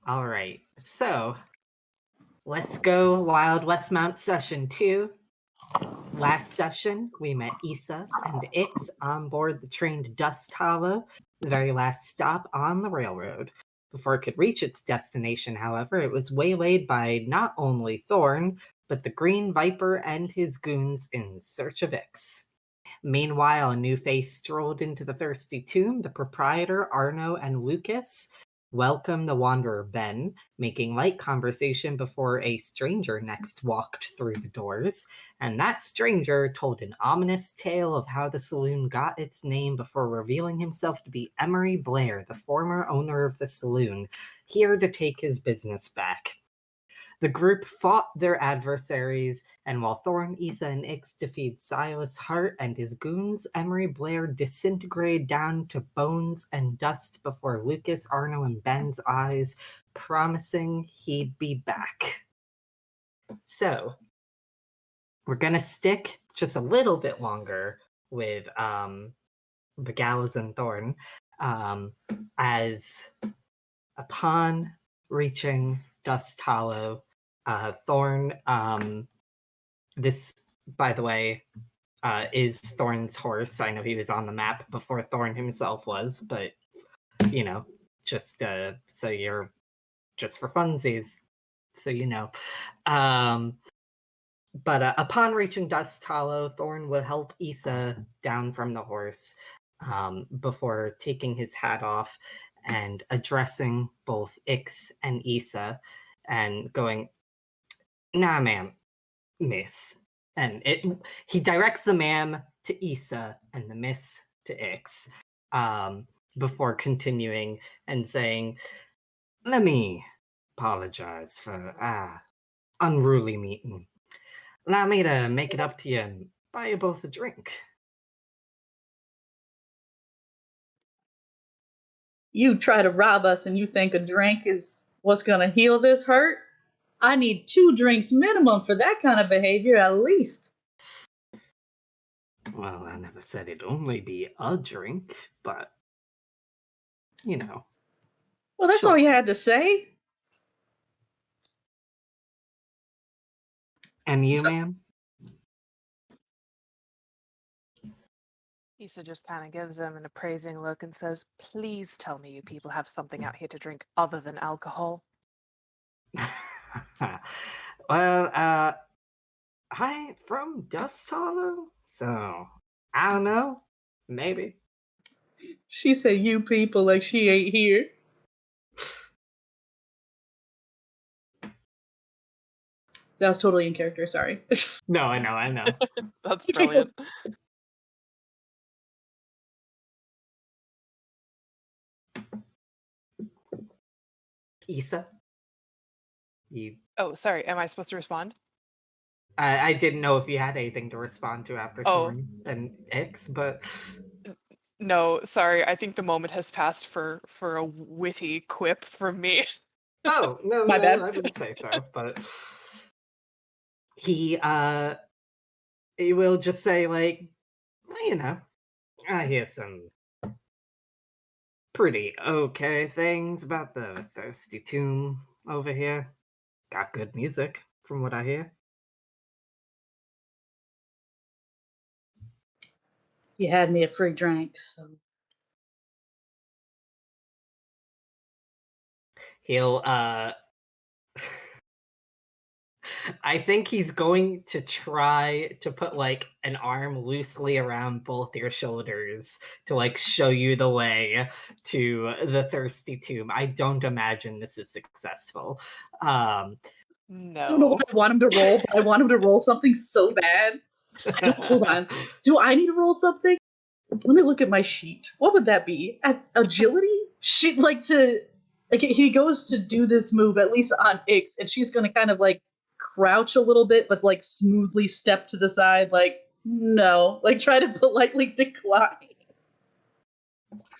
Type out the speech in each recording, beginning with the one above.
All right, so let's go Wild Westmount Session 2. Last session, we met Issa and Ix on board the train to Dust Hollow, the very last stop on the railroad. Before it could reach its destination, however, it was waylaid by not only Thorn, but the Green Viper and his goons in search of Ix. Meanwhile, a new face strolled into the Thirsty Tomb. The proprietor, Arno, and Lucas welcomed the wanderer Ben, making light conversation before a stranger next walked through the doors. And that stranger told an ominous tale of how the saloon got its name before revealing himself to be Emery Blair, the former owner of the saloon, here to take his business back. The group fought their adversaries, and while Thorn, Issa, and Ix defeated Silas Hart and his goons, Emery Blair disintegrated down to bones and dust before Lucas, Arno, and Ben's eyes, promising he'd be back. So, we're gonna stick just a little bit longer with the Gallows and Thorn, as upon reaching Dust Hollow, Thorn, this, by the way, is Thorn's horse. I know he was on the map before Thorn himself was, but, just so you're, just for funsies, so you know. But upon reaching Dust Hollow, Thorn will help Issa down from the horse before taking his hat off and addressing both Ix and Issa and going, "Nah, ma'am, miss." And he directs the ma'am to Issa and the miss to Ix before continuing and saying, "Let me apologize for unruly meeting. Allow me to make it up to you and buy you both a drink." You try to rob us and you think a drink is what's going to heal this hurt? I need 2 drinks minimum for that kind of behavior, at least. Well, I never said it'd only be a drink, but, Well, that's sure. all you had to say. And you, So- ma'am? Issa just kind of gives him an appraising look and says, "Please tell me you people have something out here to drink other than alcohol." Well, I ain't from Dust Hollow, so I don't know. Maybe. She said you people like she ain't here. That was totally in character, sorry. No, I know. That's brilliant. Issa? You Oh, sorry. Am I supposed to respond? I didn't know if you had anything to respond to after Oh. Thorn and Ix, but No, sorry. I think the moment has passed for a witty quip from me. oh, no, My bad. I wouldn't say so, but he will just say, like, well, I hear some pretty okay things about the Thirsty Tomb over here. Got good music, from what I hear. You had me a free drink, so He'll I think he's going to try to put like an arm loosely around both your shoulders to like show you the way to the Thirsty Tomb. I don't imagine this is successful. I don't know No. what I want him to roll, but I want him to roll something so bad. Hold on. Do I need to roll something? Let me look at my sheet. What would that be? Agility? She'd like to. Like, he goes to do this move, at least on Ix, and she's going to kind of like crouch a little bit, but like smoothly step to the side, like, no. Like, try to politely decline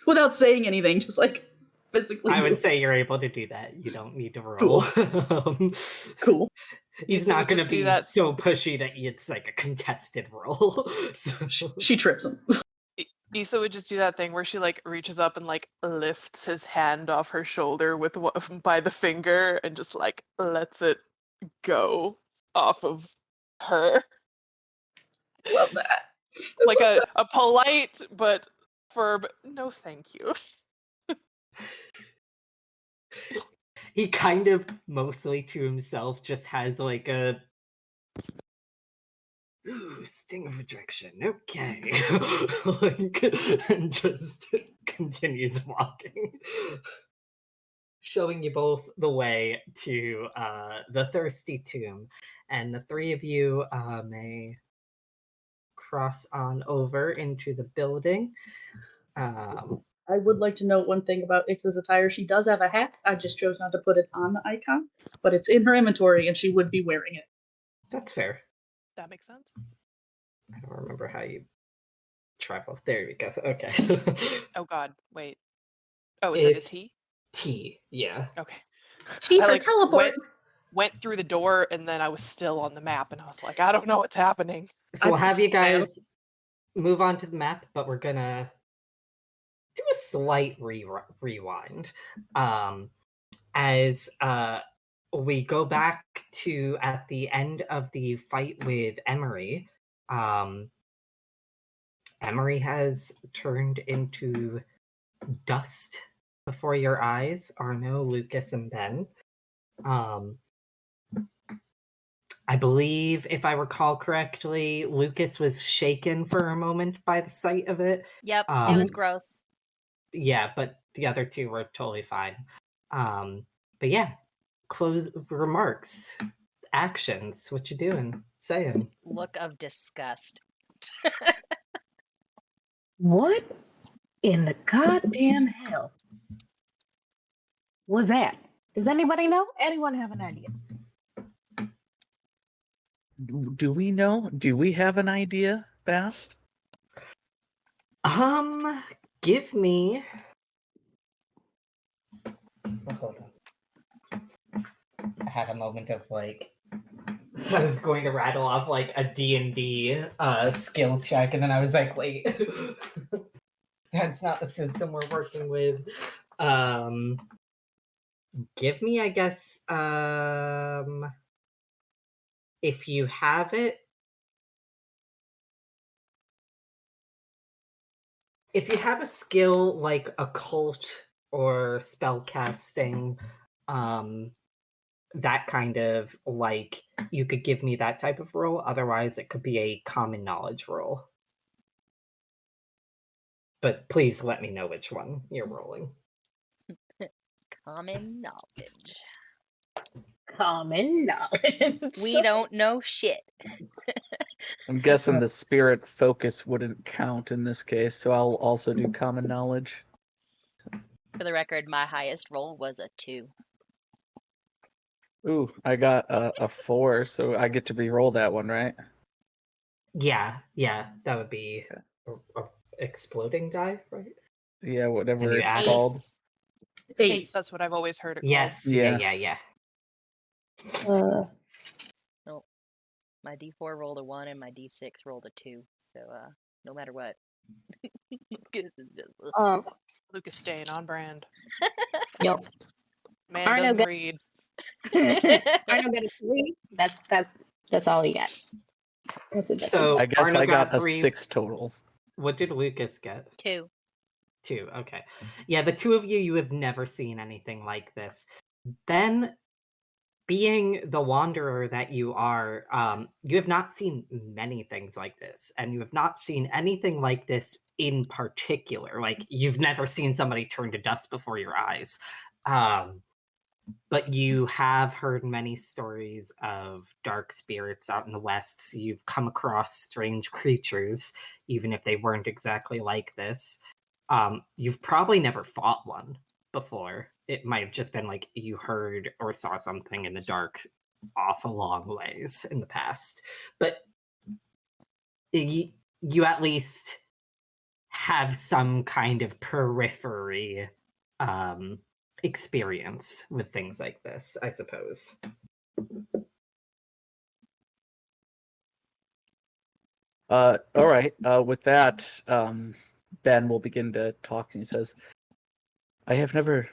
without saying anything, just like physically. I would move. say you're able to do that. You don't need to roll. Cool. He's Issa not would going to just do be that. so pushy that it's like a contested roll. So. She trips him. Issa would just do that thing where she like reaches up and like lifts his hand off her shoulder with by the finger and just like lets it go off of her. Love that. Like a polite but firm no thank you. He kind of mostly to himself just has like a ooh, sting of rejection. Okay. Like, and just continues walking. Showing you both the way to the thirsty tomb. And the three of you may cross on over into the building. I would like to note one thing about Ix's attire. She does have a hat. I just chose not to put it on the icon, but it's in her inventory and she would be wearing it. That's fair. That makes sense. I don't remember how you travel. There we go. Okay. Oh god, wait. Oh, is it a It's T? T, yeah. Okay. T I for like teleport. went through the door and then I was still on the map and I was like, I don't know what's happening. So we'll I'm have you just mad. guys move on to the map, but we're gonna do a slight rewind. As we go back to at the end of the fight with Emery, Emery has turned into dust before your eyes, Arno, Lucas, and Ben. I believe, if I recall correctly, Lucas was shaken for a moment by the sight of it. Yep, it was gross. Yeah, but the other two were totally fine. But yeah, close remarks, actions. What you doing? Saying? Look of disgust. What in the goddamn hell was that? Does anybody know? Anyone have an idea? Do we know? Do we have an idea, Bast? Give me. Hold on. I had a moment of like. I was going to rattle off like a D&D skill check, and then I was like, wait, that's not the system we're working with. Give me, I guess, if you have it, if you have a skill like occult or spell casting, that kind of like you could give me that type of roll. Otherwise, it could be a common knowledge roll. But please let me know which one you're rolling. Common knowledge. Common knowledge. We don't know shit. I'm guessing the spirit focus wouldn't count in this case, so I'll also do common knowledge. For the record, my highest roll was a 2. Ooh, I got a 4, so I get to re-roll that one, right? Yeah, that would be a exploding die, right? Yeah, whatever you it's add- called. Ace. That's what I've always heard it Yes, Yeah. yeah. My D4 rolled a 1 and my D6 rolled a 2. So no matter what. Lucas is just called. Lucas staying on brand. Yep. Man Arno doesn't got- read. Arno got a 3. That's all he got. So I guess Arno I got a 3. 6 total. What did Lucas get? 2. 2. Okay. Yeah, the two of you have never seen anything like this. Ben, being the wanderer that you are, you have not seen many things like this, and you have not seen anything like this in particular. Like, you've never seen somebody turn to dust before your eyes. But you have heard many stories of dark spirits out in the West. So you've come across strange creatures, even if they weren't exactly like this. You've probably never fought one before. It might have just been like you heard or saw something in the dark off a long ways in the past. But you at least have some kind of periphery experience with things like this, I suppose. All right. With that, Ben will begin to talk, and he says, I have never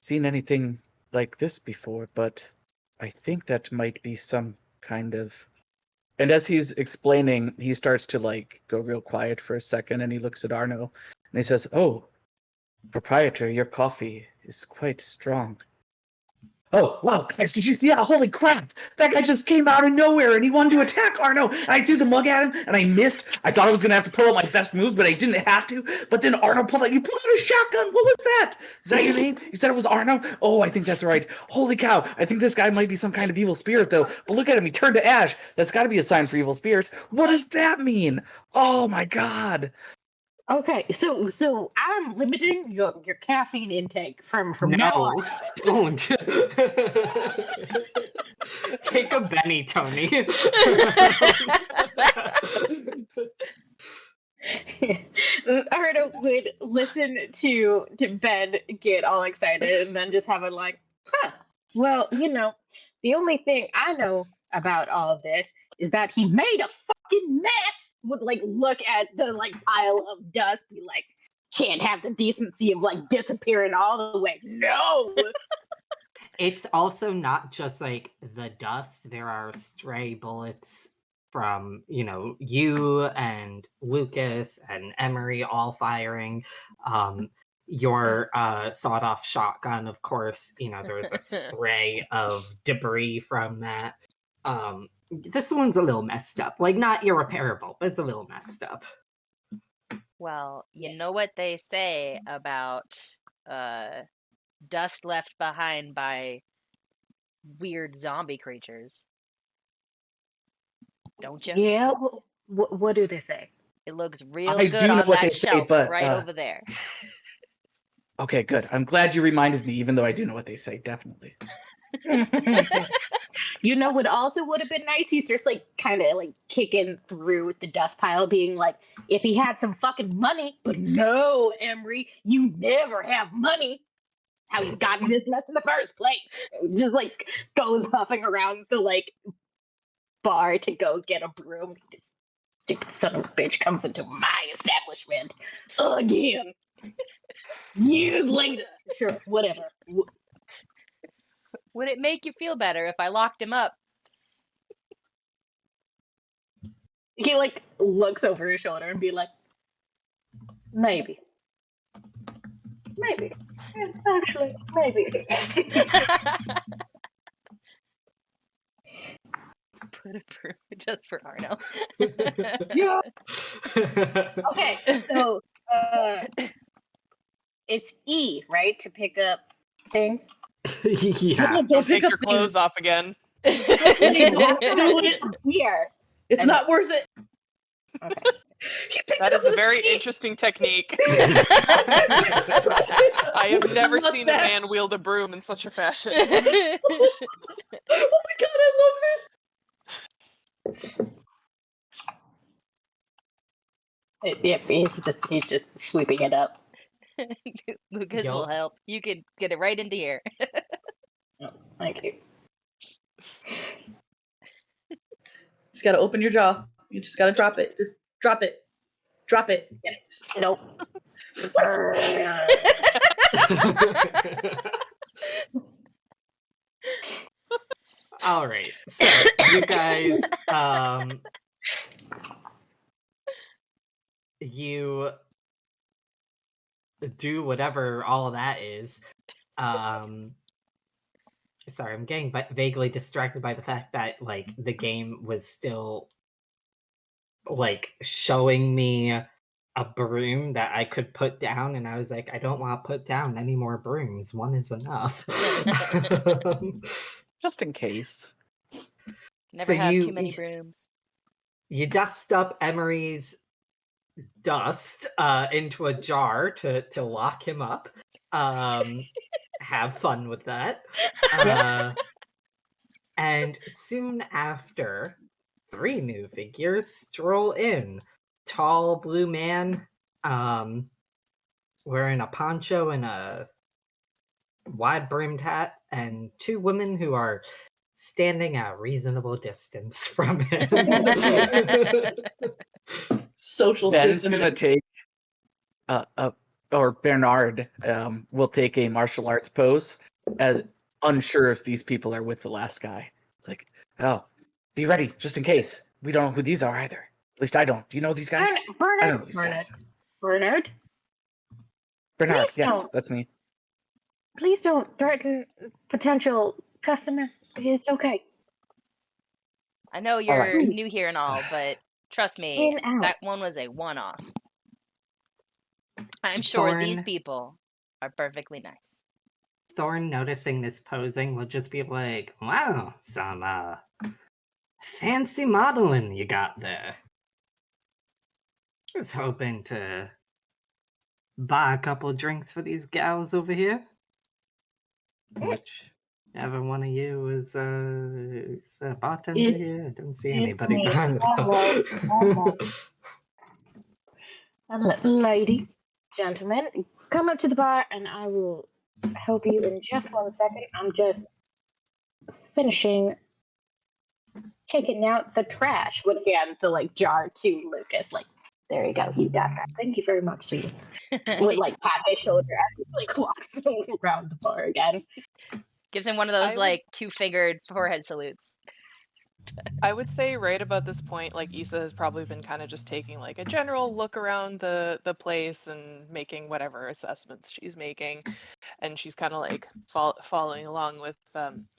seen anything like this before, but I think that might be some kind of... And as he's explaining, he starts to like go real quiet for a second, and he looks at Arno, and he says, "Oh, proprietor, your coffee is quite strong." Oh, wow, guys, did you see that? Holy crap! That guy just came out of nowhere and he wanted to attack Arno. And I threw the mug at him and I missed. I thought I was going to have to pull out my best moves, but I didn't have to. But then Arno pulled out a shotgun. What was that? Is that your name? You said it was Arno? Oh, I think that's right. Holy cow. I think this guy might be some kind of evil spirit, though. But look at him. He turned to ash. That's got to be a sign for evil spirits. What does that mean? Oh, my God. Okay, so I'm limiting your caffeine intake from now No, on. don't. Take a Benny, Tony. Arno would listen to Ben get all excited and then just have a like, well, the only thing I know about all of this is that he made a fucking mess. Would like look at the like pile of dust, be like, can't have the decency of like disappearing all the way. No. It's also not just like the dust. There are stray bullets from, you and Lucas and Emery all firing. Your sawed-off shotgun, of course, there was a spray of debris from that. This one's a little messed up. Like, not irreparable, but it's a little messed up. Well, you know what they say about dust left behind by weird zombie creatures, don't you? Yeah. What do they say? It looks real I good do know on what they that say, shelf but, right over there. Okay, good. I'm glad you reminded me, even though I do know what they say, definitely. What also would have been nice? He's just like kind of like kicking through the dust pile, being like, if he had some fucking money, but no, Emery, you never have money. How he's gotten this mess in the first place? Just like goes huffing around the like bar to go get a broom. This stupid son of a bitch comes into my establishment again. Years later, sure, whatever. Would it make you feel better if I locked him up? He like looks over his shoulder and be like, maybe. Maybe. Yeah, actually, maybe. Put a broom just for Arno. Yeah. Okay, so it's E, right? To pick up things. Yeah. Don't Take pick up your clothes off again. Don't do it here. It's not worth it. Okay. That is a very interesting technique. I have never seen a man wield a broom in such a fashion. Oh my god, I love this. Yep, he's just sweeping it up. Lucas Yup. will help. You can get it right into here. Oh, thank you. Just gotta open your jaw. You just gotta drop it. Just drop it. Drop it. Nope. All right. So you guys, you do whatever all of that is. Sorry, I'm getting vaguely distracted by the fact that like the game was still like showing me a broom that I could put down, and I was like, I don't want to put down any more brooms. One is enough. Just in case. Never So have you- too many brooms. You dust up Emery's dust into a jar to lock him up. Have fun with that. And soon after, 3 new figures stroll in. Tall blue man, wearing a poncho and a wide-brimmed hat, and 2 women who are standing at a reasonable distance from him. Social Ben's distance. gonna take or Bernard will take a martial arts pose, unsure if these people are with the last guy. It's like, oh, be ready just in case. We don't know who these are either. At least I don't. Do you know these guys? I don't know these guys. Bernard, Bernard, please yes, don't. that's me. Please don't threaten potential customers. It's okay. I know All you're right. new here and all, but trust me, In out. that one was a one-off. I'm sure these Thorn- people are perfectly nice. Thorn, noticing this posing, will just be like, wow, some fancy modeling you got there. I was hoping to buy a couple drinks for these gals over here. Whichever one of you is a bartender It's- here. I don't see it's anybody me. behind the bar. Ladies, gentlemen, come up to the bar and I will help you in just 1 second. I'm just finishing taking out the trash. Would hand the jar to Lucas. There you go. You got that. Thank you very much, sweetie. Would pat his shoulder as he walks around the bar again. Gives him one of those I would- two-fingered forehead salutes. I would say right about this point, Issa has probably been kind of just taking a general look around the place and making whatever assessments she's making, and she's kind of following along with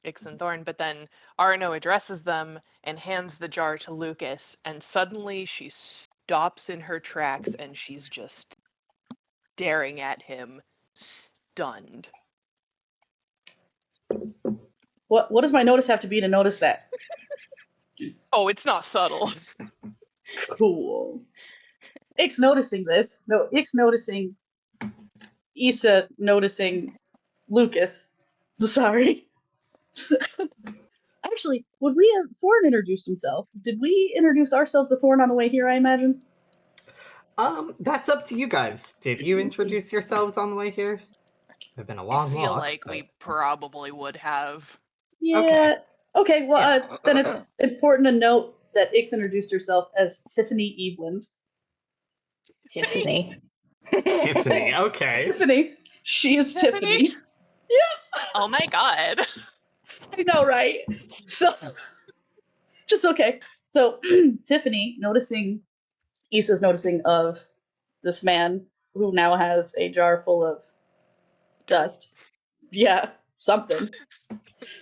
Ix and Thorn. But then Arno addresses them and hands the jar to Lucas, and suddenly she stops in her tracks and she's just staring at him, stunned. What does my notice have to be to notice that? Oh, it's not subtle. Cool. Ix noticing this. No, Ix noticing. Issa noticing Lucas. Sorry. Actually, would we have Thorn introduced himself? Did we introduce ourselves to Thorn on the way here, I imagine? That's up to you guys. Did you introduce yourselves on the way here? It's been a long I feel walk. like we probably would have. Yeah. Okay, well, Yeah. then it's important to note that Ix introduced herself as Tiffany Eveland. Tiffany. Tiffany, okay. Tiffany. She is Tiffany? Tiffany. Oh my god. I know, right? So, just okay. So, Tiffany noticing, Issa's noticing of this man who now has a jar full of dust. Yeah, something.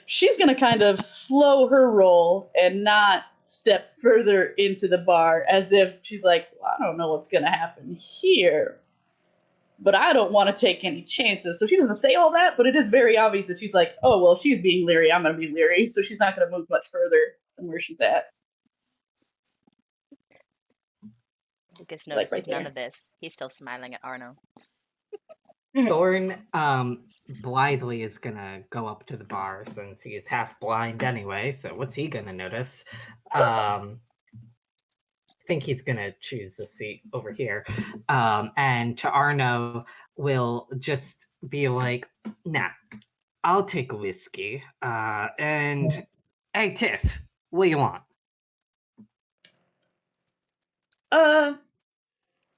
She's gonna kind of slow her roll and not step further into the bar as if she's like, well, I don't know what's gonna happen here, but I don't want to take any chances. So she doesn't say all that, but it is very obvious that she's like, oh, well, if she's being leery, I'm gonna be leery. So she's not gonna move much further than where she's at. Lucas Like notices right none there. of this. He's still smiling at Arno. Thorn blithely is gonna go up to the bar since he is half blind anyway, so what's he gonna notice? I think he's gonna choose a seat over here. And to Arno will just be like, nah, I'll take a whiskey. And hey Tiff, what do you want?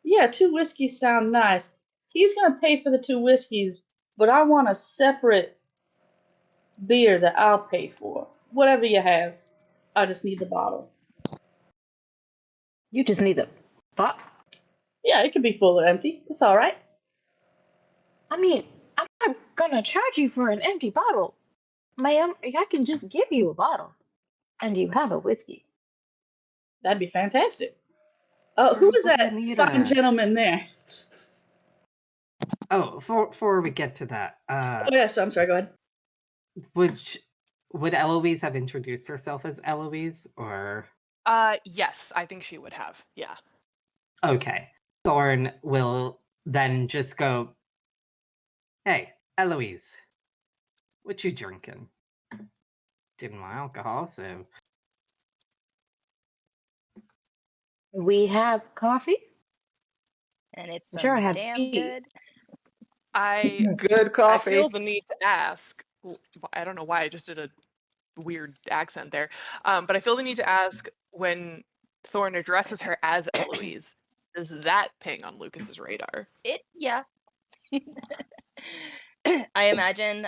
Yeah, 2 whiskeys sound nice. He's gonna pay for the 2 whiskeys, but I want a separate beer that I'll pay for. Whatever you have. I just need the bottle. You just need the bottle. Yeah, it could be full or empty. It's all right. I mean, I'm not gonna charge you for an empty bottle, ma'am. I can just give you a bottle, and you have a whiskey. That'd be fantastic. Who is We're that gonna need fucking a- gentleman there? Oh, before we get to that, Oh yeah, so I'm sorry. Go ahead. would Eloise have introduced herself as Eloise, or Yes, I think she would have. Yeah. okay? Thorn will then just go, "Hey, Eloise, what you drinking? Didn't want alcohol, so We have coffee. And it's Sure, I some have damn tea. good. I Good I coffee. feel the need to ask. I don't know why I just did a weird accent there. But I feel the need to ask when Thorn addresses her as Eloise, Does that ping on Lucas's radar? Yeah. I imagine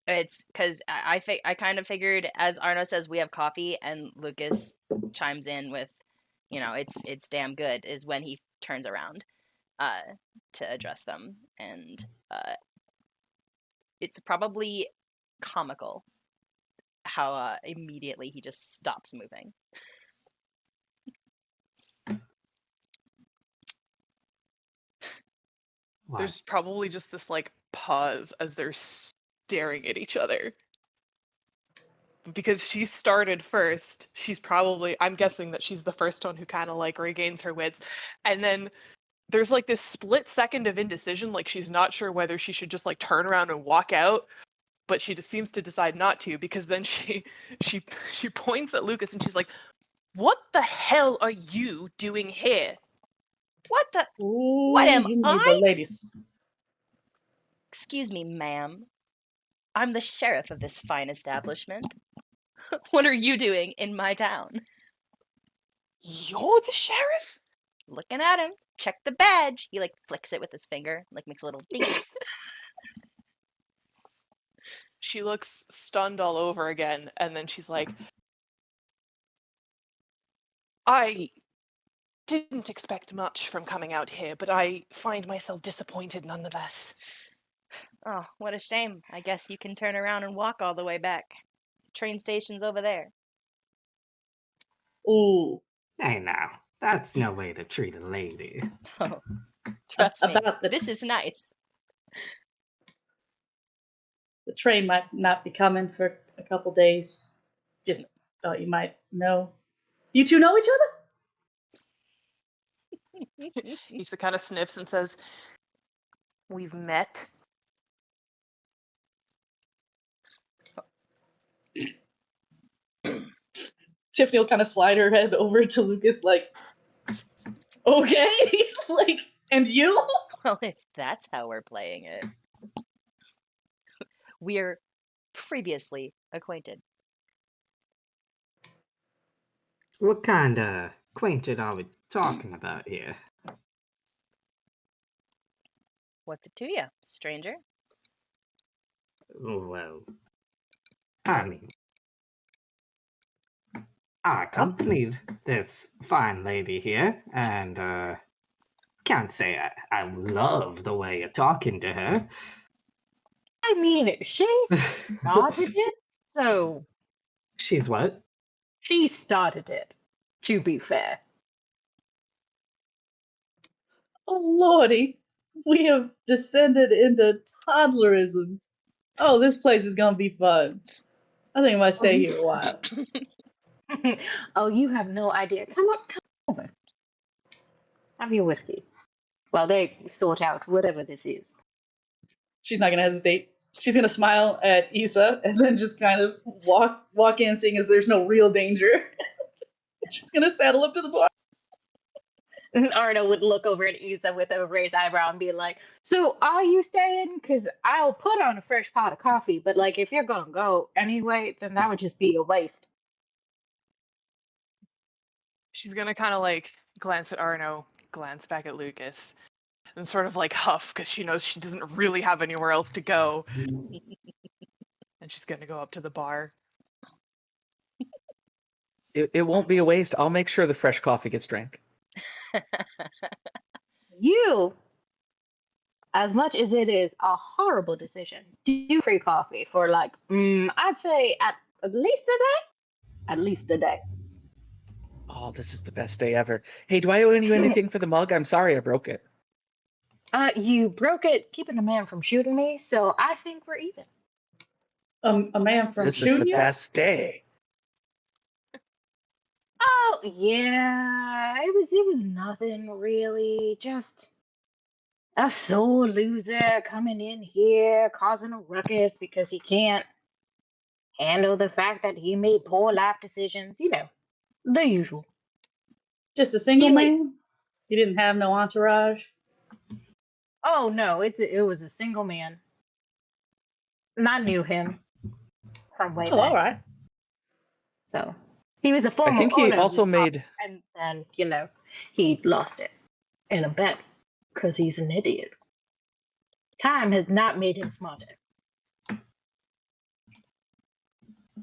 it's because I kind of figured, as Arno says, we have coffee, and Lucas chimes in with, it's damn good, is when he turns around to address them, and it's probably comical how immediately he just stops moving. What? There's probably just this like pause as they're staring at each other. Because she started first, she's probably, I'm guessing that she's the first one who kind of like regains her wits. And then there's like this split second of indecision, like she's not sure whether she should just like turn around and walk out, but she just seems to decide not to, because then she points at Lucas and she's like, "What the hell are you doing here?" What the? Ooh, What am you need I? the ladies. Excuse me, ma'am. I'm the sheriff of this fine establishment. What are you doing in my town? You're the sheriff? Looking at him. Check the badge. He like flicks it with his finger, like makes a little ding. She looks stunned all over again, and then she's like, "I didn't expect much from coming out here, but I find myself disappointed nonetheless." Oh, what a shame. I guess you can turn around and walk all the way back. Train station's over there. Ooh, Hey now, that's no way to treat a lady. Oh, trust me, about the this is nice. the train might not be coming for a couple days. Just thought you might know. You two know each other? Issa kind of sniffs and says, "We've met." Tiffany will kind of slide her head over to Lucas, like, okay, like, and you? Well, if that's how we're playing it. We're previously acquainted. What kind of acquainted are we talking about here? What's it to you, stranger? Well, I mean, I accompanied this fine lady here, and can't say I love the way you're talking to her. I mean, she started it, so She's what? she started it, to be fair. Oh, lordy. We have descended into toddlerisms. Oh, this place is gonna be fun. I think I might stay here a while. Oh, you have no idea. Come over. Have your whiskey. While they sort out whatever this is. She's not gonna hesitate. She's gonna smile at Issa and then just kind of walk in, seeing as there's no real danger. She's gonna saddle up to the bar. And Arno would look over at Issa with a raised eyebrow and be like, "So are you staying? Because I'll put on a fresh pot of coffee, but like if you're gonna go anyway, then that would just be a waste." She's gonna kind of like glance at Arno, glance back at Lucas, and sort of like huff because she knows she doesn't really have anywhere else to go. And she's gonna go up to the bar. It won't be a waste. I'll make sure the fresh coffee gets drank. You, as much as it is a horrible decision, do free coffee for like, I'd say at least a day. At least a day. Oh, this is the best day ever. Hey, do I owe you anything for the mug? I'm sorry I broke it. You broke it keeping a man from shooting me, so I think we're even. A man from This is shooting the you? best day. Oh yeah, it was nothing really. Just a sore loser coming in here causing a ruckus because he can't handle the fact that he made poor life decisions. You know, the usual. Just a single He- man? He didn't have no entourage? Oh no, it was a single man. And I knew him from way Oh, back. all right. So he was a I former think he owner of also this bar, made. and you know he lost it in a bet because he's an idiot. Time has not made him smarter.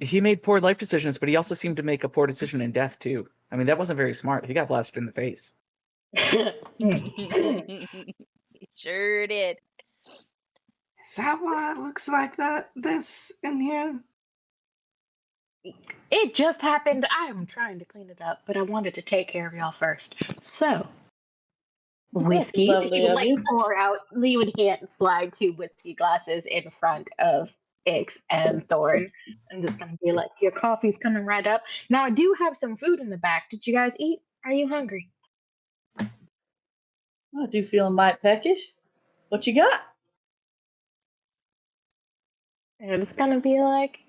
He made poor life decisions, but he also seemed to make a poor decision in death too. I mean, that wasn't very smart. He got blasted in the face. Sure did. Is that why it looks like that? This in here? It just happened. I'm trying to clean it up, but I wanted to take care of y'all first. So, whiskey. lovely You of like you. pour out. You would hand slide 2 whiskey glasses in front of Ix and Thorn. I'm just gonna be like, your coffee's coming right up. Now I do have some food in the back. Did you guys eat? Are you hungry? I do feel a mite peckish. What you got? And it's gonna be like,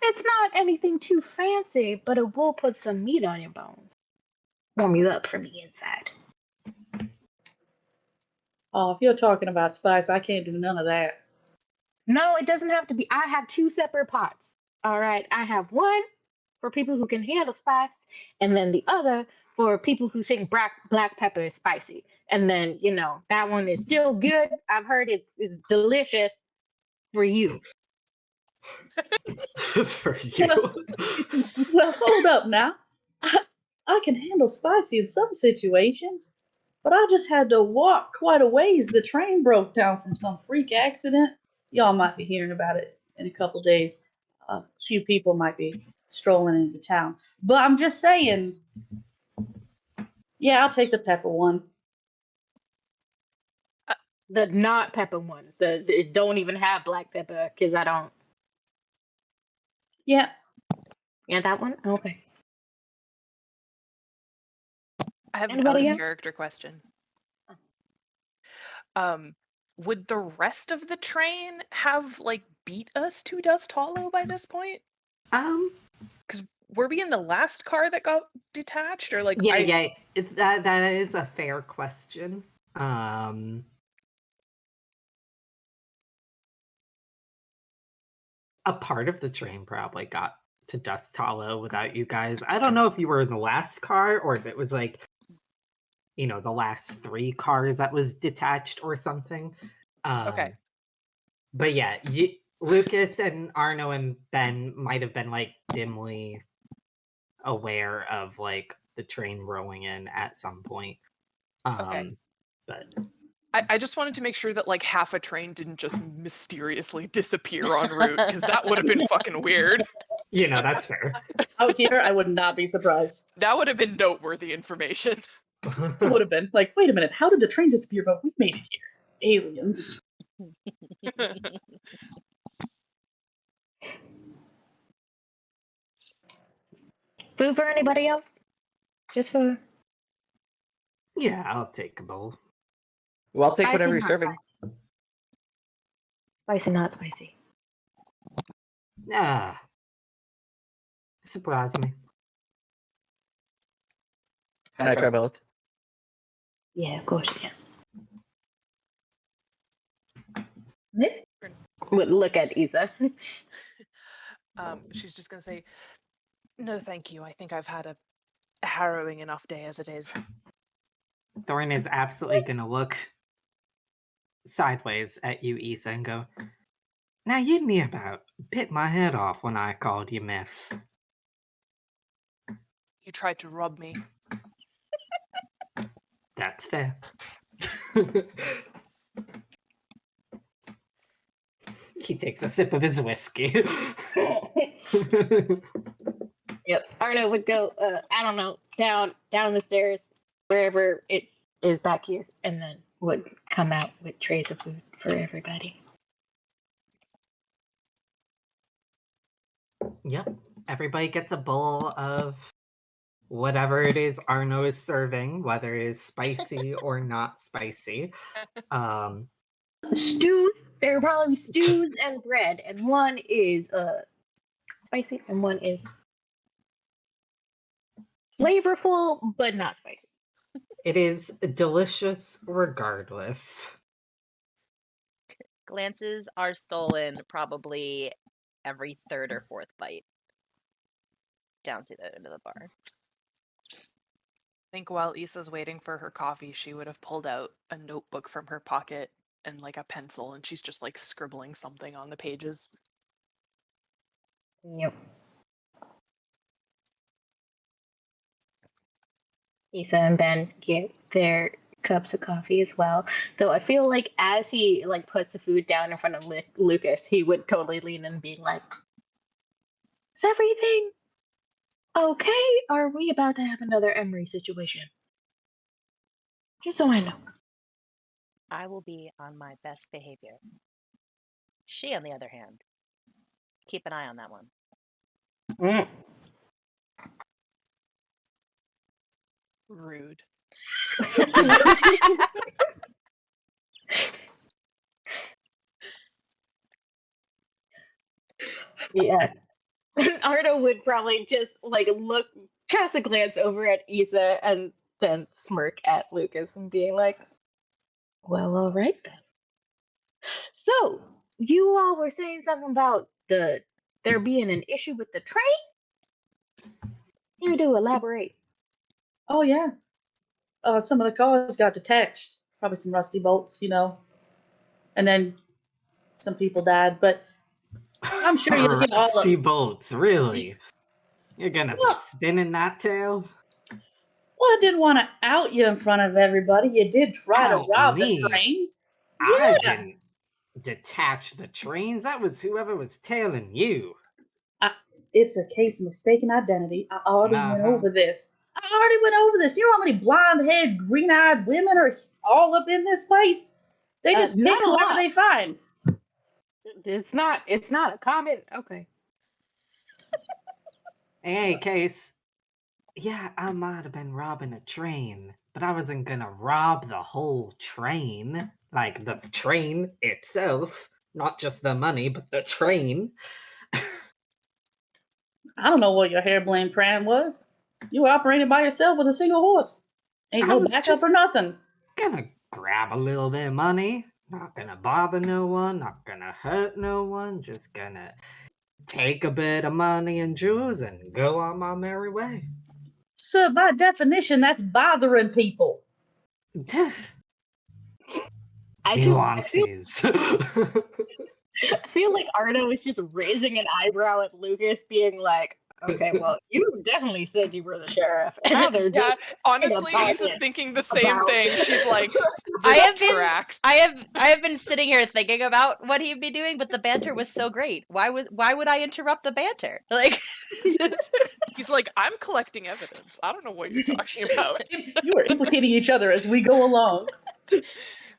it's not anything too fancy, but it will put some meat on your bones. Warm you up from the inside. Oh, if you're talking about spice, I can't do none of that. No, it doesn't have to be. I have 2 separate pots. All right, I have one for people who can handle spice, and then the other for people who think black pepper is spicy. And then, that one is still good. I've heard it's delicious for you. For you. Well, hold up now. I can handle spicy in some situations, but I just had to walk quite a ways. The train broke down from some freak accident. Y'all might be hearing about it in a couple days. A few people might be strolling into town. But I'm just saying, yeah, I'll take the pepper one. The not pepper one. The don't even have black pepper because I don't. Yeah. Yeah, that one? Okay. I have Anybody a else? character question. Would the rest of the train have beat us to Dust Hollow by this point? Because were we in the last car that got detached, or Yeah. That is a fair question. A part of the train probably got to Dust Hollow without you guys. I don't know if you were in the last car or if it was the last 3 cars that was detached or something. Okay. But yeah, Lucas and Arno and Ben might have been dimly aware of the train rolling in at some point. Okay. But I just wanted to make sure that half a train didn't just mysteriously disappear en route, because that would have been fucking weird. that's fair. Out here, I would not be surprised. That would have been noteworthy information. It would have been like, wait a minute, how did the train disappear? But we made it here. Aliens. Food for anybody else? Just for Yeah, I'll take a bowl. Well, I'll take spicy, whatever you're not serving. spicy, not spicy. Surprise me. Can I try both? Yeah, of course you can. This would look at Isa. She's just gonna say, "No, thank you. I think I've had a harrowing enough day as it is." Thorn is absolutely gonna look sideways at you, Isa, and go, "Now you near about bit my head off when I called you miss." You tried to rob me. That's fair. He takes a sip of his whiskey. Yep. Arno would go, I don't know, down the stairs, wherever it is back here, and then would come out with trays of food for everybody. Yep. Everybody gets a bowl of whatever it is Arno is serving, whether it is spicy or not spicy. Stews. There are probably stews and bread, and one is spicy and one is flavorful but not spicy. It is delicious regardless. Glances are stolen probably every 3rd or 4th bite down to the end of the bar. think while Issa's waiting for her coffee, she would have pulled out a notebook from her pocket and like a pencil, and she's just like scribbling something on the pages. Yep. Issa and Ben get their cups of coffee as well. Though I feel like as he like puts the food down in front of Lucas, he would totally lean in and be like, "Is everything okay? Are we about to have another Emery situation?" Just so I know. I will be on my best behavior. She, on the other hand, keep an eye on that one. Mm. Rude. Yeah. Ardo would probably just like look, cast a glance over at Issa, and then smirk at Lucas and being like, "Well, all right then. So you all were saying something about there being an issue with the train? You do elaborate." Oh yeah. Some of the cars got detached. Probably some rusty bolts, and then some people died. But I'm sure you'll hear all of Rusty it. bolts, really? You're gonna be Well- spinning that tail? Well, I didn't want to out you in front of everybody. You did try to Out rob me? the train. I Yeah. didn't detach the trains. That was whoever was tailing you. It's a case of mistaken identity. I already went Uh-huh. over this. Do you know how many blonde-haired, green-eyed women are all up in this place? They just pick not a whoever lot. they find. It's not a comment. Okay. In any case, yeah, I might have been robbing a train, but I wasn't gonna rob the whole train. Like the train itself. Not just the money, but the train. I don't know what your harebrained plan was. You were operating by yourself with a single horse. Ain't I no was backup just- or nothing. Gonna grab a little bit of money. Not gonna bother no one. Not gonna hurt no one. Just gonna take a bit of money and jewels and go on my merry way. So by definition, that's bothering people. I Nuances. feel like Ardo is just raising an eyebrow at Lucas, being like, "Okay, well, you definitely said you were the sheriff." And now they're Yeah, just honestly, talking Issa's thinking the same about- thing. She's like, I this have been- tracks. I have been sitting here thinking about what he'd be doing, but the banter was so great. Why would I interrupt the banter? Like, He's like, I'm collecting evidence. I don't know what you're talking about. You are implicating each other as we go along.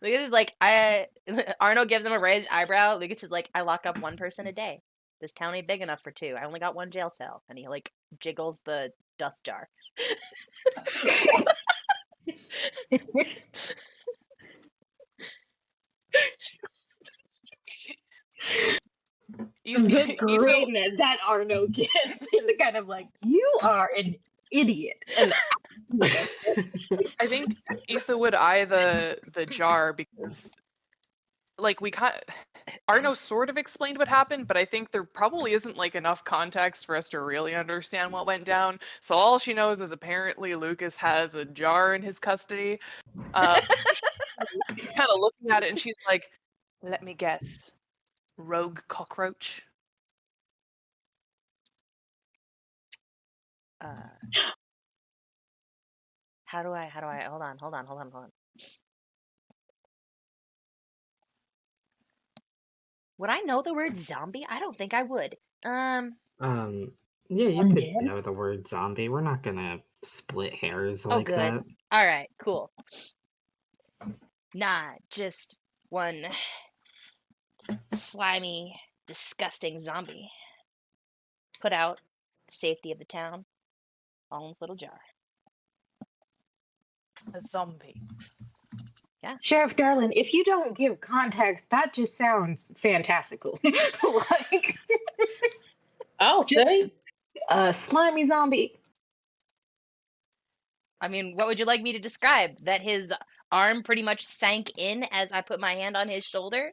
Lucas is like, Arno gives him a raised eyebrow. Lucas is like, I lock up one person a day. This town ain't big enough for two. I only got one jail cell. And he like jiggles the dust jar. the greatness that Arno gets, and the kind of like, "You are an idiot." And I think Issa would eye the jar because, like, Arno sort of explained what happened, but I think there probably isn't like enough context for us to really understand what went down. So all she knows is apparently Lucas has a jar in his custody. Kind of looking at it, and she's like, "Let me guess, rogue cockroach." How do I hold on. Would I know the word zombie? I don't think I would. Yeah, you Undead? could know the word zombie. We're not gonna split hairs like good. that. All right, cool. Nah, just one slimy, disgusting zombie. Put out the safety of the town, all in this little jar. A zombie. Sheriff Darlin, if you don't give context, that just sounds fantastical. Like I'll say. a slimy zombie. I mean, what would you like me to describe? That his arm pretty much sank in as I put my hand on his shoulder?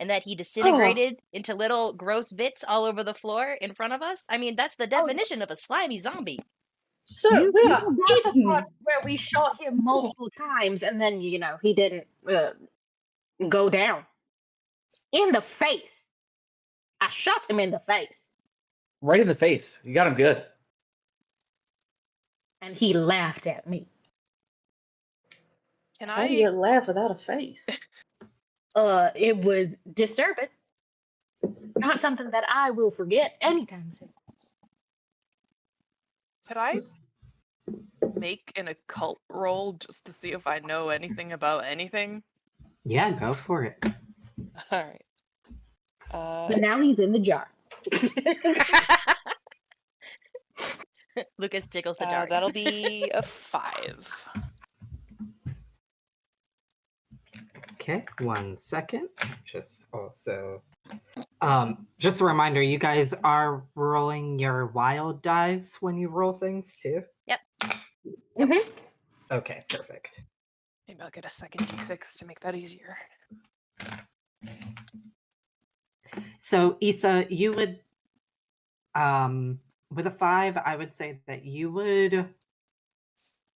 And that he disintegrated into little gross bits all over the floor in front of us? I mean, that's the definition of a slimy zombie. Sir, You we are forgot the eaten. part where we shot him multiple times, and then he didn't go down in the face. I shot him in the face, Right in the face. You got him good. and he laughed at me. Can How do you I? laugh without a face? It was disturbing. Not something that I will forget anytime soon. Could I make an occult roll just to see if I know anything about anything? Yeah, go for it. All right. But now he's in the jar. Lucas jiggles the jar. That'll be a 5. Okay, 1 second. Just a reminder, you guys are rolling your wild dice when you roll things too? Yep. Mm-hmm. Okay, perfect. Maybe I'll get a second d6 to make that easier. So Issa, you would with a 5, I would say that you would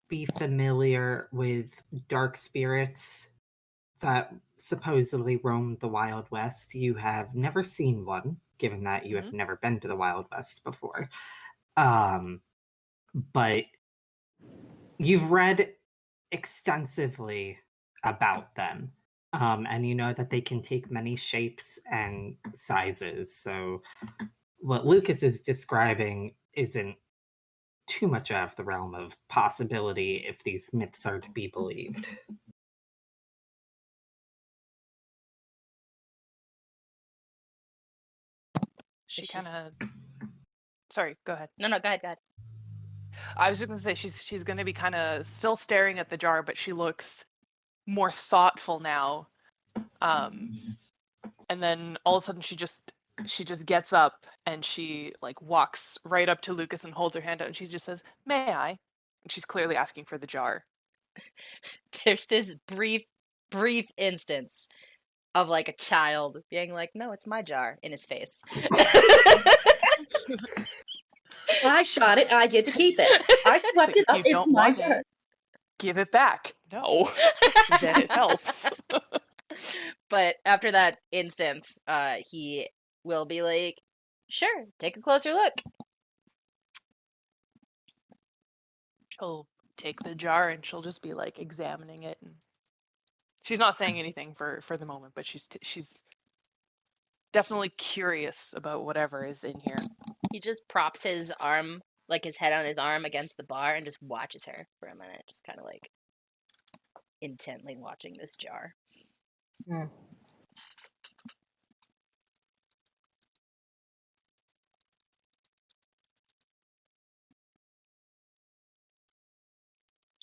be familiar with dark spirits that supposedly roam the Wild West. You have never seen one, given that you have never been to the Wild West before. But you've read extensively about them. And you know that they can take many shapes and sizes. So what Lucas is describing isn't too much out of the realm of possibility if these myths are to be believed. She It's kind just- of. Sorry, go ahead. No, go ahead. I was just gonna say she's gonna be kind of still staring at the jar, but she looks more thoughtful now. And then all of a sudden she just gets up and she like walks right up to Lucas and holds her hand out and she just says, "May I?" And she's clearly asking for the jar. There's this brief instance of like a child being like, "No, it's my jar," in his face. I shot it. I get to keep it. I swept it up. You It's don't my want it, turn. give it back. No, then it helps. But after that instance, he will be like, "Sure, take a closer look." She'll take the jar and she'll just be like examining it. And she's not saying anything for the moment, but she's definitely curious about whatever is in here. He just props his arm, like his head on his arm against the bar and just watches her for a minute, just kind of like intently watching this jar. Mm.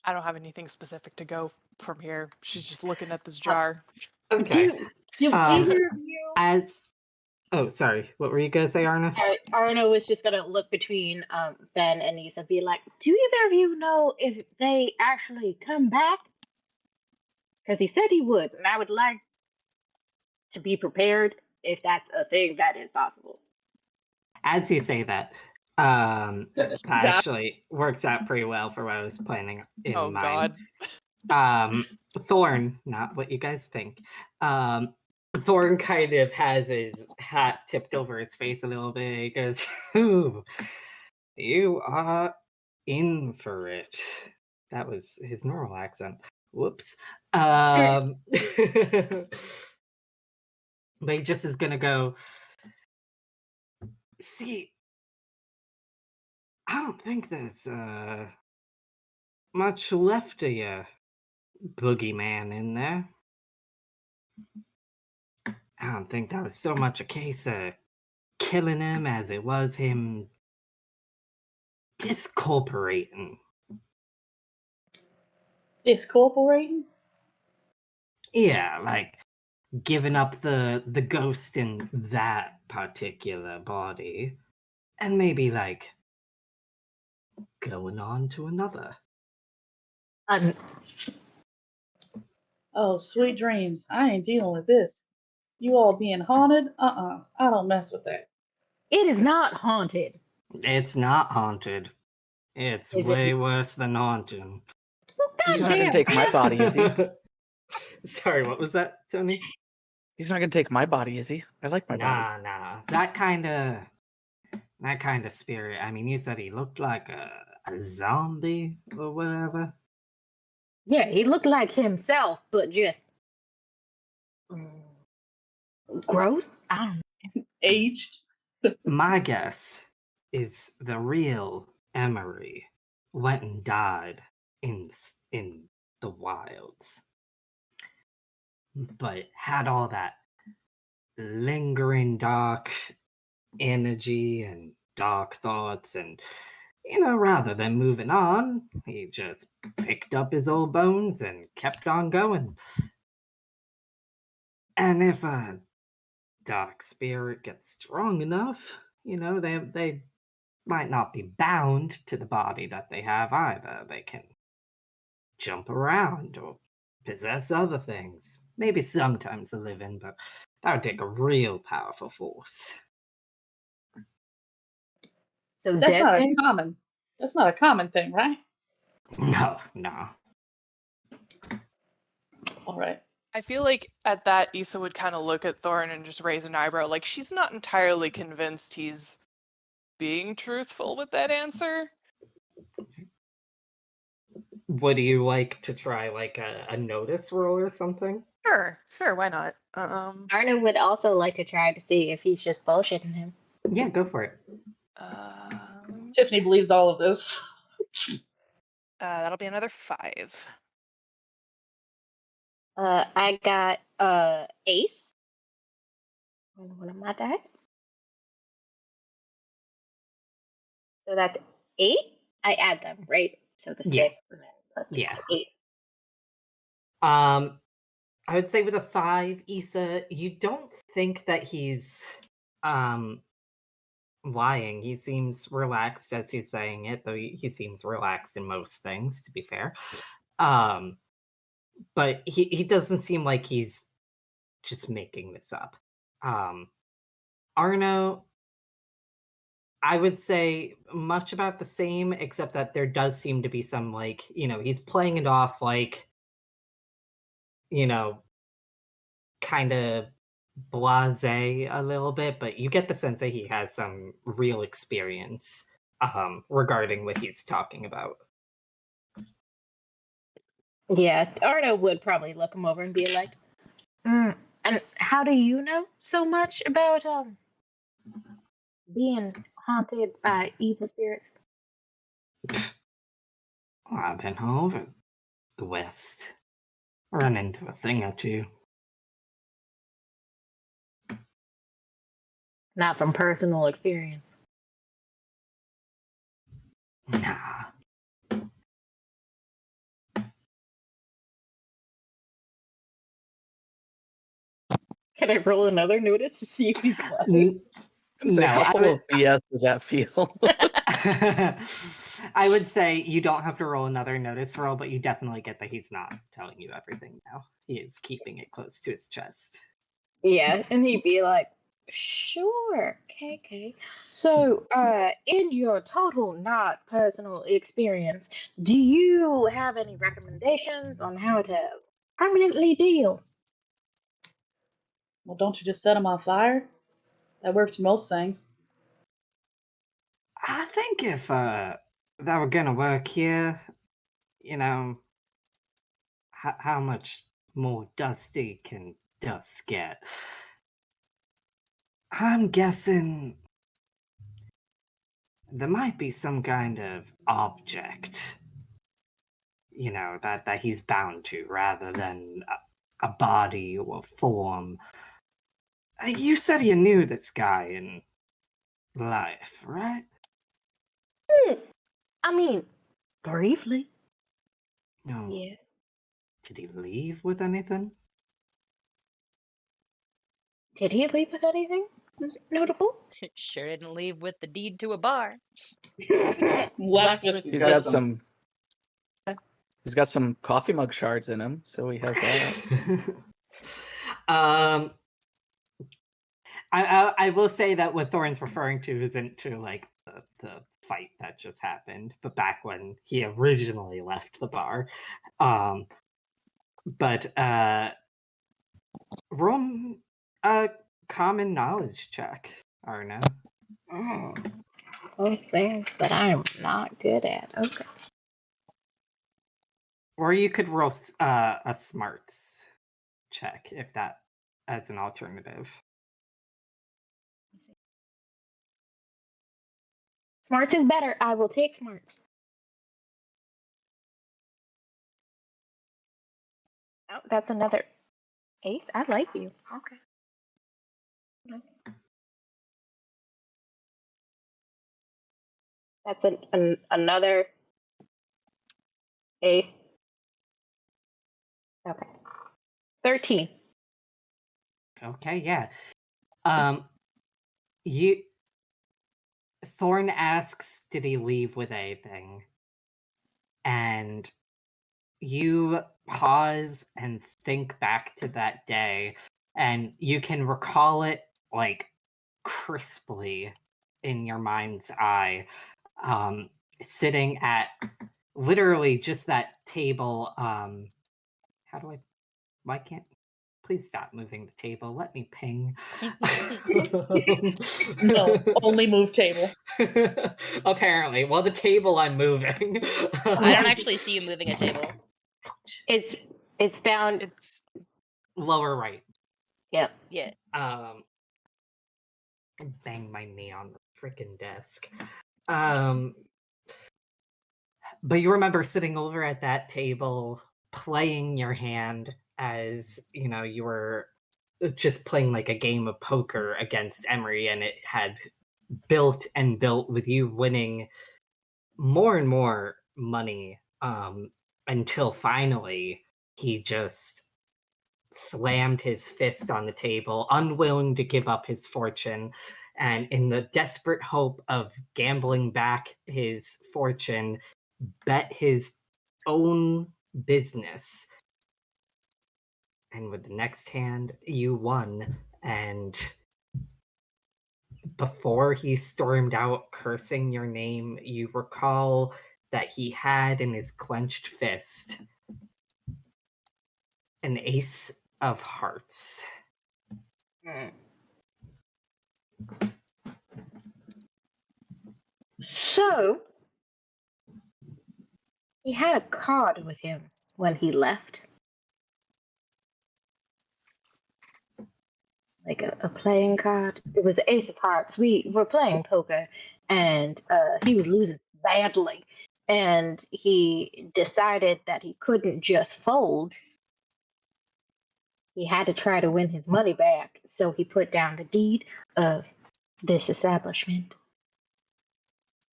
I don't have anything specific to go from here. She's just looking at this jar. Okay. Do either of you? Sorry. What were you gonna say, Arna? Arno was just gonna look between Ben and Nisa, be like, "Do either of you know if they actually come back?" Because he said he would, and I would like to be prepared if that's a thing that is possible. As you say that, that actually works out pretty well for what I was planning in Oh mind. God. Thorn, not what you guys think. Thorn kind of has his hat tipped over his face a little bit. He goes, "Ooh, you are in for it." That was his normal accent. Whoops. But he just is gonna go, "See, I don't think there's much left of your boogeyman in there. I don't think that was so much a case of killing him as it was him discorporating." Discorporating? Yeah, like giving up the ghost in that particular body and maybe like going on to another. Oh, sweet dreams. I ain't dealing with this. You all being haunted? I don't mess with that. It is not haunted. It's not haunted. It's Is it- way worse than haunting. Well, He's not gonna goddamn. take my body, is he? Sorry, what was that, Tony? He's not gonna take my body, is he? I like my body. Nah. That kind of spirit. I mean, you said he looked like a zombie or whatever. Yeah, he looked like himself, but just gross. I don't know. Aged. My guess is the real Emery went and died in the wilds, but had all that lingering dark energy and dark thoughts, and rather than moving on, he just picked up his old bones and kept on going. And if a dark spirit gets strong enough, they might not be bound to the body that they have either. They can jump around or possess other things. Maybe sometimes a living, but that would take a real powerful force. So That's dead not a things? common. That's not a common thing, right? No. All right. I feel like at that, Issa would kind of look at Thorn and just raise an eyebrow. Like she's not entirely convinced he's being truthful with that answer. Would you like to try like a notice roll or something? Sure, why not? Arna would also like to try to see if he's just bullshitting him. Yeah, go for it. Tiffany believes all of this. That'll be another 5. I got ace on one of my dice. So that's 8. I add them, right? So the 6 Yeah. and then plus Yeah. 8. I would say with a 5, Issa, you don't think that he's lying. He seems relaxed as he's saying it, though he seems relaxed in most things, to be fair. But he doesn't seem like he's just making this up. Arno, I would say much about the same, except that there does seem to be some like, he's playing it off like, kind of blasé a little bit, but you get the sense that he has some real experience regarding what he's talking about. Yeah, Arna would probably look him over and be like, and how do you know so much about being haunted by evil spirits? Well, I've been all over the West. Run into a thing or two. Not from personal experience. Nah. Can I roll another notice to see if he's lying? Say, how full of BS does that feel? I would say you don't have to roll another notice roll, but you definitely get that he's not telling you everything now. He is keeping it close to his chest. Yeah, and he'd be like, sure, KK. So, in your total not personal experience, do you have any recommendations on how to permanently deal? Well, don't you just set them on fire? That works for most things. I think if that were gonna work here, how much more dusty can dust get? I'm guessing there might be some kind of object, that he's bound to, rather than a body or form. You said you knew this guy in life, right? I mean, briefly. No. Yeah. Did he leave with anything? Did he leave with anything notable? Sure didn't leave with the deed to a bar. Left with He's got some. He's got some coffee mug shards in him, so he has that. I will say that what Thorin's referring to isn't to like the fight that just happened, but back when he originally left the bar. But roll a common knowledge check, Arno. Those things that I'm not good at. Okay. Or you could roll a smarts check if that as an alternative. Smarts is better. I will take smarts. Oh, that's another ace. I like you. Okay. That's another ace. Okay. 13. Okay, yeah. You Thorn asks, did he leave with anything? And you pause and think back to that day, and you can recall it like crisply in your mind's eye. Sitting at literally just that table. Why can't please stop moving the table? Let me ping. No, only move table. Apparently. Well, the table I'm moving. I don't actually see you moving a table. It's down. It's Lower right. Yep. Yeah. Bang my knee on the freaking desk. But you remember sitting over at that table, playing your hand as, you were just playing like a game of poker against Emery, and it had built and built with you winning more and more money, until finally he just slammed his fist on the table, unwilling to give up his fortune, and in the desperate hope of gambling back his fortune, bet his own business. And with the next hand, you won. And before he stormed out cursing your name, you recall that he had in his clenched fist an ace of hearts. So, he had a card with him when he left. Like a playing card. It was the ace of hearts. We were playing poker, and he was losing badly. And he decided that he couldn't just fold. He had to try to win his money back. So he put down the deed of this establishment.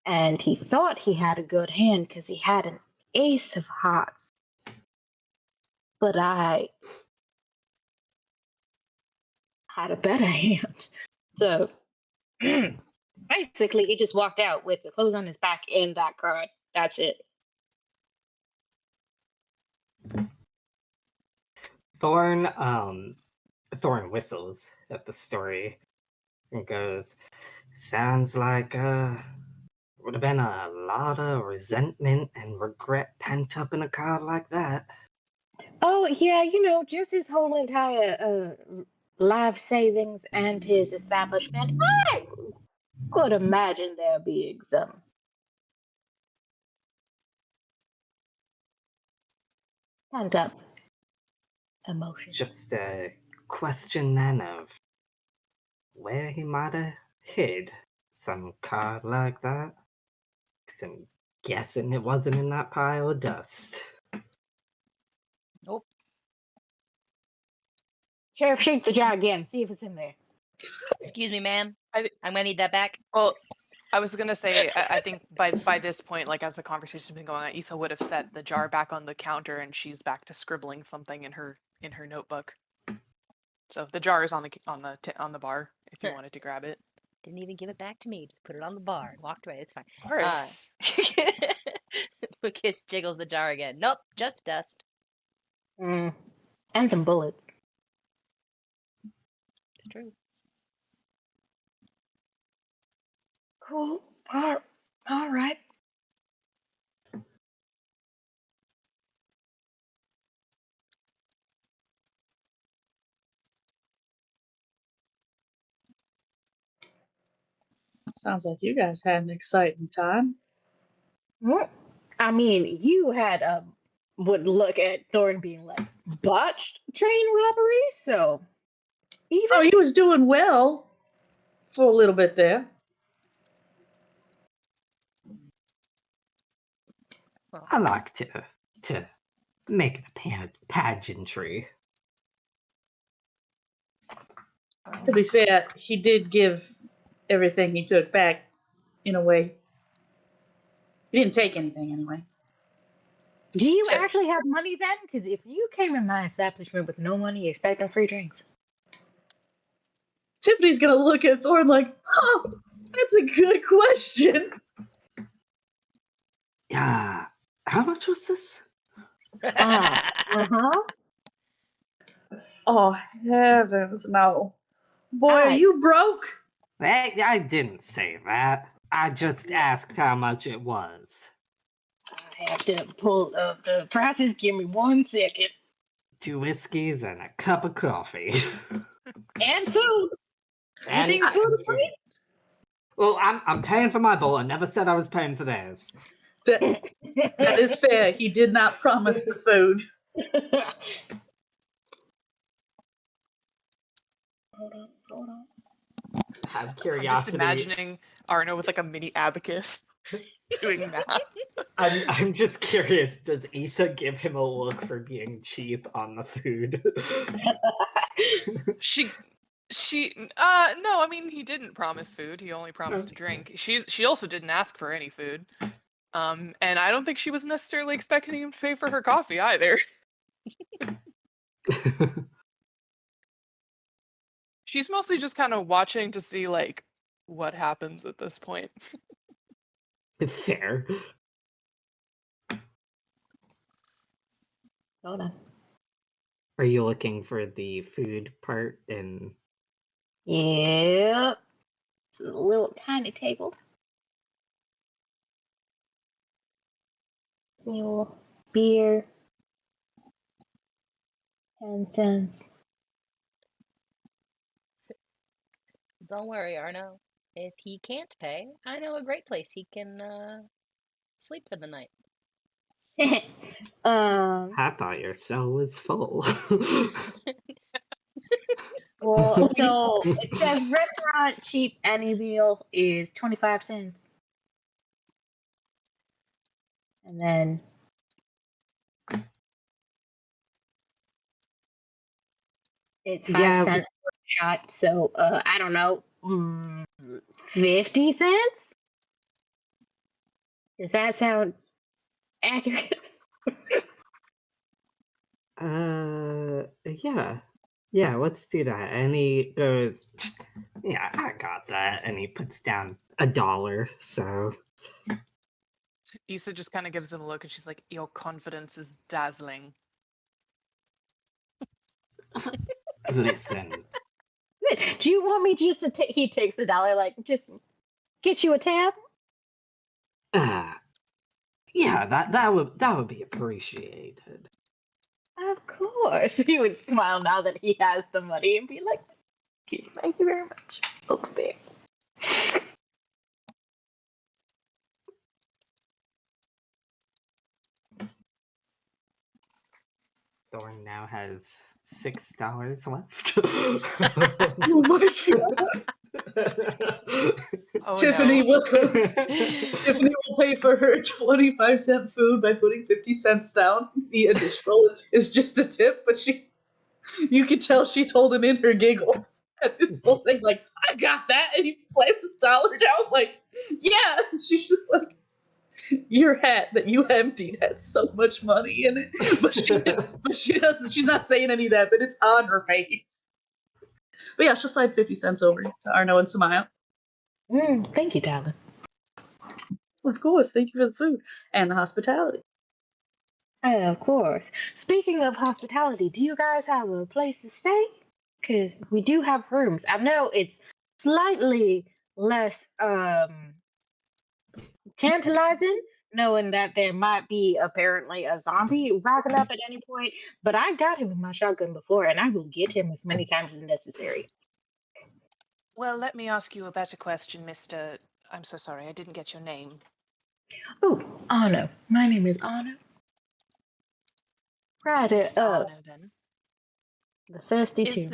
And he thought he had a good hand because he had an ace of hearts. But I had a better hand. So basically, he just walked out with the clothes on his back and that card. That's it. Thorn whistles at the story and goes, sounds like would have been a lot of resentment and regret pent up in a card like that. Oh, yeah, just his whole entire life savings and his establishment. I could imagine there being some pent up emotion. Just a question then of where he might have hid some card like that. 'Cause I'm guessing it wasn't in that pile of dust. Nope. Sheriff, shake the jar again. See if it's in there. Excuse me, ma'am. I- I'm gonna need that back. well, I was gonna say, I think by this point, like as the conversation's been going on, Issa would have set the jar back on the counter, and she's back to scribbling something in her notebook. So the jar is on the bar if you wanted to grab it. Didn't even give it back to me. Just put it on the bar and walked away. It's fine. Of course. Lucas jiggles the jar again. Nope, just dust. And some bullets. It's true. Cool. All right. Sounds like you guys had an exciting time. Well, I mean, you had would look at Thorn being like botched train robbery, so even Oh, he was doing well for a little bit there. I like to make it a pageantry. To be fair, he did give everything he took back in a way. He didn't take anything anyway. do you So- actually have money then? Because if you came in my establishment with no money, expecting free drinks, Tiffany's gonna look at Thorn like, huh, that's a good question. Yeah. How much was this? uh-huh. Oh, heavens, no. Boy, are I- you broke? I didn't say that. I just asked how much it was. I have to pull up the prices. Give me 1 second. 2 whiskeys and a cup of coffee. And food. You think food is free? Well, I'm paying for my bowl. I never said I was paying for theirs. That is fair. He did not promise the food. Hold on. Have I'm just curiosity. imagining Arno with like a mini abacus doing math. I'm just curious. Does Issa give him a look for being cheap on the food? She no, I mean he didn't promise food. He only promised a drink. She also didn't ask for any food. And I don't think she was necessarily expecting him to pay for her coffee either. She's mostly just kind of watching to see like what happens at this point. Fair. Hold on. Are you looking for the food part in? Yep. It's a little tiny table. Fuel, beer, 10 cents. Don't worry, Arno. If he can't pay, I know a great place he can sleep for the night. I thought your cell was full. Well, so it says restaurant cheap any meal is 25 cents. And then it's 5 Yeah, cents for a shot. So I don't know, 50 cents? Does that sound accurate? Yeah. Yeah, let's do that. And he goes, yeah, I got that. And he puts down $1. So Issa just kind of gives him a look and she's like, your confidence is dazzling. listen. Do you want me just to take? He takes the $1, like, just get you a tab? Yeah, that would be appreciated. Of course. He would smile now that he has the money and be like, thank you very much. Okay. Thorn now has $6 left. Oh my god. Oh Tiffany no. will Tiffany will pay for her 25-cent food by putting 50 cents down. The additional is just a tip, but you can tell she's holding in her giggles at this whole thing, like, I got that, and he slams his $1 down, like, yeah. She's just like, your hat that you emptied had so much money in it, but she doesn't. She's not saying any of that, but it's on her face. But yeah, she'll slide 50 cents over to Arno and smile. Thank you, Tyler. Of course, thank you for the food and the hospitality. Of course. Speaking of hospitality, do you guys have a place to stay? Because we do have rooms. I know it's slightly less tantalizing, knowing that there might be apparently a zombie rocking up at any point. But I got him with my shotgun before, and I will get him as many times as necessary. Well, let me ask you a better question, Mr. I'm so sorry, I didn't get your name. Oh, Anna. My name is Anna. Right, Miss Arno, then. the thirsty Is, too.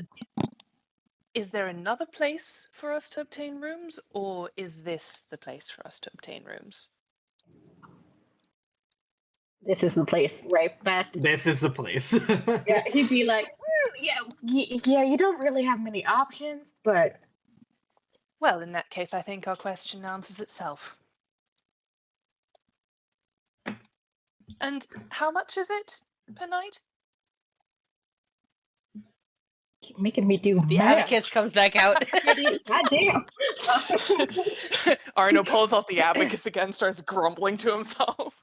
is there another place for us to obtain rooms, or is this the place for us to obtain rooms? This is the place, right, Fast? This is the place. Yeah, he'd be like, yeah, you don't really have many options, but Well, in that case, I think our question answers itself. And how much is it per night? keep making me do The math. abacus comes back out. Goddamn. Arno pulls out the abacus again, starts grumbling to himself.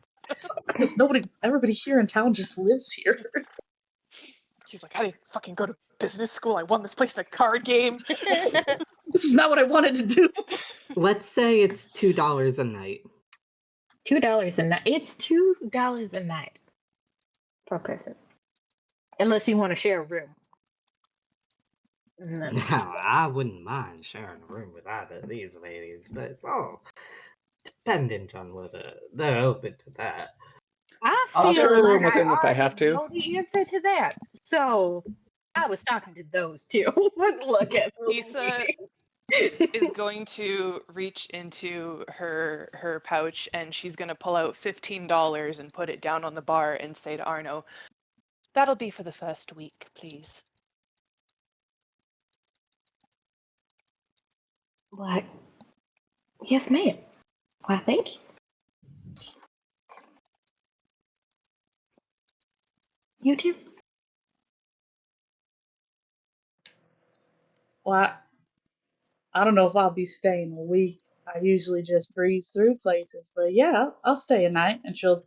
Because everybody here in town just lives here. He's like, I didn't fucking go to business school. I won this place in a card game. This is not what I wanted to do. Let's say it's $2 a night. $2 a night. It's $2 a night per person, unless you want to share a room. No. Now, I wouldn't mind sharing a room with either of these ladies, but it's all dependent on whether they're open to that. I I'll feel share a room like with him if I already have to. know the answer to that. So I was talking to those two. Look at Issa is going to reach into her pouch and she's going to pull out $15 and put it down on the bar and say to Arno, That'll be for the first week, please. What? Yes, ma'am. Why, thank you. You too. Well, I don't know if I'll be staying a week. I usually just breeze through places, but yeah, I'll stay a night. And she'll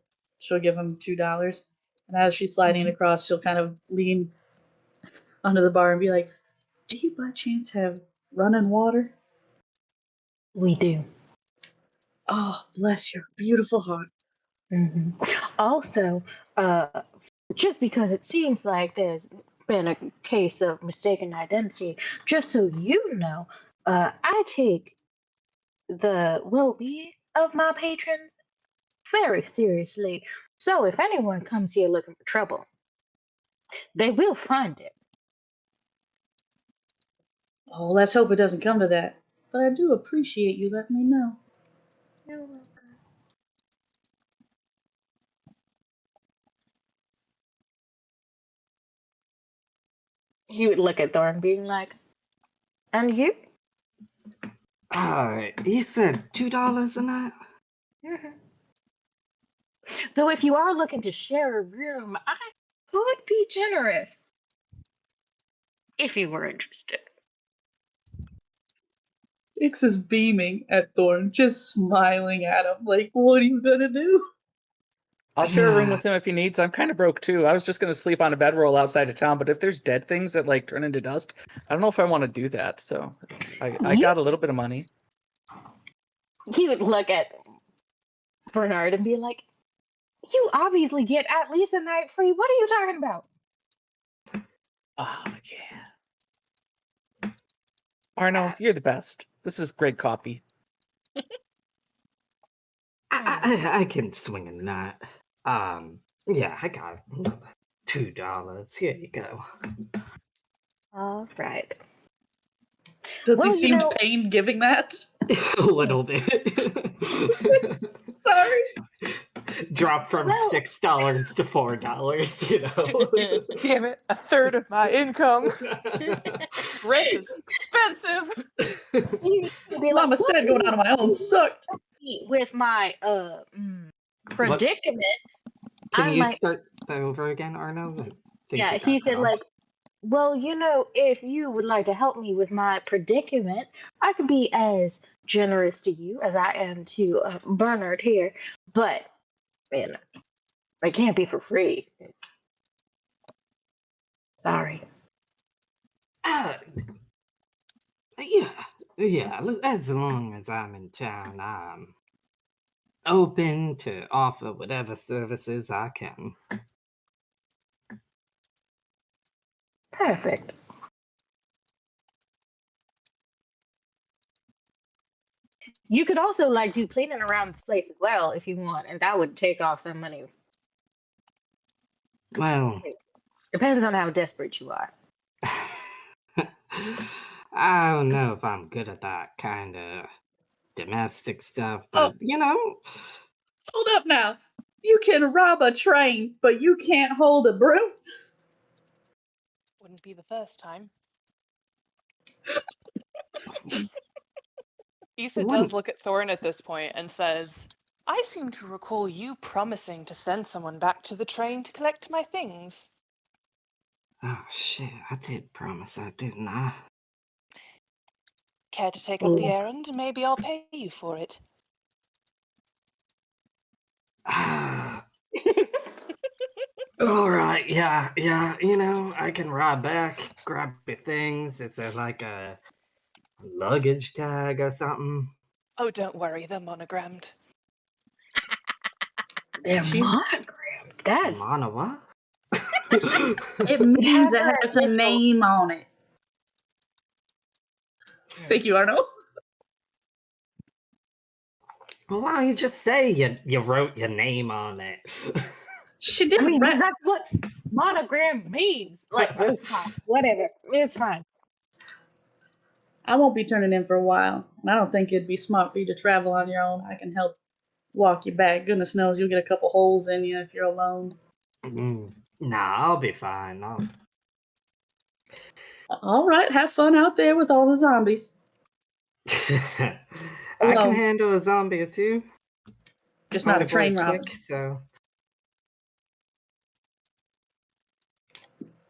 give him $2. And as she's sliding across, she'll kind of lean onto the bar and be like, "Do you by chance have running water?" We do. Oh, bless your beautiful heart. Hmm. Also, just because it seems like there's been a case of mistaken identity, just so you know, I take the well-being of my patrons very seriously. So if anyone comes here looking for trouble, they will find it. Oh, let's hope it doesn't come to that. But I do appreciate you letting me know. You're welcome. He would look at Thorn, being like, "And you?" You said $2 a night? Mm-hmm. Though if you are looking to share a room, I could be generous. If you were interested. Ix is beaming at Thorn, just smiling at him, like, what are you gonna do? I'll share a room with him if he needs. I'm kind of broke too. I was just gonna sleep on a bedroll outside of town, but if there's dead things that like turn into dust, I don't know if I want to do that. So I got a little bit of money. He would look at Bernard and be like, "You obviously get at least a night free. What are you talking about?" Oh yeah. Arno, you're the best. This is great coffee. I can swing a night. Yeah, I got $2. Here you go. All right. Does Well, he you seem know- pained giving that? A little bit. Sorry. Drop from Well- $6 to $4, you know. Damn it, a third of my income. Rent is expensive. You'd be Mama like, said going out on my own sucked. with my predicament. Can I you might- start that over again, Arno? I think Yeah, you he got said cut off. like, well, you know, if you would like to help me with my predicament, I could be as generous to you as I am to Bernard here, but man, it can't be for free. Sorry. Yeah, as long as I'm in town, open to offer whatever services I can. Perfect. You could also like do cleaning around this place as well if you want, and that would take off some money. Well, Depends on how desperate you are. I don't know if I'm good at that kind of domestic stuff, Oh. but you know, Hold up now. You can rob a train, but you can't hold a broom? Wouldn't be the first time. Issa Wouldn't- does look at Thorn at this point and says, I seem to recall you promising to send someone back to the train to collect my things. oh shit, I did promise that, didn't I? Care to take up the Oh. errand? Maybe I'll pay you for it. All right, yeah, you know, I can ride back, grab your things. Is there like a luggage tag or something? Oh, don't worry, they're monogrammed. They're She's- monogrammed. That's Mono what? It means it her has her initials. name on it. Thank you, Arno. Well, why don't you just say you wrote your name on it? She I didn't mean, write. that's what monogram means. Like, it's fine. Whatever. It's fine. I won't be turning in for a while. And I don't think it'd be smart for you to travel on your own. I can help walk you back. Goodness knows you'll get a couple holes in you if you're alone. Nah, I'll be fine. All right, have fun out there with all the zombies. I Alone. can handle a zombie or two. Just not a Carnivore's train robber. quick, so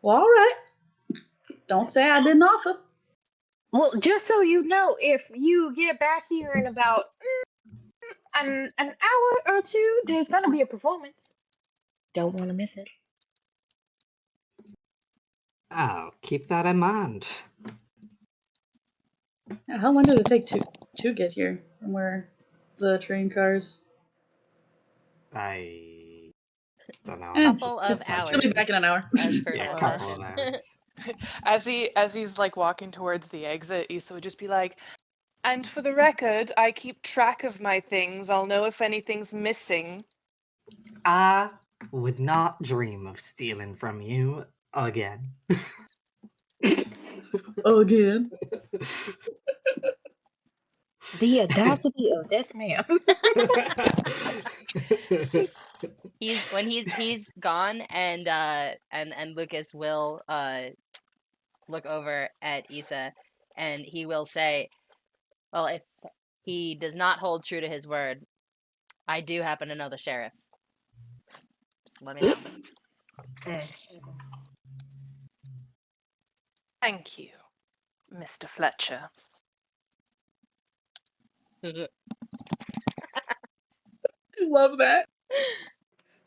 Well, all right. Don't say I didn't offer. Well, just so you know, if you get back here in about an hour or two, there's gonna be a performance. Don't want to miss it. I'll keep that in mind. Yeah, how long did it take to get here from where the train cars? I don't know. Eh, Couple of It's like- She'll be back in an hour. As per Yeah, a last couple of session. hours. as he's like walking towards the exit, Issa would just be like, and for the record, I keep track of my things. I'll know if anything's missing. I would not dream of stealing from you again. Again. The audacity of this man. He's gone, and Lucas will look over at Issa, and he will say, well, if he does not hold true to his word, I do happen to know the sheriff. Just let me know. Thank you, Mr. Fletcher. I love that.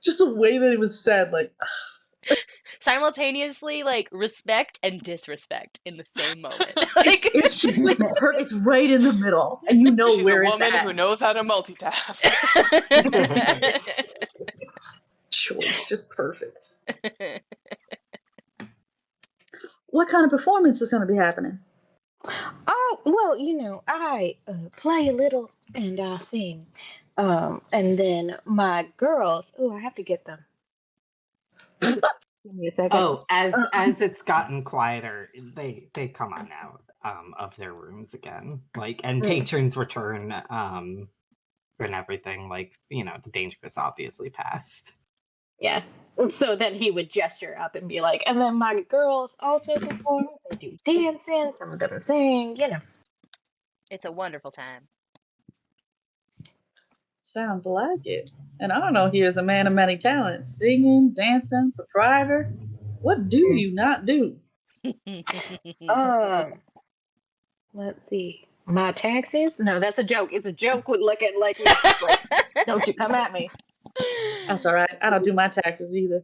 Just the way that it was said, like, Simultaneously, like, respect and disrespect in the same moment. it's just like it's right in the middle, and you know She's where a it's woman at. who knows how to multitask. Choice, just perfect. What kind of performance is going to be happening? Oh, well, you know, I play a little and I sing. And then my girls, oh, I have to get them. Give me a second. Oh, as it's gotten quieter, they come on out of their rooms again. Like, and patrons return and everything. Like, you know, the danger is obviously past. Yeah. So then he would gesture up and be like, and then my girls also perform. They do dancing, some of them sing, you know. It's a wonderful time. Sounds like it. And I don't know, here's a man of many talents. Singing, dancing, proprietor. What do you not do? Let's see. My taxes? No, that's a joke. It's a joke with looking like me. Don't you come at me. That's all right. I don't do my taxes either.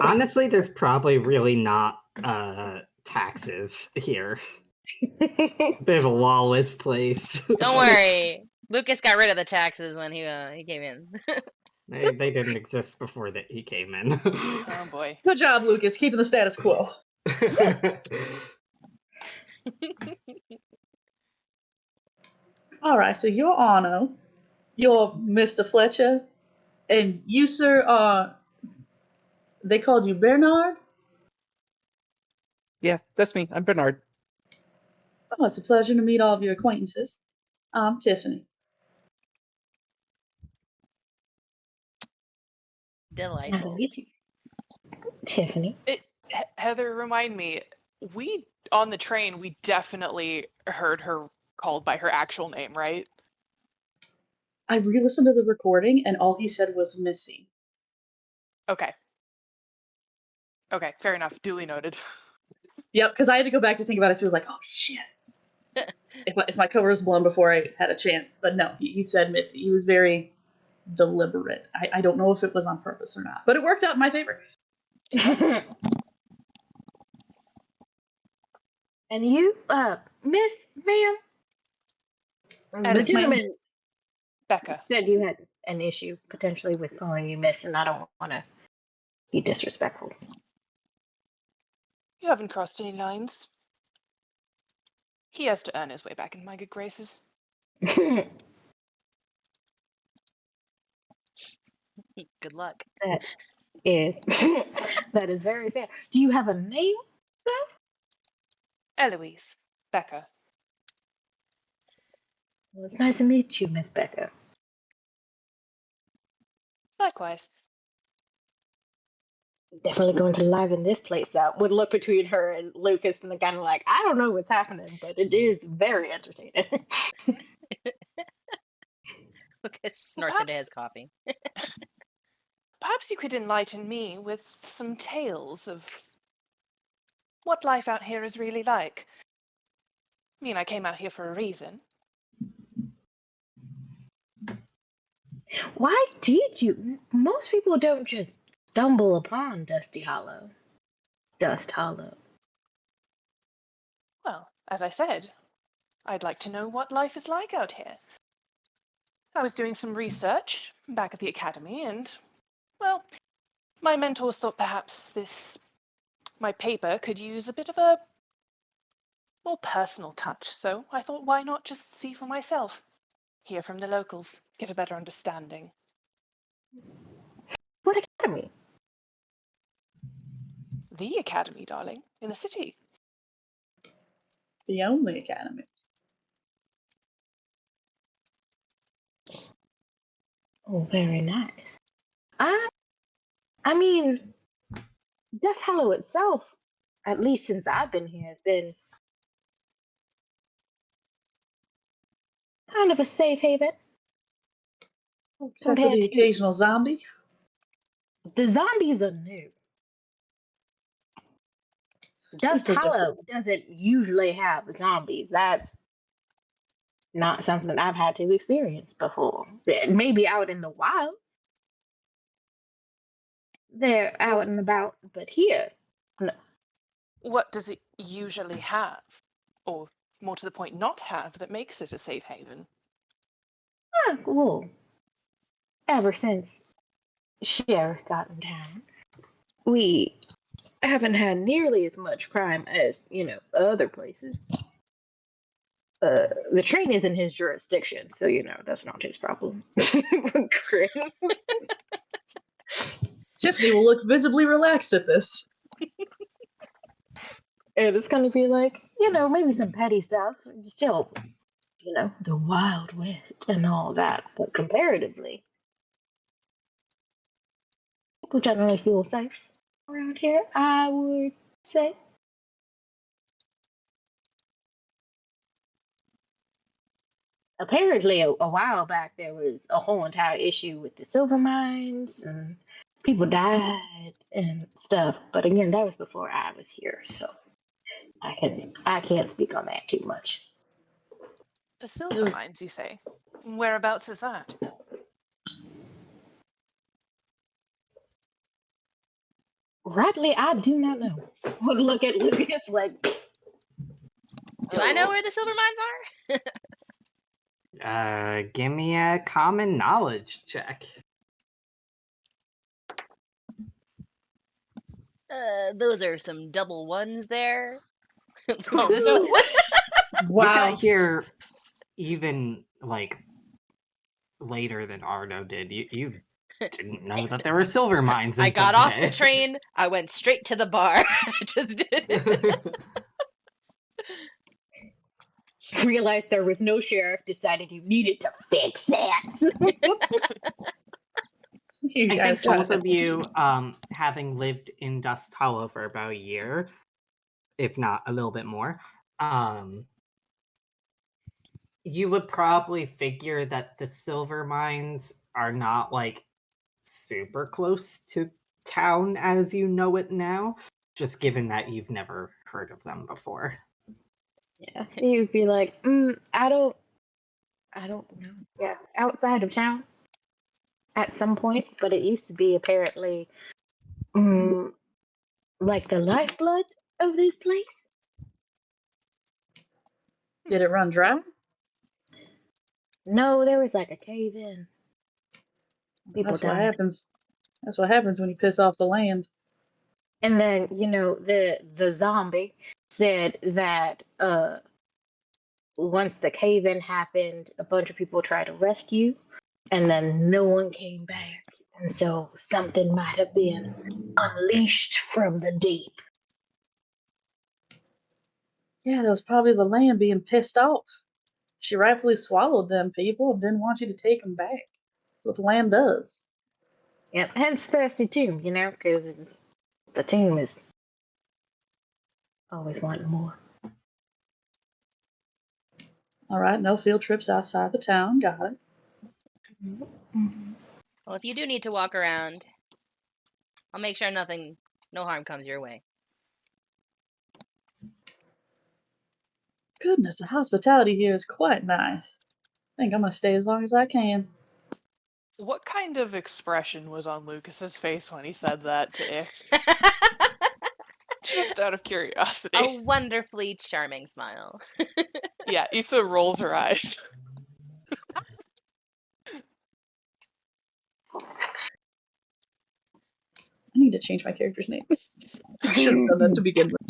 Honestly, there's probably really not taxes here. Bit of a lawless place. Don't worry. Lucas got rid of the taxes when he came in. They didn't exist before that he came in. Oh boy. Good job, Lucas, keeping the status quo. All right, so you're Arno, you're Mr. Fletcher, and you, sir, they called you Bernard? Yeah, that's me. I'm Bernard. Oh, it's a pleasure to meet all of your acquaintances. I'm Tiffany. Nice to Delightful. meet you, Tiffany. Heather, remind me. We on the train. We definitely heard her called by her actual name, right? I re-listened to the recording, and all he said was Missy. Okay. Okay, fair enough. Duly noted. Yep, because I had to go back to think about it, so I was like, oh, shit. If my cover was blown before I had a chance. But no, he said Missy. He was very deliberate. I don't know if it was on purpose or not, but it works out in my favor. And you, Miss, ma'am? The Miss, ma'am. gentleman Becca. said you had an issue potentially with calling you Miss, and I don't want to be disrespectful. You haven't crossed any lines. He has to earn his way back in my good graces. Good luck. That is that is very fair. Do you have a name, sir? Eloise. Becca. Well, it's nice to meet you, Miss Becca. Likewise. Definitely going to liven this place up. Would look between her and Lucas and the kind of like, I don't know what's happening, but it is very entertaining. Lucas snorts into his coffee. Perhaps you could enlighten me with some tales of what life out here is really like. I mean, I came out here for a reason. Why did you? Most people don't just stumble upon Dust Hollow. Well, as I said, I'd like to know what life is like out here. I was doing some research back at the academy, and, well, my mentors thought perhaps my paper could use a bit of a more personal touch, so I thought, why not just see for myself? Hear from the locals, get a better understanding. What academy? The academy, darling, in the city. The only academy. Oh, very nice. I mean, Dust Hollow itself, at least since I've been here, has been kind of a safe haven. Except for Compared the to- occasional zombie. The zombies are new. Dust People don't. Hollow doesn't usually have zombies. That's not something I've had to experience before. Maybe out in the wilds. They're out and about, but here, no. What does it usually have? Or, more to the point, not have that makes it a safe haven? Well, ever since Sheriff got in town, we haven't had nearly as much crime as, other places. The train is in his jurisdiction, so, that's not his problem. Grin. Tiffany will look visibly relaxed at this. And it's gonna be like, maybe some petty stuff. Still, the Wild West and all that. But comparatively, people generally feel safe around here, I would say. Apparently, a while back, there was a whole entire issue with the silver mines, and people died and stuff. But again, that was before I was here, so I can't speak on that too much. The silver mines, you say? Whereabouts is that? Rightly, I do not know. Look at Lucas like. Do I know where the silver mines are? Give me a common knowledge check. Those are some double ones there. Oh This- no! You Wow. got here even like later than Arno did. You didn't know that there were silver mines. I in got off the Pompeii. train. I went straight to the bar. Just Realized there was no sheriff, decided you needed to fix that. You I guys think both got of you, having lived in Dust Hollow for about a year, if not a little bit more, you would probably figure that the silver mines are not like super close to town as you know it now, just given that you've never heard of them before. Yeah, you'd be like, I don't know. Yeah, outside of town at some point, but it used to be apparently, like the lifeblood of this place. Did it run dry? No, there was like a cave in. People That's what died. happens. That's what happens when you piss off the land. And then, the zombie said that once the cave in happened, a bunch of people tried to rescue, and then no one came back. And so something might have been unleashed from the deep. Yeah, that was probably the land being pissed off. She rightfully swallowed them people and didn't want you to take them back. That's what the land does. Yep, hence thirsty too, because the team is always wanting more. All right, no field trips outside the town. Got it. Well, if you do need to walk around, I'll make sure no harm comes your way. Goodness, the hospitality here is quite nice. I think I'm gonna stay as long as I can. What kind of expression was on Lucas's face when he said that to Ix? Just out of curiosity. A wonderfully charming smile. Yeah, Issa rolls her eyes. I need to change my character's name. I should have done that to begin with.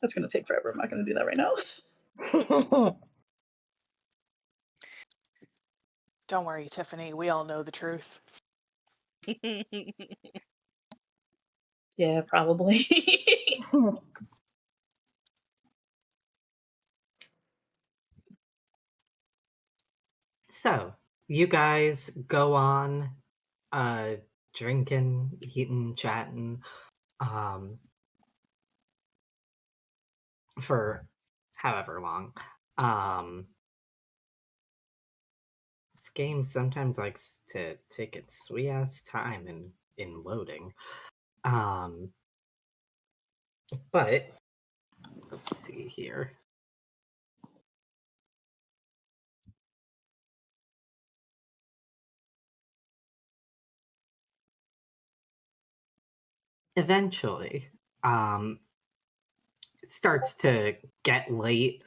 That's gonna take forever. I'm not gonna do that right now. Don't worry, Tiffany, we all know the truth. Yeah, probably. So, you guys go on drinking, eating, chatting for however long. This game sometimes likes to take its sweet ass time in loading. But let's see here. Eventually, it starts to get late.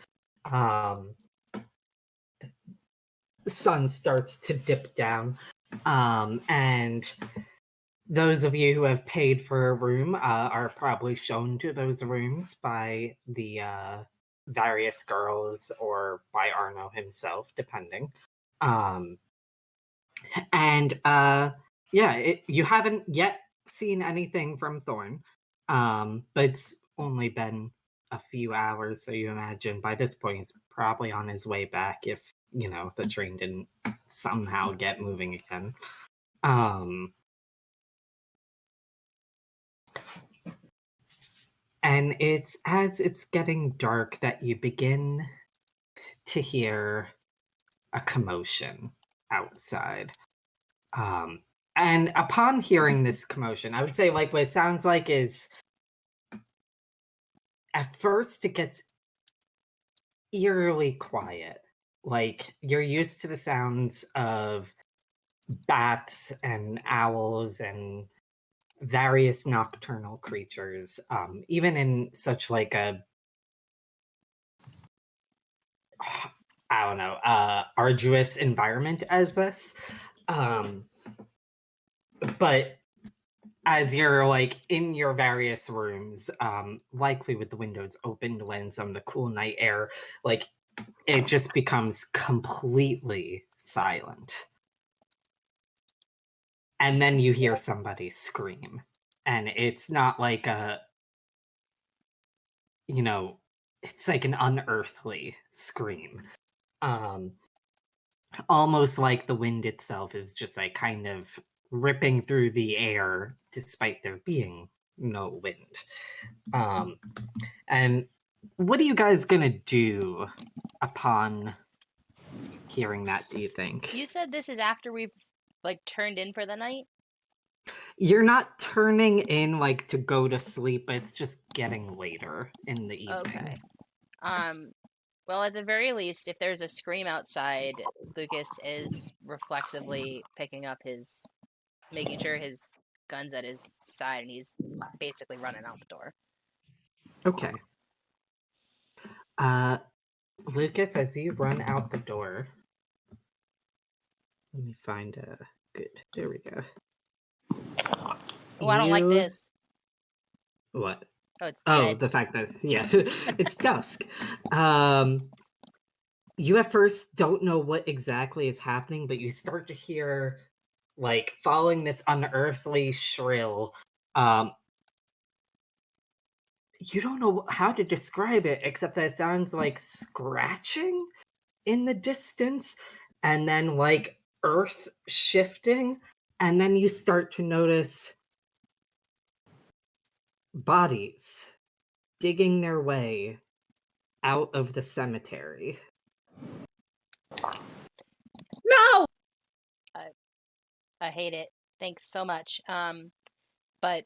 The sun starts to dip down. And those of you who have paid for a room are probably shown to those rooms by the various girls or by Arno himself, depending. You haven't yet seen anything from Thorn, but it's only been a few hours, so you imagine by this point he's probably on his way back if the train didn't somehow get moving again. And it's as it's getting dark that you begin to hear a commotion outside. And upon hearing this commotion, I would say what it sounds like is at first it gets eerily quiet. Like you're used to the sounds of bats and owls and various nocturnal creatures, even in such like a I don't know, arduous environment as this. But as you're like in your various rooms, likely with the windows open to let in some of the cool night air, like it just becomes completely silent. And then you hear somebody scream. And it's not like it's like an unearthly scream. Almost like the wind itself is just like kind of ripping through the air despite there being no wind. And what are you guys gonna do upon hearing that, do you think? You said this is after we've like turned in for the night? You're not turning in like to go to sleep, but it's just getting later in the evening. Okay. Well, at the very least, if there's a scream outside, Lucas is reflexively making sure his gun's at his side, and he's basically running out the door. Okay. Lucas, as you run out the door, let me find a good. There we go. Oh, I don't like this. What? Oh, it's Oh, dead. the fact that it's dusk. You at first don't know what exactly is happening, but you start to hear, like, following this unearthly shrill. You don't know how to describe it, except that it sounds like scratching in the distance, and then like earth shifting, and then you start to notice bodies digging their way out of the cemetery. No! I hate it. Thanks so much. But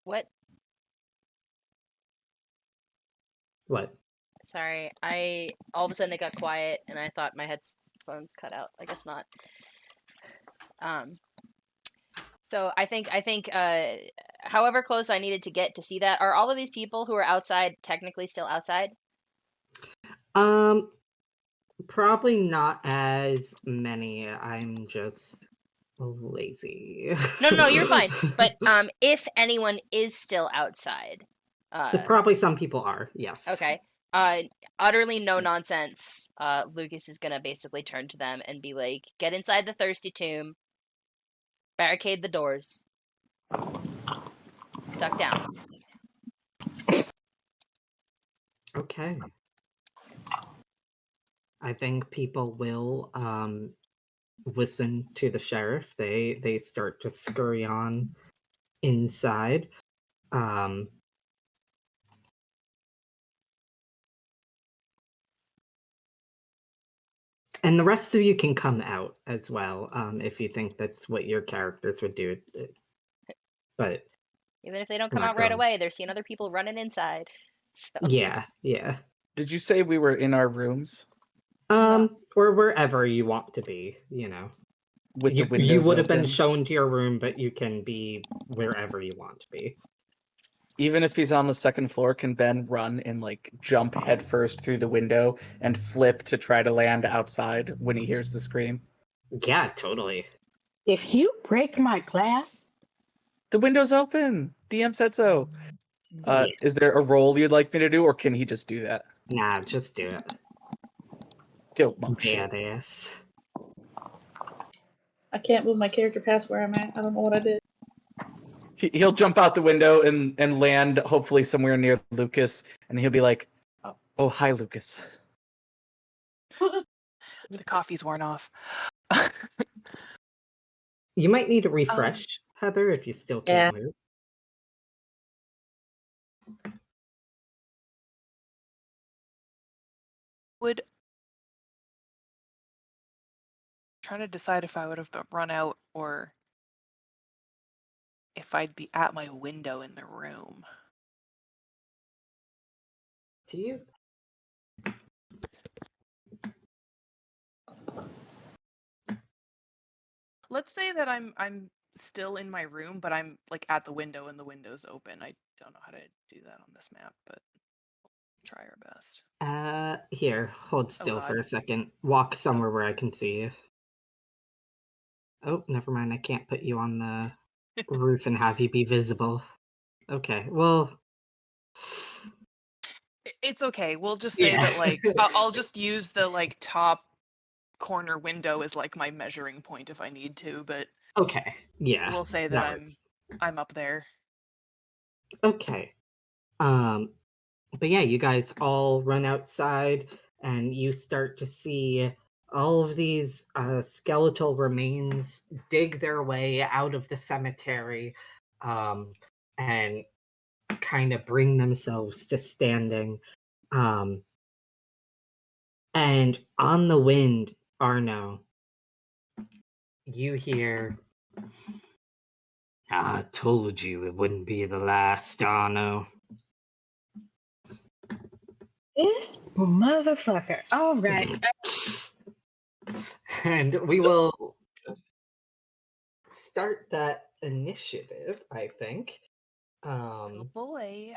what? What? Sorry, all of a sudden it got quiet, and I thought my headphones cut out. I guess not. So I think however close I needed to get to see that, are all of these people who are outside technically still outside? Probably not as many. I'm just lazy. No, you're fine. But if anyone is still outside, probably some people are. Yes. okay. Utterly no nonsense. Lucas is gonna basically turn to them and be like, "Get inside the thirsty tomb. Barricade the doors. Duck down." Okay. I think people will listen to the sheriff. They start to scurry on inside. And the rest of you can come out as well, if you think that's what your characters would do. But Even if they don't come not out right going. away, they're seeing other people running inside. So. Yeah. Did you say we were in our rooms? No. Or wherever you want to be, With the windows you would have been open? shown to your room, but you can be wherever you want to be. Even if he's on the second floor, can Ben run and like jump headfirst through the window and flip to try to land outside when he hears the scream? Yeah, totally. If you break my glass, The window's open. DM said so. Yeah. Is there a roll you'd like me to do, or can he just do that? Nah, just do it. Don't It's monk shit. badass. I can't move my character past where I'm at. I don't know what I did. He'll jump out the window and land hopefully somewhere near Lucas, and he'll be like, "Oh, hi, Lucas." The coffee's worn off. You might need to refresh, Heather, if you still can't move. Trying to decide if I would have run out or if I'd be at my window in the room. Do you? Let's say that I'm still in my room, but I'm like at the window and the window's open. don't know how to do that on this map, but we'll try our best. Here, hold still for God. a second. Walk somewhere where I can see you. Oh, never mind. I can't put you on the roof and have you be visible. Okay, well. It's okay. We'll just say that, like, I'll just use the, like, top corner window as, like, my measuring point if I need to, but Okay, yeah. we'll say that I'm up there. Okay. But yeah, you guys all run outside and you start to see all of these skeletal remains dig their way out of the cemetery, and kind of bring themselves to standing. And on the wind, Arno, you hear, I told you it wouldn't be the last, Arno. This motherfucker. All right. And we will start that initiative, I think. Oh boy.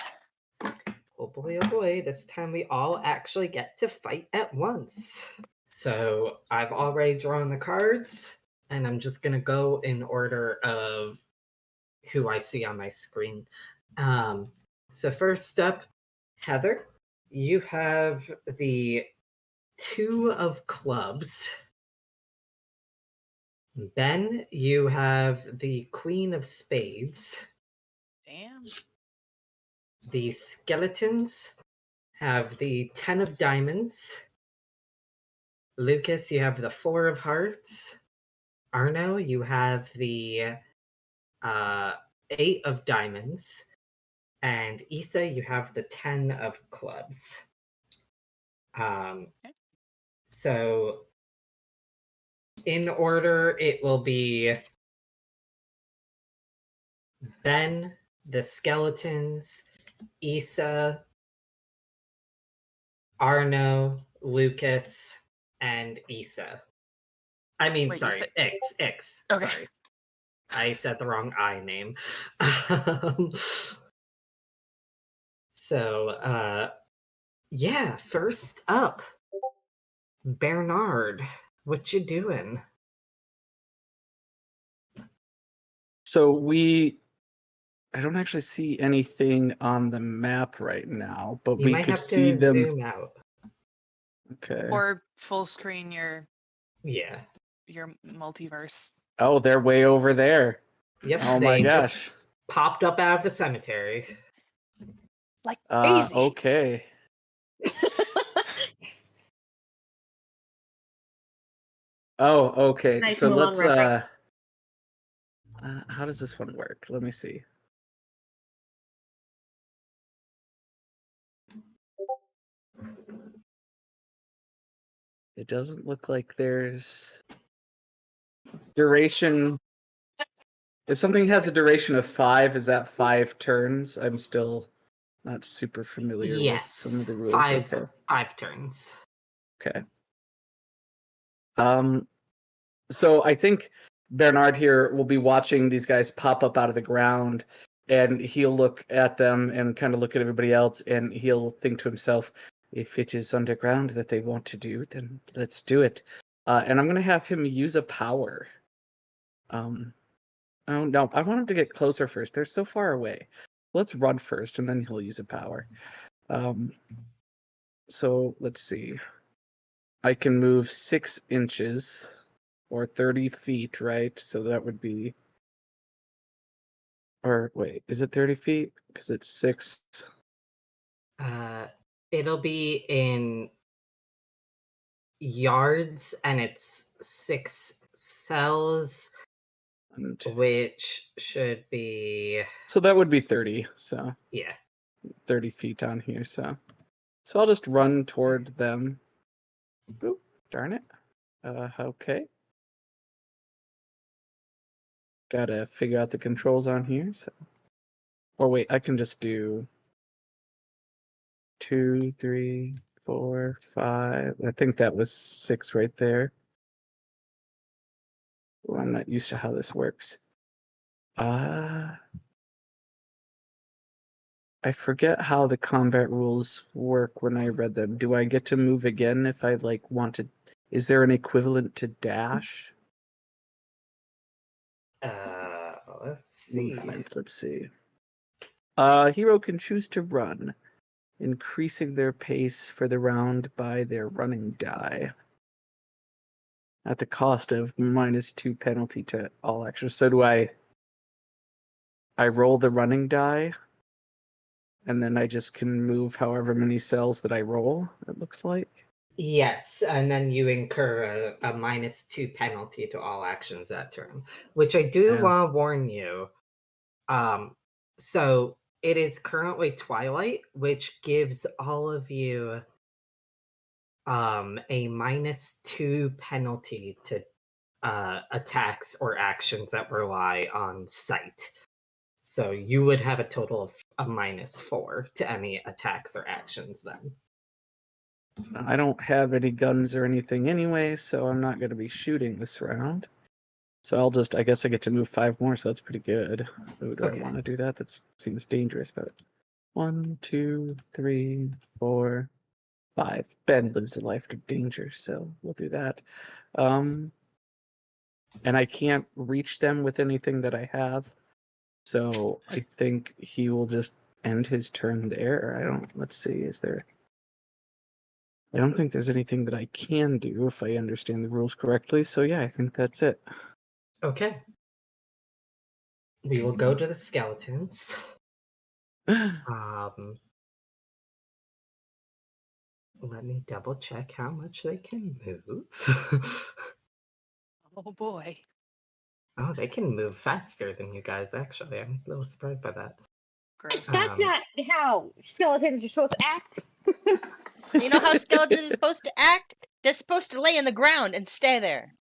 Oh boy, oh boy, this time we all actually get to fight at once. So I've already drawn the cards, and I'm just gonna go in order of who I see on my screen. So first up, Heather, you have the 2 of clubs. Ben, you have the Queen of Spades. Damn. The skeletons have the 10 of diamonds. Lucas, you have the 4 of hearts. Arno, you have the 8 of diamonds. And Issa, you have the 10 of clubs. Okay. So in order, it will be Ben, the skeletons, Issa, Arno, Lucas, and Issa. I mean, Wait, sorry, X. Okay. Sorry. I said the wrong I name. So, yeah, first up, Bernard, what you doing? So I don't actually see anything on the map right now, but You we might could have see to them. zoom out. Okay. Or full screen your Yeah. multiverse. Oh, they're way over there. Yep, Oh they my just gosh. popped up out of the cemetery. Like daisies. Okay. Oh, okay. Nice So Mulan let's reference. how does this one work? Let me see. It doesn't look like there's duration. If something has a duration of 5, is that 5 turns? I'm still not super familiar with some of the rules. Five turns. Okay. So I think Bernard here will be watching these guys pop up out of the ground, and he'll look at them and kind of look at everybody else, and he'll think to himself, if it is underground that they want to do, then let's do it. And I'm going to have him use a power. Oh, no, I want him to get closer first. They're so far away. Let's run first, and then he'll use a power. So let's see. I can move 6 inches or 30 feet, right? So that would be, or wait, is it 30 feet? Because it's 6. It'll be in yards, and it's 6 cells, And which should be, so that would be 30. So yeah. 30 feet on here. So I'll just run toward them. Oop, darn it. Okay. Gotta figure out the controls on here. So, or wait, I can just do 2, 3, 4, 5. I think that was 6 right there. Well, I'm not used to how this works. I forget how the combat rules work when I read them. Do I get to move again if I like want to? Is there an equivalent to dash? Let's see. Movement. Let's see. Hero can choose to run, increasing their pace for the round by their running die at the cost of -2 penalty to all actions. So do I roll the running die and then I just can move however many cells that I roll, it looks like. Yes, and then you incur a -2 penalty to all actions that turn, which I do Yeah. want to warn you. So it is currently twilight, which gives all of you a -2 penalty to attacks or actions that rely on sight. So you would have a total of a -4 to any attacks or actions then. I don't have any guns or anything anyway, so I'm not going to be shooting this round. So I guess I get to move 5 more, so that's pretty good. Oh, do Okay. I want to do that? That seems dangerous, but 1, 2, 3, 4, 5. Ben lives a life of danger, so we'll do that. And I can't reach them with anything that I have, so I think he will just end his turn there. Let's see, I don't think there's anything that I can do if I understand the rules correctly, so yeah, I think that's it. Okay. We will go to the skeletons. Let me double check how much they can move. Oh boy. Oh, they can move faster than you guys, actually. I'm a little surprised by that. Gross. That's not how skeletons are supposed to act. You know how skeletons are supposed to act? They're supposed to lay in the ground and stay there.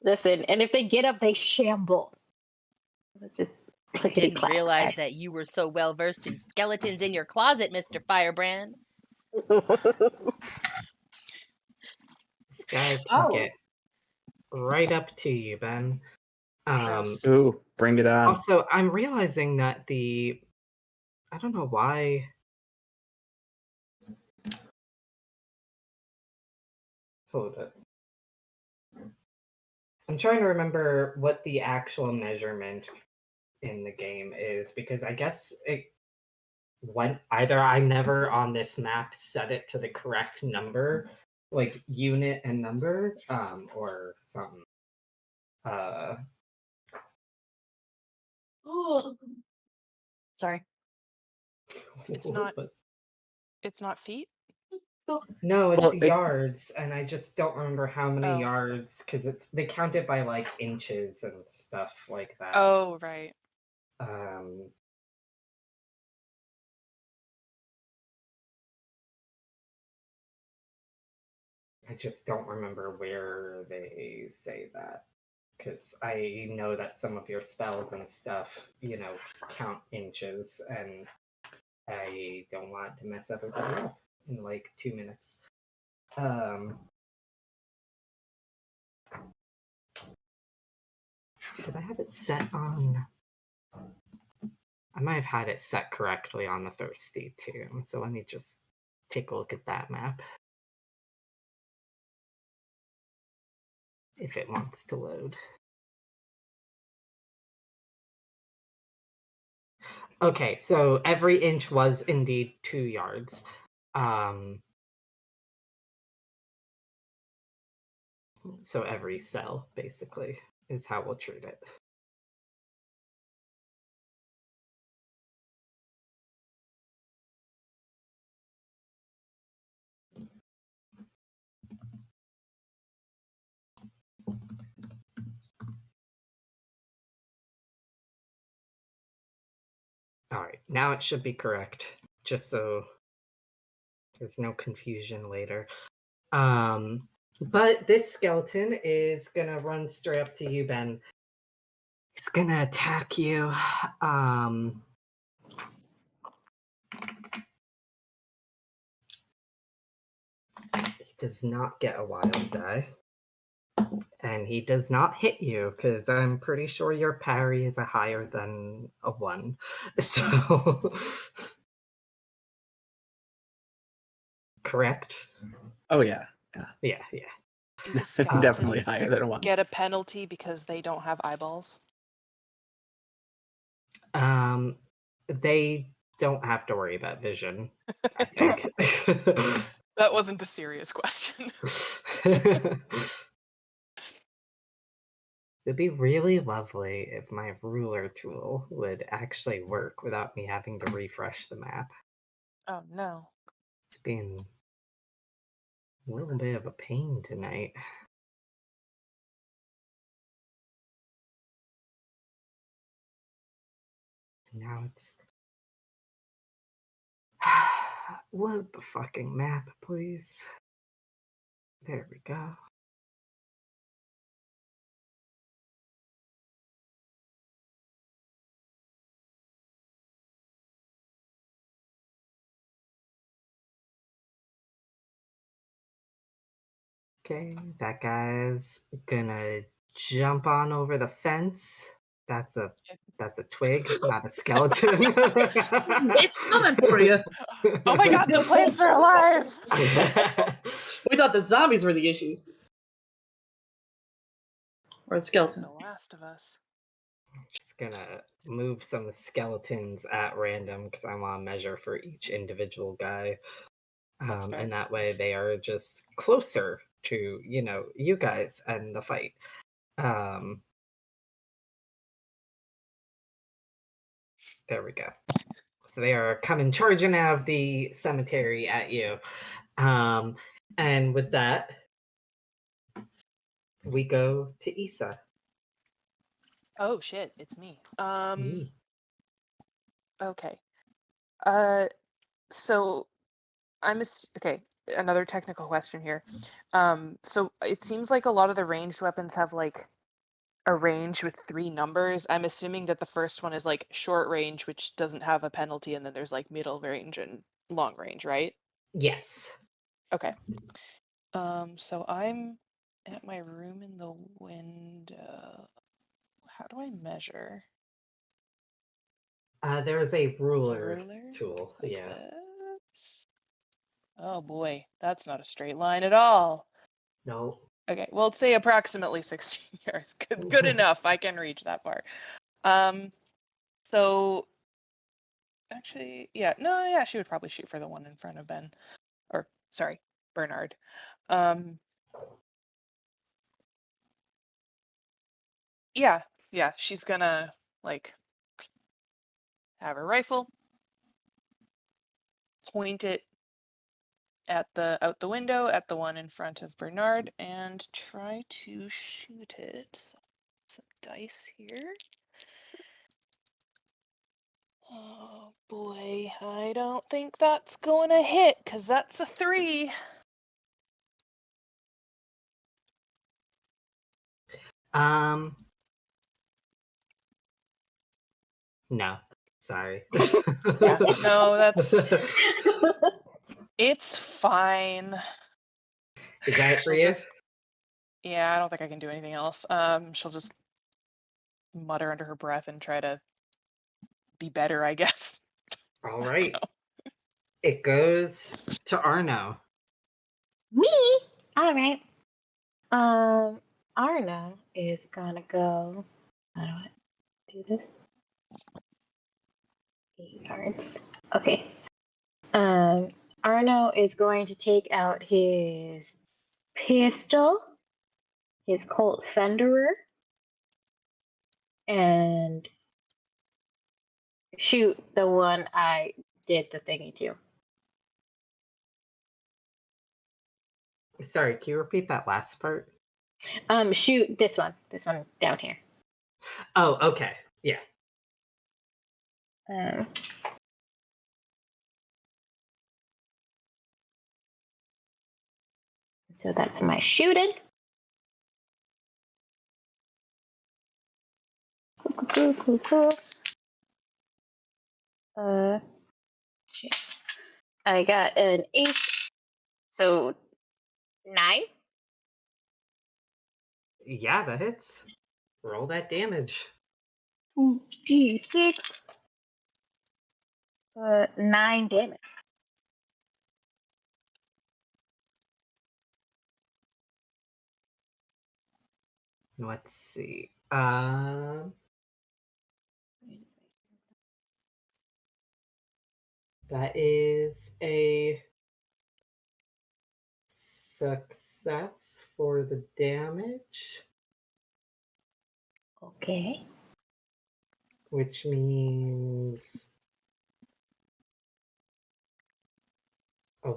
Listen, and if they get up, they shamble. Let's just I didn't realize that you were so well versed in skeletons in your closet, Mr. Firebrand. This guy can Oh. get right up to you, Ben. Gross. Ooh, bring it on. Also, I'm realizing that I don't know why. Hold up. I'm trying to remember what the actual measurement in the game is, because I guess it went either I never on this map set it to the correct number, like unit and number, or something. Sorry. It's what not- was- It's not feet? No, it's Well, yards, and I just don't remember how many Oh. yards, because they count it by like inches and stuff like that. Oh, right. I just don't remember where they say that, because I know that some of your spells and stuff, count inches, and I don't want to mess everybody up in like 2 minutes. Did I have it set on? I might have had it set correctly on the Thirsty too, so let me just take a look at that map. If it wants to load. Okay, so every inch was indeed 2 yards. So every cell, basically, is how we'll treat it. All right, now it should be correct, just so there's no confusion later. But this skeleton is gonna run straight up to you, Ben. He's gonna attack you. He does not get a wild die. And he does not hit you, because I'm pretty sure your parry is a higher than a 1. So correct? Oh yeah, Yeah. Do the definitely skeletons higher than a 1. get a penalty because they don't have eyeballs? They don't have to worry about vision, I think. That wasn't a serious question. It'd be really lovely if my ruler tool would actually work without me having to refresh the map. Oh no. It's been a little bit of a pain tonight. Now it's... Load the fucking map, please. There we go. Okay, that guy's gonna jump on over the fence. That's a twig, not a skeleton. It's coming for you. Oh my god, the plants are alive! We thought the zombies were the issues. Or the The skeletons. Last of Us. Just gonna move some skeletons at random because I want to measure for each individual guy. That's fair. And that way they are just closer to, you guys and the fight. There we go. So they are coming charging out of the cemetery at you. And with that, we go to Issa. Oh shit, it's me. Me. Okay. So okay, another technical question here. So it seems like a lot of the ranged weapons have like a range with 3 numbers. I'm assuming that the first one is like short range, which doesn't have a penalty, and then there's like middle range and long range, right? Yes. Okay. So I'm at my room in the window. How do I measure? There is a A ruler ruler? tool. Like Yeah. this? Oh boy, that's not a straight line at all. No. Okay, well, let's say approximately 16 yards. Good enough. I can reach that far. So actually, yeah, no, yeah, she would probably shoot for the one in front of Ben, or sorry, Bernard. Yeah, she's gonna like have her rifle, point it at out the window at the one in front of Bernard, and try to shoot it. So, some dice here. Oh boy, I don't think that's going to hit because that's a 3. No. Sorry. Yeah, no, it's fine. Is that it for She'll you? Yeah, I don't think I can do anything else. She'll just mutter under her breath and try to be better, I guess. All right. It goes to Arno. Me? All right. Arna is gonna go. How do I do this? 8 yards. Okay. Arno is going to take out his pistol, his Colt Fenderer, and shoot the one I did the thingy to. Sorry, can you repeat that last part? Shoot this one down here. Oh, okay. Yeah. So that's my shooting. Cool. Shit. I got an 8, so 9. Yeah, that hits. Roll that damage. 2d6. 9 damage. Let's see. That is a success for the damage, Okay. which means a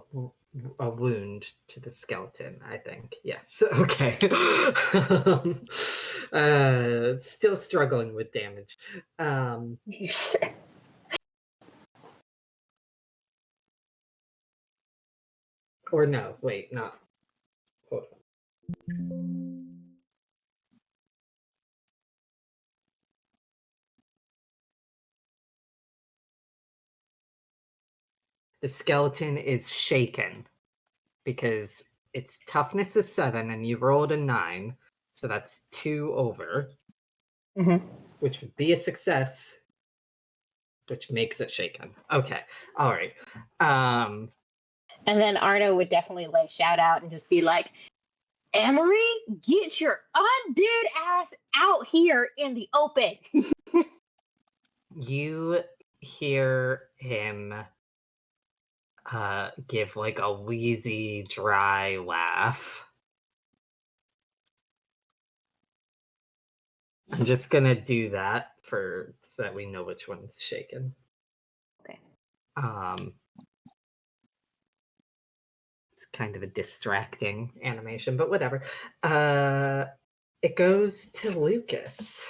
wound to the skeleton, I think. Yes. Okay. Still struggling with damage. Or no, wait, not. Hold on. The skeleton is shaken because its toughness is 7 and you rolled a 9, so that's 2 over, which would be a success, which makes it shaken. Okay, all right. And then Arno would definitely like shout out and just be like, Emery, get your undead ass out here in the open. You hear him give like a wheezy, dry laugh. I'm just gonna do that so that we know which one's shaken. Okay. It's kind of a distracting animation, but whatever. It goes to Lucas.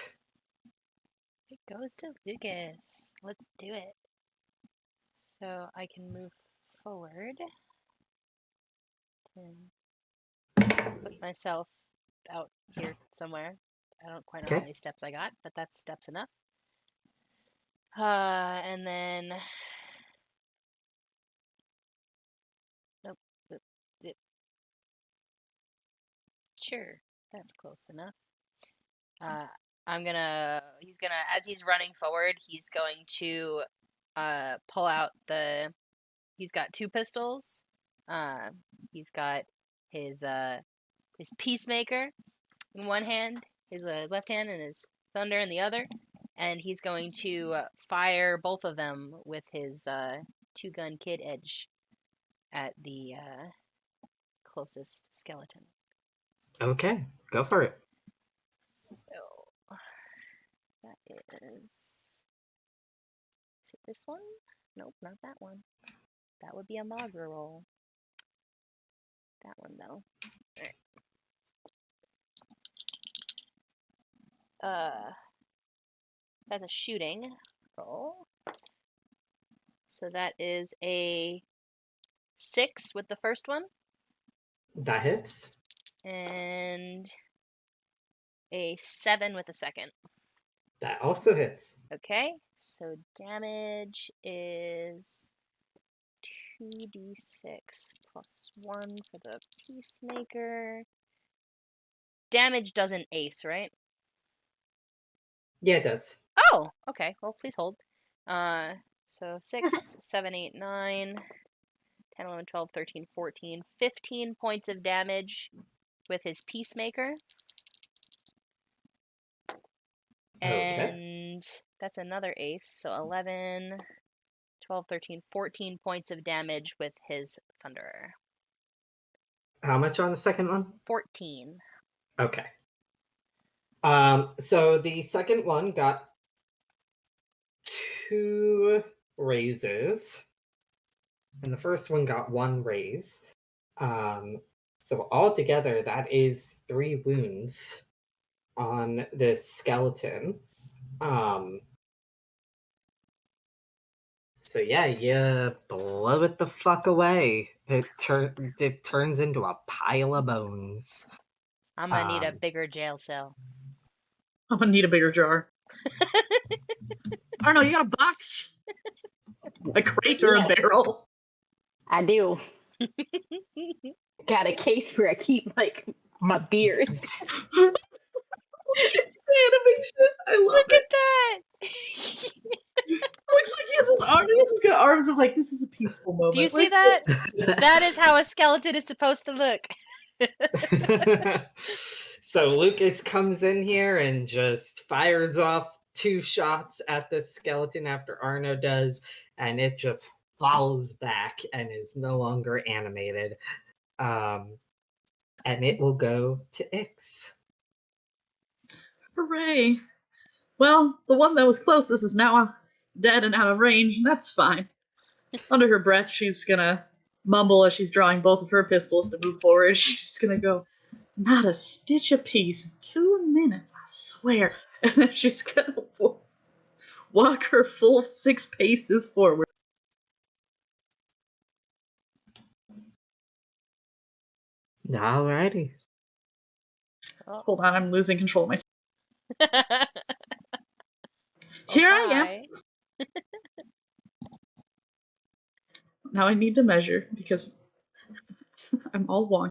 It goes to Lucas. Let's do it. So I can move forward and put myself out here somewhere. I don't quite know how Okay. many steps I got, but that's steps enough. And then nope. Sure, that's close enough. He's gonna, as he's running forward, he's going to pull out he's got 2 pistols. He's got his peacemaker in one hand, his left hand, and his thunder in the other, and he's going to fire both of them with his 2-gun kid edge at the closest skeleton. Okay, go for it. So that is it this one? Nope, not that one. That would be a Magra roll. That one though. Alright. That's a shooting roll. So that is a 6 with the first one. That hits. And a 7 with the second. That also hits. Okay, so damage is 2d6 plus 1 for the peacemaker. Damage doesn't ace, right? Yeah, it does. Oh, okay. Well, please hold. So 6, 7, 8, 9, 10, 11, 12, 13, 14, 15 points of damage with his peacemaker. And that's another ace. So 11, 12, 13, 14 points of damage with his thunderer. How much on the second one? 14. Okay. So the second one got 2 raises, and the first one got 1 raise. So altogether, that is 3 wounds on the skeleton. So yeah, you blow it the fuck away. It turns into a pile of bones. I'm gonna need a bigger jail cell. I'm gonna need a bigger jar. I don't know, you got a box? A crate or a barrel? I do. Got a case where I keep like my beers. Animation. I love Look it. at that! Looks like he has his arms. He's got arms of like, this is a peaceful moment. Do you see Like, that? That is how a skeleton is supposed to look. So Lucas comes in here and just fires off 2 shots at the skeleton after Arno does, and it just falls back and is no longer animated. And it will go to Ix. Hooray! Well, the one that was closest is now dead and out of range, and that's fine. Under her breath, she's gonna mumble as she's drawing both of her pistols to move forward. She's gonna go, not a stitch apiece in 2 minutes, I swear. And then she's gonna walk her full 6 paces forward. Alrighty. Hold on, I'm losing control of myself. Here I am. Hi. Now I need to measure because I'm all wonky.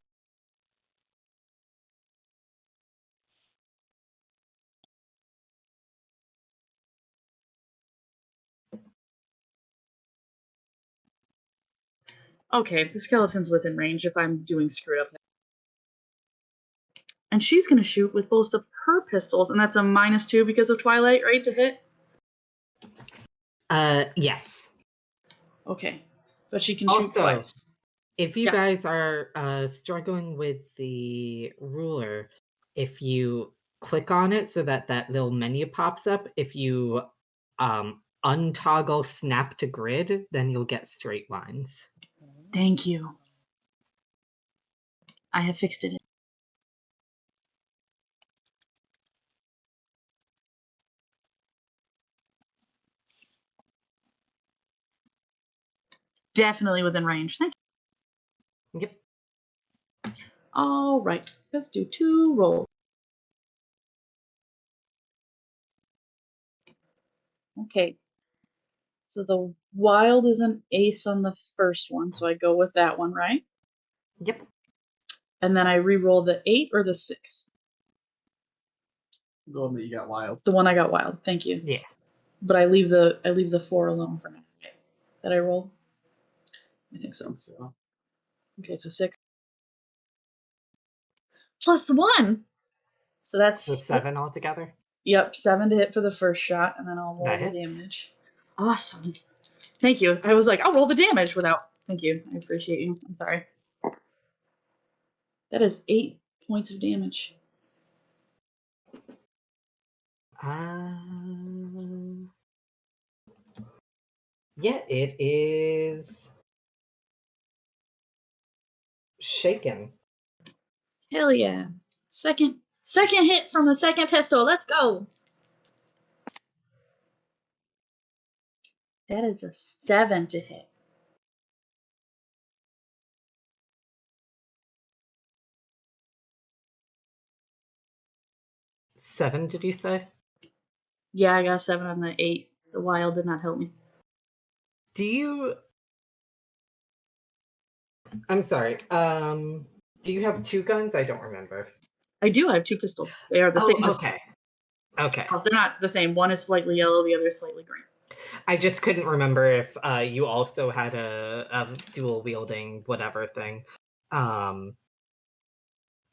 Okay, the skeleton's within range if I'm doing screwed up. And she's gonna shoot with both of her pistols, and that's a -2 because of Twilight, right, to hit? Yes. Okay. But she can shoot Also, twice. if you Yes. guys are struggling with the ruler, if you click on it so that that little menu pops up, if you untoggle snap to grid, then you'll get straight lines. Thank you. I have fixed it. Definitely within range. Thank you. Yep. All right. Let's do 2 rolls. Okay. So the wild is an ace on the first one, so I go with that one, right? Yep. And then I re-roll the 8 or the 6. The one that you got wild. The one I got wild. Thank you. Yeah. But I leave the 4 alone for now. That I rolled. I think so. So Okay, so 6 plus the 1. So that's So 7 altogether. Yep, 7 to hit for the first shot, and then I'll roll That the hits. damage. Awesome. Thank you. I was like, I'll roll the damage without. Thank you. I appreciate you. I'm sorry. That is 8 points of damage. Yeah, it is shaken. Hell yeah. Second hit from the second pistol. Let's go. That is a 7 to hit. Seven, did you say? Yeah, I got a 7 on the 8. The wild did not help me. Do you? I'm sorry. Do you have 2 guns? I don't remember. I do have 2 pistols. They are the same. Oh, okay. Okay. Oh, they're not the same. One is slightly yellow, the other is slightly green. I just couldn't remember if you also had a dual wielding whatever thing. But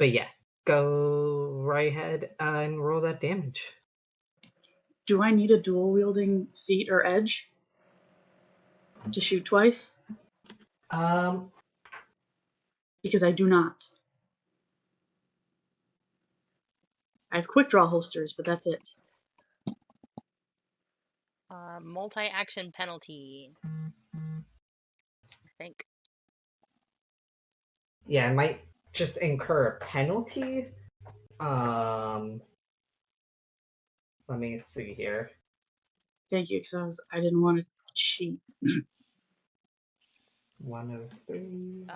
yeah, go right ahead and roll that damage. Do I need a dual wielding feat or edge to shoot twice? Because I do not. I have quick draw holsters, but that's it. Multi-action penalty. I think. Yeah, I might just incur a penalty. Let me see here. Thank you, because I didn't want to cheat. 1 of 3.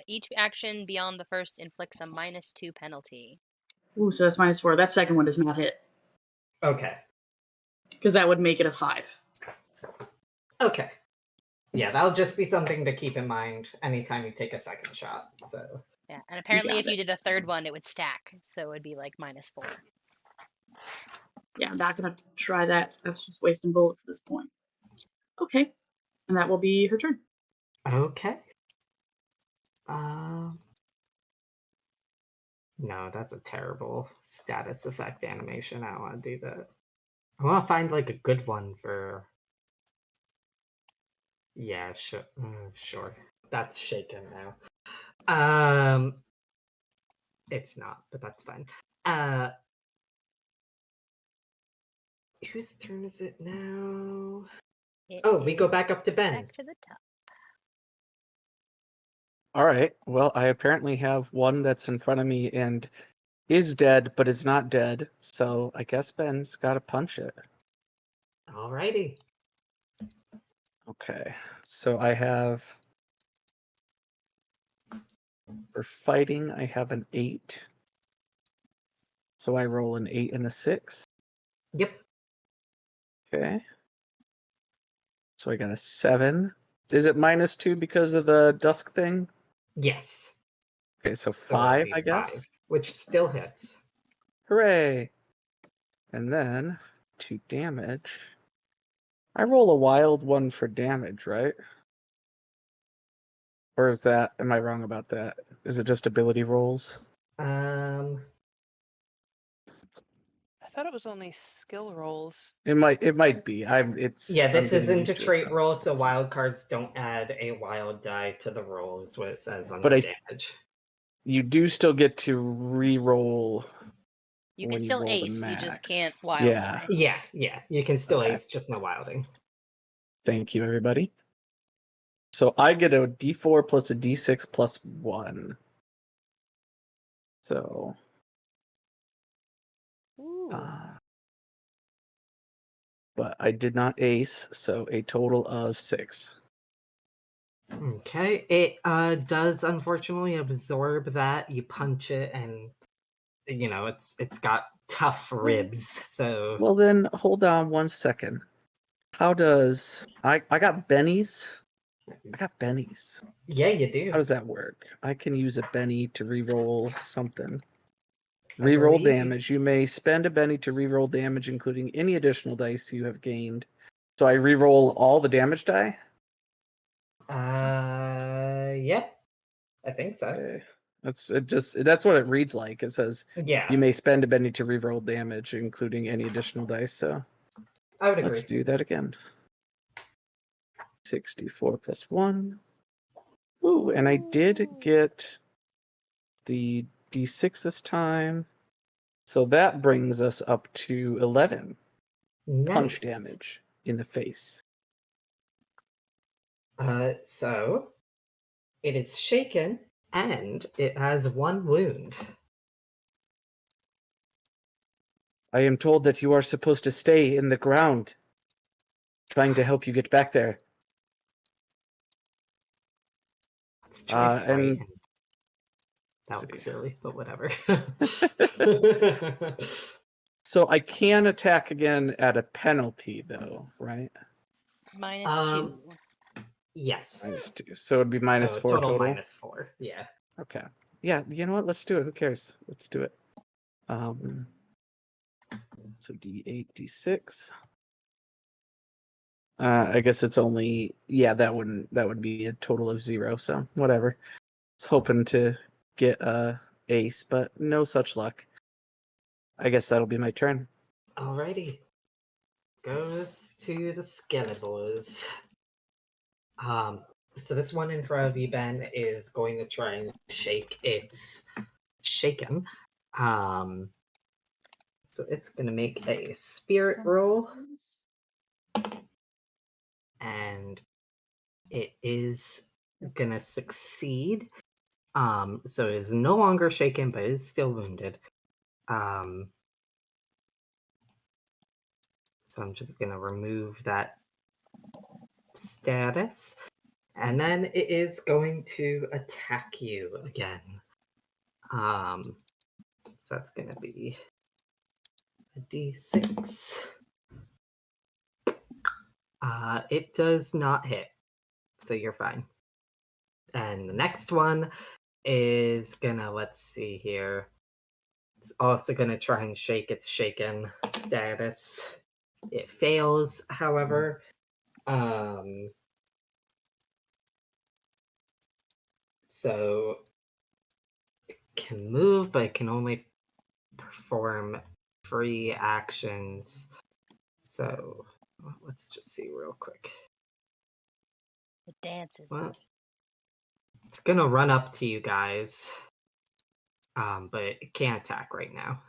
Each action beyond the first inflicts a -2 penalty. Ooh, so that's -4. That second one does not hit. Okay. Because that would make it a 5. Okay. Yeah, that'll just be something to keep in mind anytime you take a second shot. So Yeah, and apparently got if you it. did a third one, it would stack, so it would be like -4. Yeah, I'm not going to try that. That's just wasting bullets at this point. Okay. And that will be her turn. okay. No, that's a terrible status effect animation. I don't want to do that. I want to find like a good one for. Yeah, sure. Sure. That's shaken now. It's not, but that's fine. Whose turn is it now? Oh, we go back up to Ben. Back to the top. All right. Well, I apparently have one that's in front of me and is dead, but is not dead. So I guess Ben's got to punch it. Alrighty. Okay. So I have, for fighting, I have an 8. So I roll an 8 and a 6. Yep. Okay. So I got a 7. Is it -2 because of the dusk thing? Yes. Okay, so So it'll 5, be I guess. 5, which still hits. Hooray! And then 2 damage. I roll a wild one for damage, right? Or is that, am I wrong about that? Is it just ability rolls? Um, I thought it was only skill rolls. It might be. I'm this getting isn't a used to it, trait so. roll, so wild cards don't add a wild die to the roll, is what it says on But the damage. You do still get to re-roll You when can you still roll the ace, you just max. can't wild Yeah. die. Yeah, you can still Okay. ace, just no wilding. Thank you, everybody. So I get a d4 plus a d6 plus 1. So, Ooh. but I did not ace, so a total of 6. Okay, it does unfortunately absorb that. You punch it, and it's got tough ribs. So Well then, hold on 1 second. How does I got bennies? I got bennies. yeah, you do. How does that work? I can use a benny to re-roll something. I Reroll believe you- damage. You may spend a Benny to reroll damage, including any additional dice you have gained. So I reroll all the damage die? Yeah, I think so. Okay. That's what it reads like. It says Yeah, you may spend a Benny to reroll damage, including any additional dice. So I would agree. let's do that again. 64 plus 1. Ooh, and I did get the d6 this time. So that brings us up to 11 punch Nice. damage in the face. So it is shaken and it has 1 wound. I am told that you are supposed to stay in the ground, trying to help you get back there. Let's try And frighten. That looks silly, but whatever. so I can attack again at a penalty, though, right? -2. Yes. -2. So it'd be -4 total. -4. Yeah. Okay. Yeah. You know what? Let's do it. Who cares? Let's do it. So D8, D6. I guess it's only that would be a total of 0. So whatever. I was hoping to get a ace, but no such luck. I guess that'll be my turn. Alrighty. Goes to the Skelebors. So this one in front of you, Ben, is going to try and shake its shaken. So it's gonna make a spirit roll. And it is gonna succeed. So it is no longer shaken, but it is still wounded. So I'm just gonna remove that status. And then it is going to attack you again. So that's gonna be a d6. It does not hit, so you're fine. And the next one is gonna, let's see here. It's also gonna try and shake its shaken status. It fails, however. So can move, but it can only perform 3 actions. So let's just see real quick. It dances. Well, it's gonna run up to you guys, but it can't attack right now.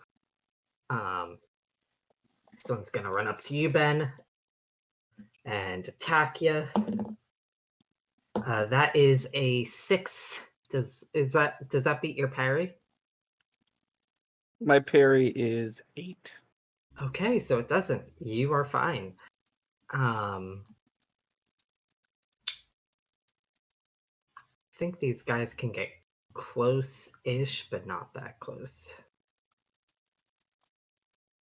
This one's gonna run up to you, Ben, and attack you. That is a 6. Does that beat your parry? My parry is 8. Okay, so it doesn't. You are fine. I think these guys can get close-ish, but not that close.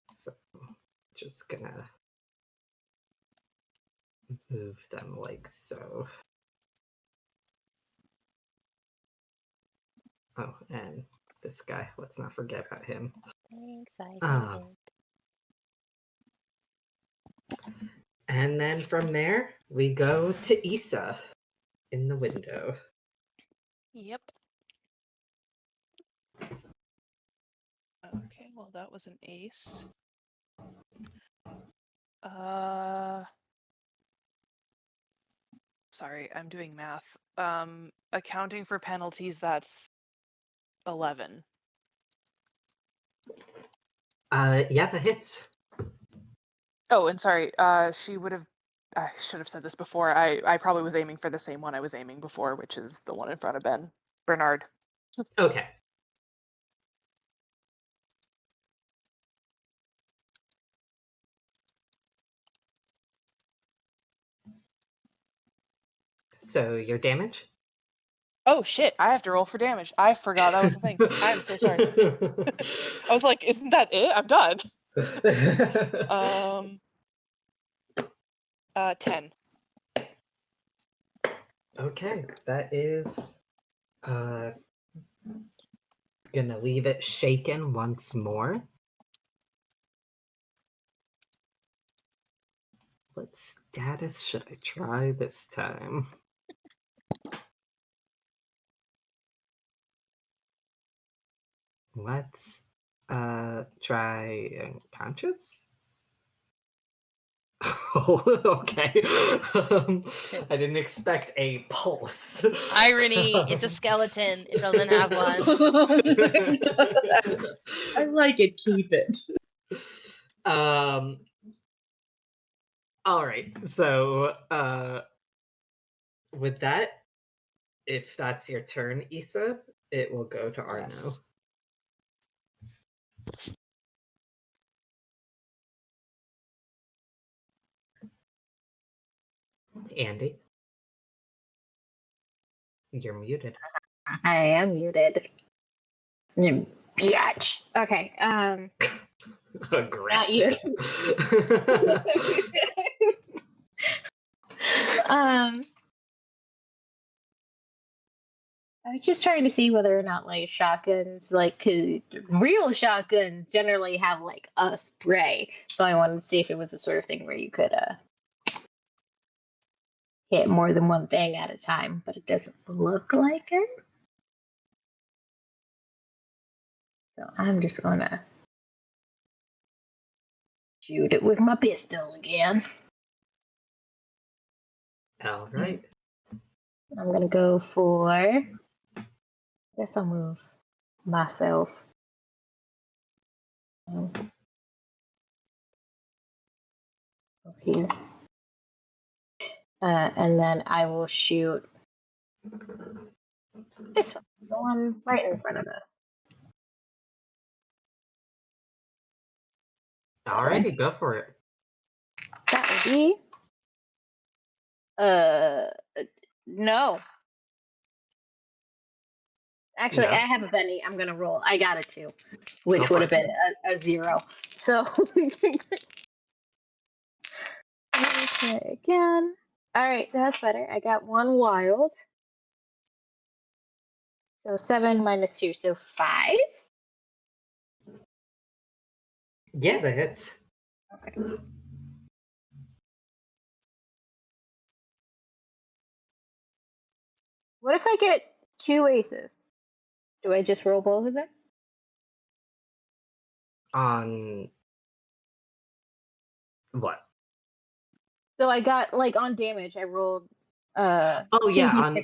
So, just gonna move them like so. Oh, and this guy, let's not forget about him. Thanks, I Ah. did it. And then from there, we go to Issa in the window. Yep. Okay, well that was an ace. Sorry, I'm doing math. Accounting for penalties, that's 11. Yeah, that hits. Oh, and sorry, she would have. I should have said this before. I probably was aiming for the same one I was aiming before, which is the one in front of Ben. Bernard. Okay. So your damage? Oh shit, I have to roll for damage. I forgot that was the thing. I'm so sorry. I was like, isn't that it? I'm done. 10. Okay, that is gonna leave it shaken once more. What status should I try this time? Let's try unconscious. Oh, okay. I didn't expect a pulse. Irony, it's a skeleton. It doesn't have one. I like it. Keep it. All right. So, with that, if that's your turn, Issa, it will go to Arno. Yes. Andy, you're muted. I am muted. You Biatch. Okay. Aggressive. I was just trying to see whether or not like shotguns, like 'cause real shotguns generally have like a spray. So I wanted to see if it was the sort of thing where you could hit more than one thing at a time, but it doesn't look like it. So I'm just gonna shoot it with my pistol again. All right. I'm gonna go for. I guess I'll move myself. Over here. And then I will shoot this one, the one right in front of us. All righty, go for it. That would be. No. Actually, No. I have a Benny. I'm gonna roll. I got a 2, which Go would for have been a 0. So let me try again. All right, that's better. I got 1 wild. So 7 minus 2, so 5. Yeah, that hits. Okay. What if I get 2 aces? Do I just roll both of them? On what? So I got like on damage. I rolled Oh 2d6s. yeah,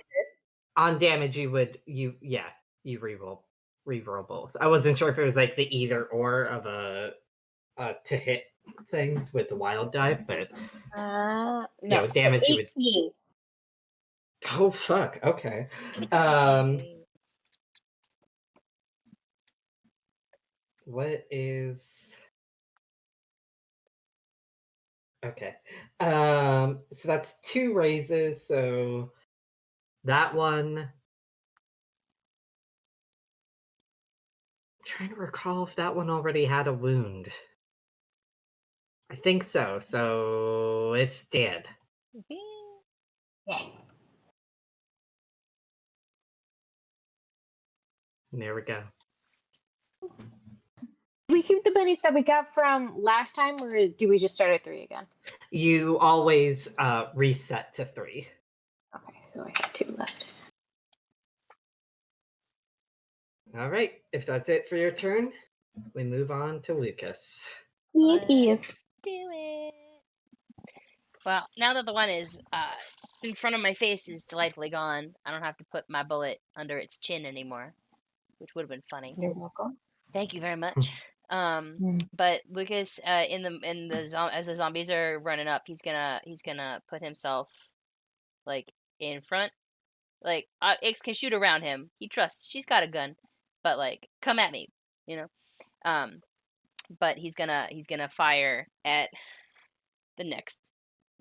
on damage you reroll both. I wasn't sure if it was like the either or of a to hit thing with the wild die, but No, yeah, with so damage you would. 18. Oh fuck. Okay. What is? Okay. So that's 2 raises. So that one. I'm trying to recall if that one already had a wound. I think so. So it's dead. Yeah. There we go. Do we keep the bunnies that we got from last time, or do we just start at 3 again? You always reset to 3. Okay, so I have 2 left. All right. If that's it for your turn, we move on to Lucas. It is. Let's do it. Well, now that the one is in front of my face is delightfully gone, I don't have to put my bullet under its chin anymore, which would have been funny. You're welcome. Thank you very much. But Lucas, as the zombies are running up, he's gonna put himself like in front. Like Ix can shoot around him. He trusts. She's got a gun, but like come at me, you know. But he's gonna fire at the next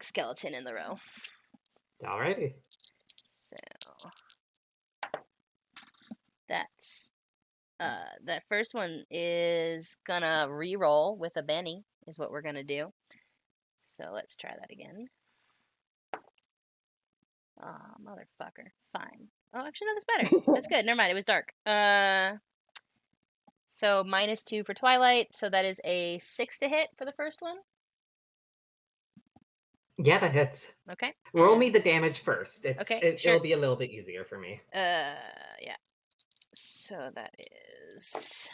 skeleton in the row. Alrighty. So that's that first one is gonna re-roll with a Benny is what we're gonna do. So let's try that again. Oh, motherfucker. Fine. Oh, actually, no, that's better. That's good. Never mind. It was dark. So -2 for Twilight. So that is a 6 to hit for the first one. Yeah, that hits. Okay. Roll me the damage first. Okay, sure. It'll be a little bit easier for me. Yeah. So that is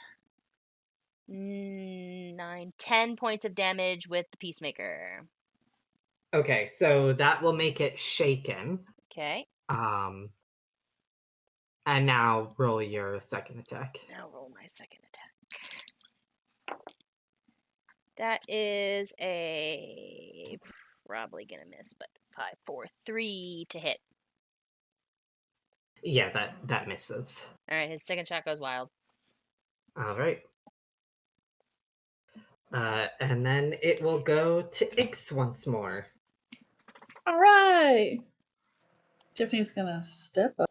10 points of damage with the Peacemaker. Okay, so that will make it shaken. Okay. And now roll your second attack. Now roll my second attack. That is a probably gonna miss, but 5, 4, 3 to hit. Yeah, that misses. All right, his second shot goes wild. All right. And then it will go to Ix once more. All right. Tiffany's gonna step up,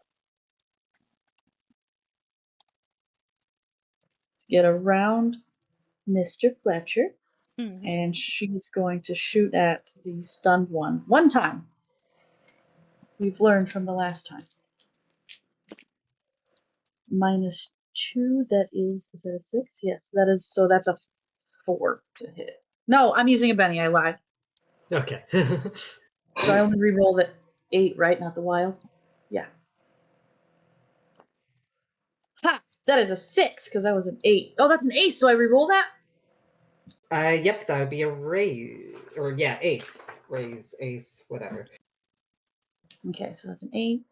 get around Mr. Fletcher, and she's going to shoot at the stunned one time. We've learned from the last time. -2, that is that a 6? Yes, that is, so that's a 4 to hit. No, I'm using a Benny, I lied. Okay. So I only re-roll the 8, right? Not the wild? Yeah. Ha! That is a 6, because that was an 8. Oh, that's an ace, so I re-roll that? Yep, that would be a raise. Or yeah, ace. Raise, ace, whatever. Okay, so that's an 8.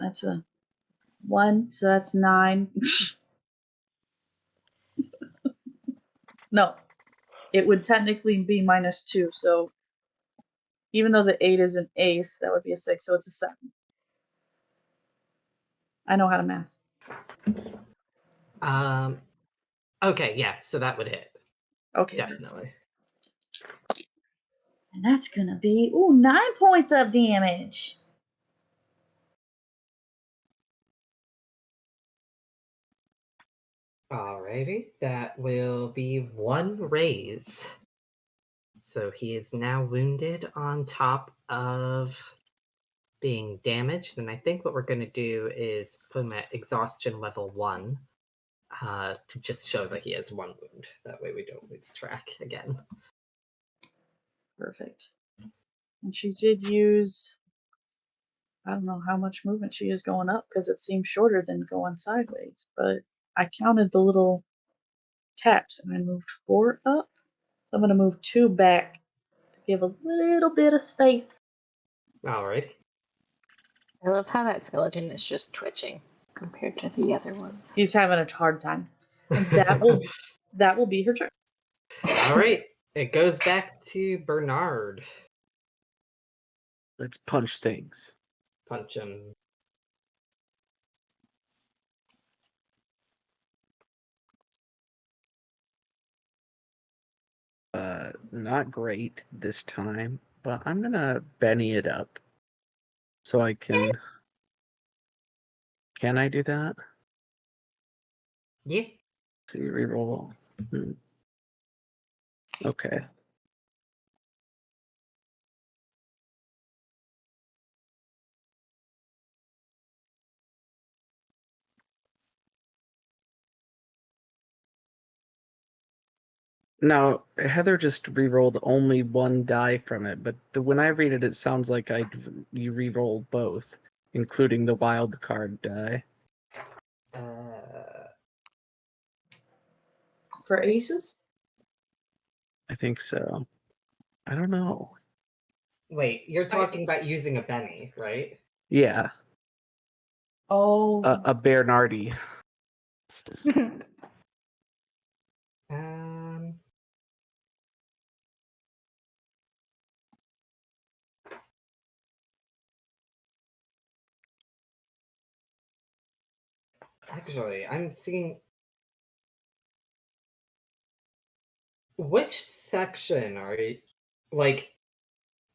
That's a 1, so that's 9. No, it would technically be -2, so even though the 8 is an ace, that would be a 6, so it's a 7. I know how to math. Okay, yeah, so that would hit. Okay. Definitely. And that's gonna be 9 points of damage. Alrighty, that will be 1 raise. So he is now wounded on top of being damaged. And I think what we're going to do is put him at exhaustion level 1 to just show that he has 1 wound. That way we don't lose track again. Perfect. And she did use I don't know how much movement she is going up because it seems shorter than going sideways. But I counted the little taps and I moved 4 up. So I'm going to move 2 back to give a little bit of space. Alright. I love how that skeleton is just twitching compared to the other ones. He's having a hard time. And that will be her turn. Alright. It goes back to Bernard. Let's punch things. Punch him. Not great this time, but I'm gonna Benny it up. So I can... Can I do that? Yeah. Let's see, reroll. Okay. Now, Heather just re-rolled only 1 die from it, but when I read it, it sounds like you re-roll both, including the wild card die. For aces? I think so. I don't know. Wait, you're talking about using a Benny, right? Yeah, Oh. a Bernardi. Um. Actually, I'm seeing. Which section are you. Like,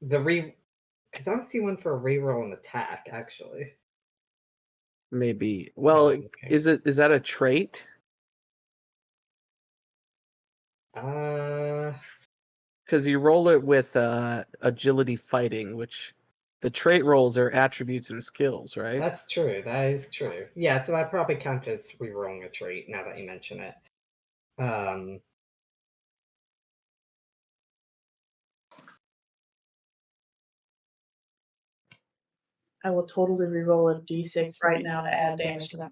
the re. Because I don't see one for a reroll and attack, actually. Maybe. Well, Oh, okay. is that a trait? Because you roll it with agility fighting, which the trait rolls are attributes and skills, right? That's true. That is true. Yeah, so that probably counts as rerolling a trait now that you mention it. I will totally reroll a d6 right now to add damage to that.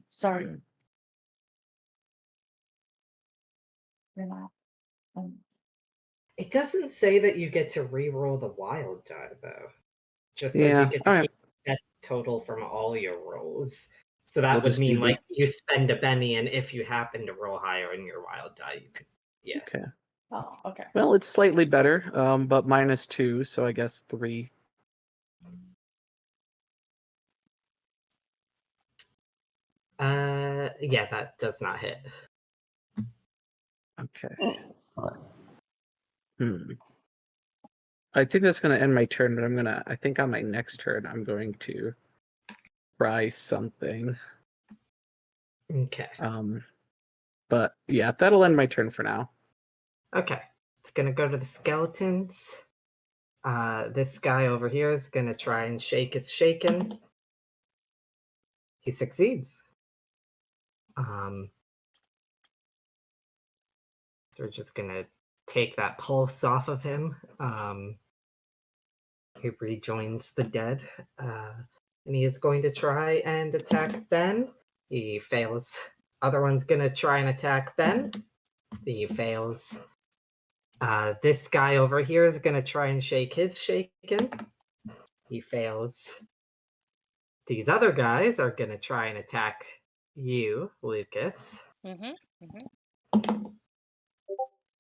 Sorry. You're not. It doesn't say that you get to reroll the wild die, though. Just says Yeah, you get to alright. keep the best total from all your rolls. So that We'll would just do mean, the- like, you spend a Benny, and if you happen to roll higher in your wild die, you could. Yeah. Okay. Oh, okay. Well, it's slightly better, but -2, so I guess 3. Yeah, that does not hit. Okay. I think that's going to end my turn, but I think on my next turn, I'm going to try something. Okay. But yeah, that'll end my turn for now. Okay. It's gonna go to the skeletons. This guy over here is gonna try and shake his shaken. He succeeds. So we're just gonna take that pulse off of him. He rejoins the dead. And he is going to try and attack Ben. He fails. Other one's gonna try and attack Ben. He fails. This guy over here is gonna try and shake his shaken. He fails. These other guys are gonna try and attack you, Lucas.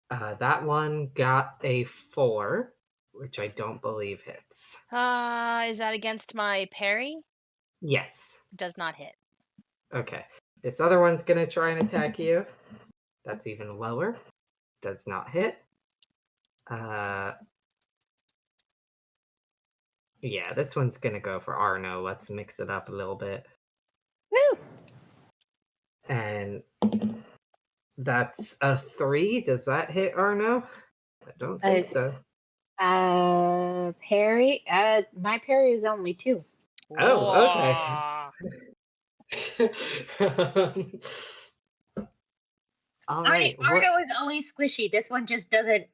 That one got a 4, which I don't believe hits. Is that against my parry? Yes. Does not hit. Okay. This other one's gonna try and attack you. That's even lower. Does not hit. Yeah, this one's gonna go for Arno. Let's mix it up a little bit. Woo! And that's a 3. Does that hit Arno? I don't think so. Parry. My parry is only 2. Oh, okay. All right. Arno is always squishy. This one just doesn't,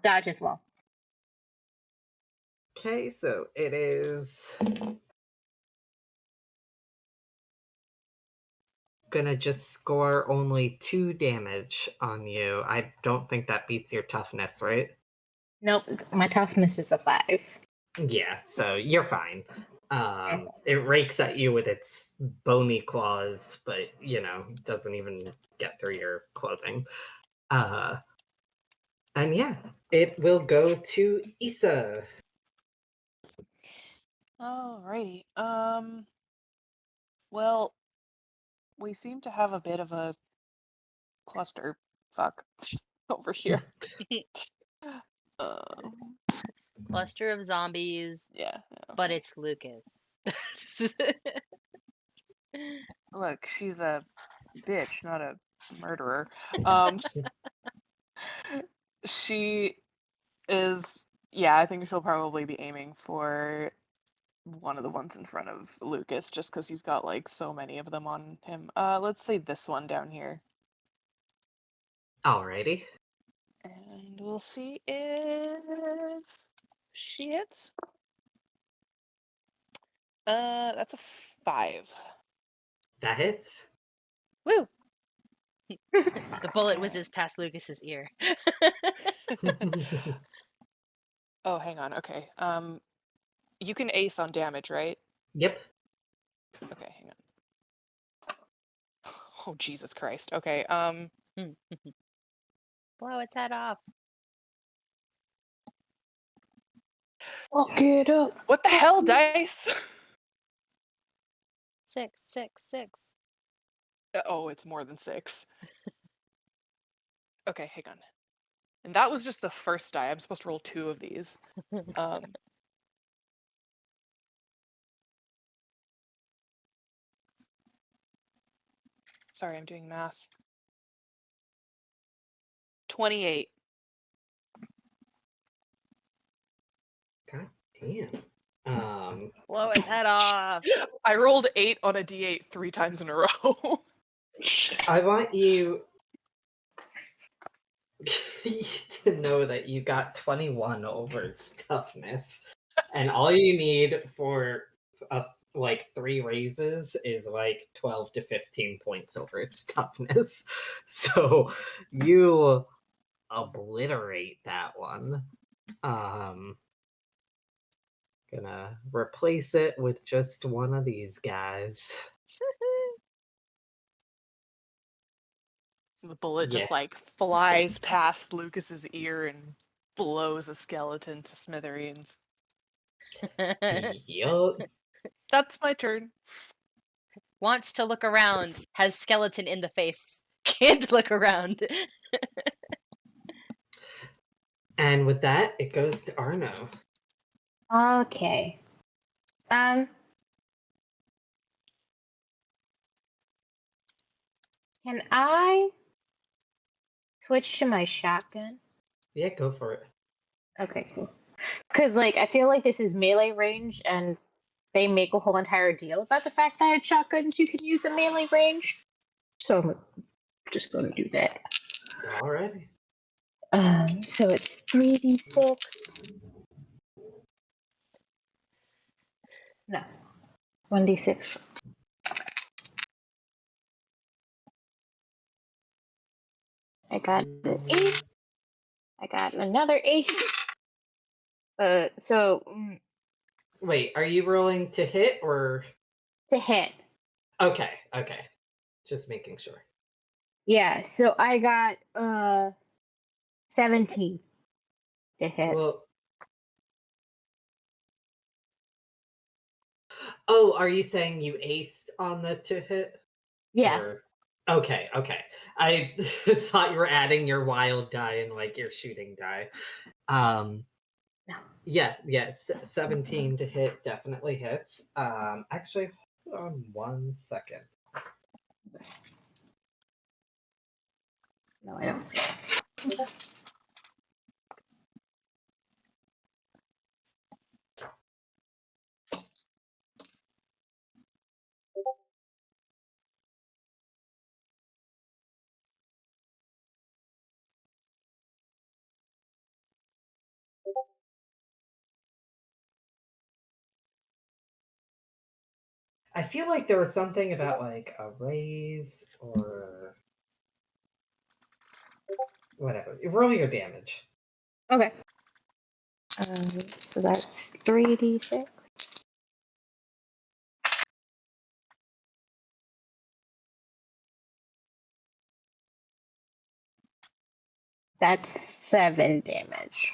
dodge as well. Okay, so it is gonna just score only 2 damage on you. I don't think that beats your toughness, right? Nope, my toughness is a 5. Yeah, so you're fine. It rakes at you with its bony claws, but doesn't even get through your clothing. And yeah, it will go to Issa. Alrighty. Well, we seem to have a bit of a cluster fuck over here. Um, Cluster of zombies, yeah. but it's Lucas. Look, she's a bitch, not a murderer. Um, she is. Yeah, I think she'll probably be aiming for one of the ones in front of Lucas, just because he's got like so many of them on him. Let's say this one down here, Alrighty. and we'll see if she hits. That's a 5. That hits. Woo! The bullet whizzes past Lucas's ear. Oh, hang on. Okay. You can ace on damage, right? Yep. Okay, hang on. Oh, Jesus Christ. Okay. Blow its head off. Fuck it up. What the hell, dice? 6, 6, 6. Oh, it's more than 6. Okay, hang on. And that was just the first die. I'm supposed to roll 2 of these. Sorry, I'm doing math. 28. God damn. Blow its head off. I rolled 8 on a d8 3 times in a row. I want you to know that you got 21 over its toughness, and all you need for like 3 raises is like 12 to 15 points over its toughness. So you obliterate that one. Gonna replace it with just one of these guys. The bullet Yeah. just like flies past Lucas's ear and blows a skeleton to smithereens. Yup. That's my turn. Wants to look around, has skeleton in the face. Can't look around. And with that, it goes to Arno. Okay. Can I switch to my shotgun? Yeah, go for it. Okay, cool. Because, like, I feel like this is melee range, and they make a whole entire deal about the fact that it's shotguns you can use in melee range. So I'm just going to do that. Alrighty. So it's 3d6. No, 1d6. I got an 8. I got another 8. So Wait, are you rolling to hit or? to hit. Okay. Just making sure. Yeah, so I got 17 to hit. Well. Oh, are you saying you aced on the to hit? Yeah. Or... Okay. I thought you were adding your wild die and like your shooting die. No. Yeah, 17 to hit definitely hits. Actually, hold on 1 second. No, I don't. I feel like there was something about like a raise or whatever. Roll your damage. Okay. So that's 3d6. That's 7 damage.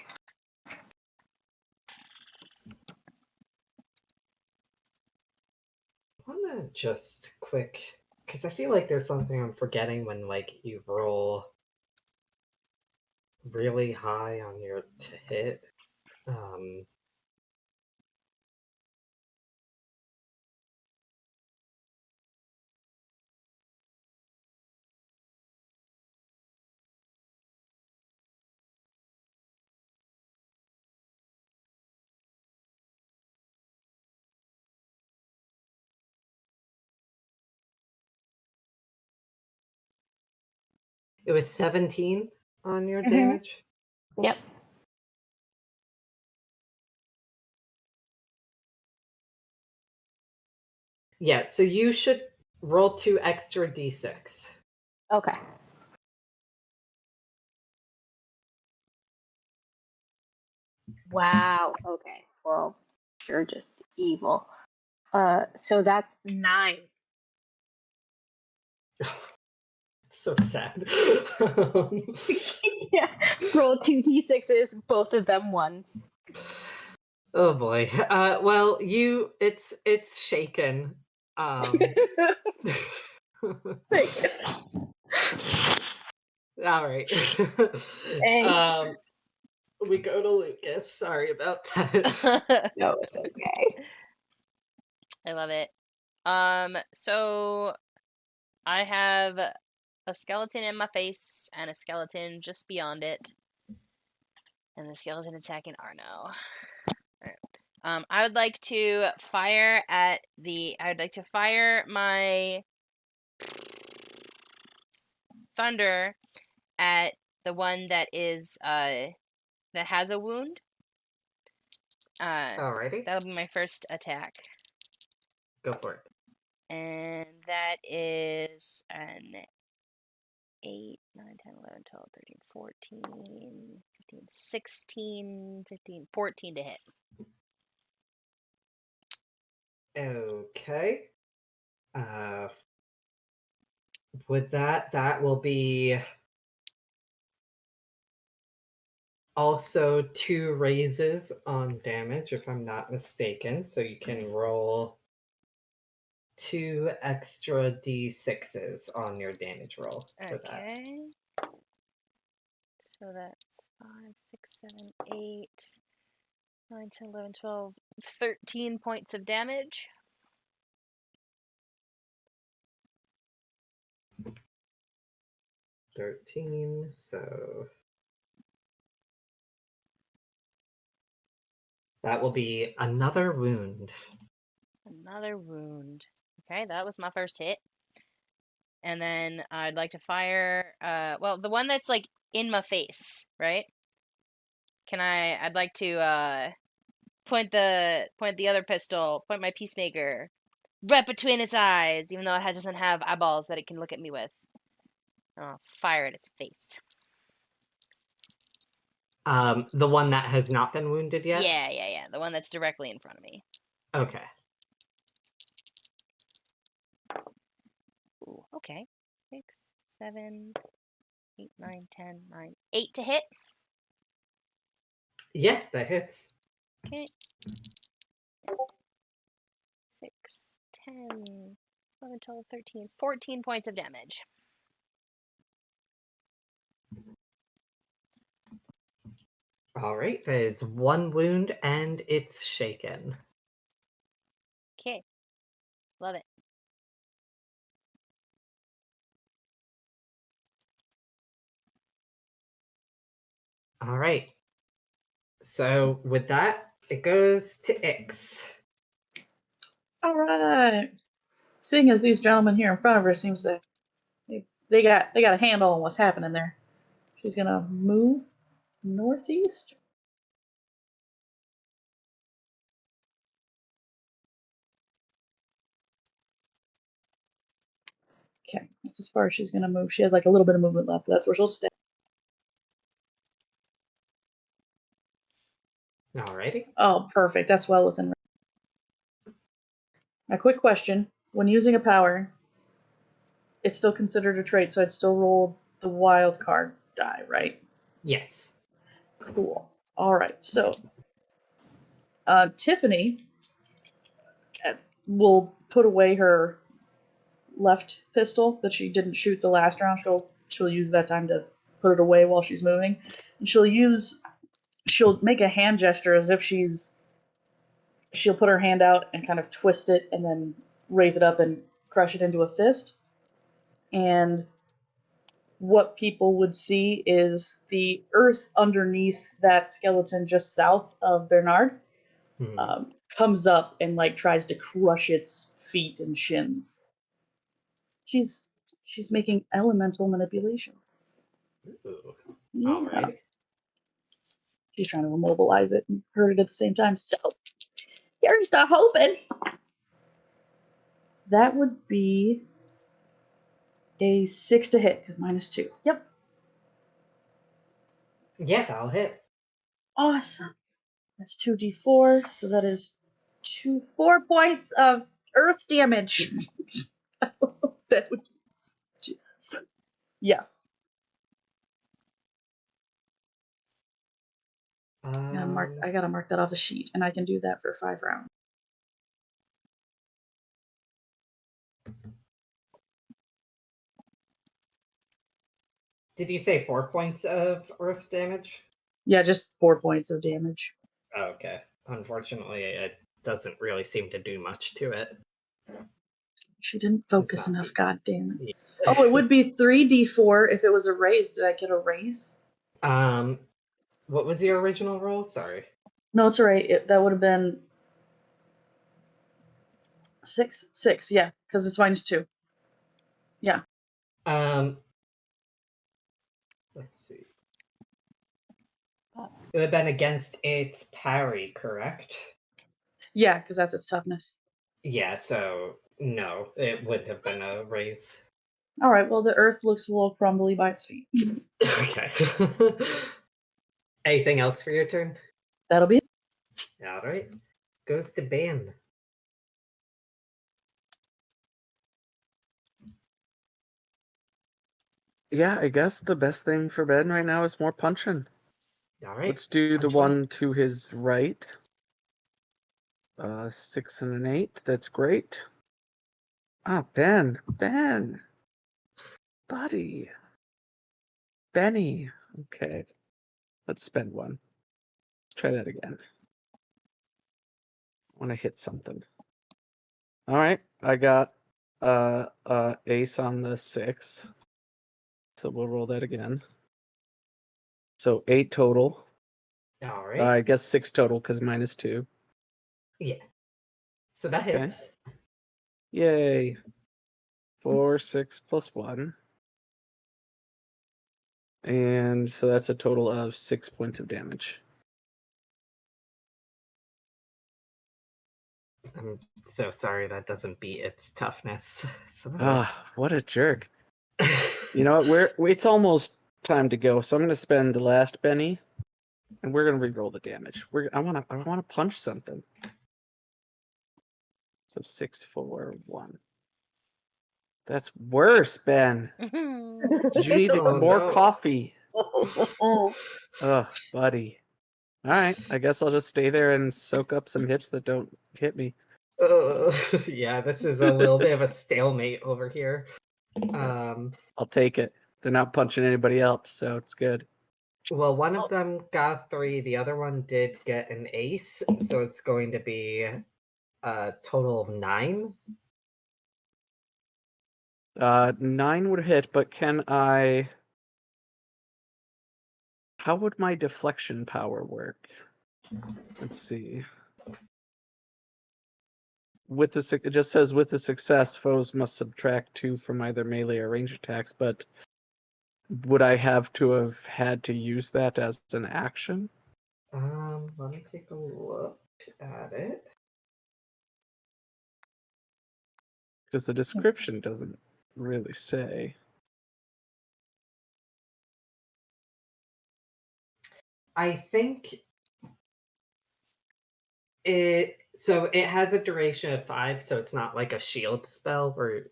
I wanna just quick, because I feel like there's something I'm forgetting when like you roll really high on your to hit. It was 17 on your damage. Yep. Yeah, so you should roll 2 extra d6. Okay. Wow. Okay. Well, you're just evil. So that's 9. So sad. Yeah. Roll 2 d6s, both of them ones. Oh boy. Well, it's shaken. Thank you. All right. Thanks. We go to Lucas. Sorry about that. No, it's okay. I love it. So I have a skeleton in my face and a skeleton just beyond it, and the skeleton attacking Arno. Alright. I would like to fire at the. I would like to fire my thunder at the one that is that has a wound. Alrighty. That'll be my first attack. Go for it. And that is an 8, 9, 10, 11, 12, 13, 14, 15, 16, 15, 14 to hit. Okay. With that will be also 2 raises on damage, if I'm not mistaken. So you can roll 2 extra d6s on your damage roll for that. Okay. So that's 5, 6, 7, 8, 9, 10, 11, 12, 13 points of damage. So that will be another wound. Another wound. Okay, that was my first hit. And then I'd like to fire well, the one that's like in my face, right? I'd like to point the other pistol, point my peacemaker right between its eyes, even though it doesn't have eyeballs that it can look at me with. I'll fire at its face. The one that has not been wounded yet? Yeah. The one that's directly in front of me. Okay. Ooh, okay. 6, 7, 8, 9, 10, 9, 8 to hit. Yeah, that hits. Okay. 6, 10, 11, 12, 13, 14 points of damage. All right, that is 1 wound and it's shaken. Okay. Love it. All right. So with that, it goes to Ix. All right. Seeing as these gentlemen here in front of her seems to they got a handle on what's happening there. She's gonna move northeast. Okay, that's as far as she's gonna move. She has like a little bit of movement left. That's where she'll stay. Alrighty. Oh, perfect. That's well within. Now, quick question: when using a power, it's still considered a trait, so I'd still roll the wild card die, right? Yes. Cool. All right. So, Tiffany will put away her left pistol that she didn't shoot the last round. She'll use that time to put it away while she's moving, and she'll make a hand gesture as if she'll put her hand out and kind of twist it and then raise it up and crush it into a fist. And what people would see is the earth underneath that skeleton just south of Bernard comes up and like tries to crush its feet and shins. She's making elemental manipulation. Ooh. Yeah. Alrighty. She's trying to immobilize it and hurt it at the same time. So here's the hoping. That would be a 6 to hit, because -2. Yep. Yeah, that'll hit. Awesome. That's 2d4, so that is 4 points of earth damage. That would, yeah. I gotta mark that off the sheet, and I can do that for 5 rounds. Did you say 4 points of earth damage? Yeah, just 4 points of damage. Oh, okay. Unfortunately, it doesn't really seem to do much to it. She didn't focus not enough, me. god damn it. Yeah. Oh, it would be 3d4 if it was a raise. Did I get a raise? What was your original roll? Sorry. No, it's alright. That would have been 6? 6, yeah, because it's -2. Yeah. Let's see. It would have been against its parry, correct? Yeah, because that's its toughness. Yeah, so no, it wouldn't have been a raise. Alright, well, the earth looks a little crumbly by its feet. Okay. Anything else for your turn? That'll be it. Alright. Goes to Ben. Yeah, I guess the best thing for Ben right now is more punching. Alright. Let's do the punch away. one to his right. 6 and an 8. That's great. Ah, Ben. Buddy. Benny. Okay. Let's spend one. Let's try that again. I want to hit something. All right. I got ace on the 6. So we'll roll that again. So 8 total. Alright. I guess 6 total because -2. Yeah. So that Okay. hits. Yay. 4, 6 plus 1. And so that's a total of 6 points of damage. I'm so sorry that doesn't beat its toughness. So What a jerk. You know what? It's almost time to go, so I'm going to spend the last Benny, and we're going to re-roll the damage. I want to punch something. So 6, 4, 1. That's worse, Ben. Did you need Oh, more no. coffee? Ugh, buddy. All right, I guess I'll just stay there and soak up some hits that don't hit me. Yeah, this is a little bit of a stalemate over here. I'll take it. They're not punching anybody else, so it's good. Well, one of them got 3, the other one did get an ace, so it's going to be a total of 9. 9 would hit, but can I... How would my deflection power work? Let's see. It just says with the success, foes must subtract 2 from either melee or range attacks, but would I have to have had to use that as an action? Let me take a look at it. Because the description doesn't really say. I think it has a duration of 5, so it's not like a shield spell where you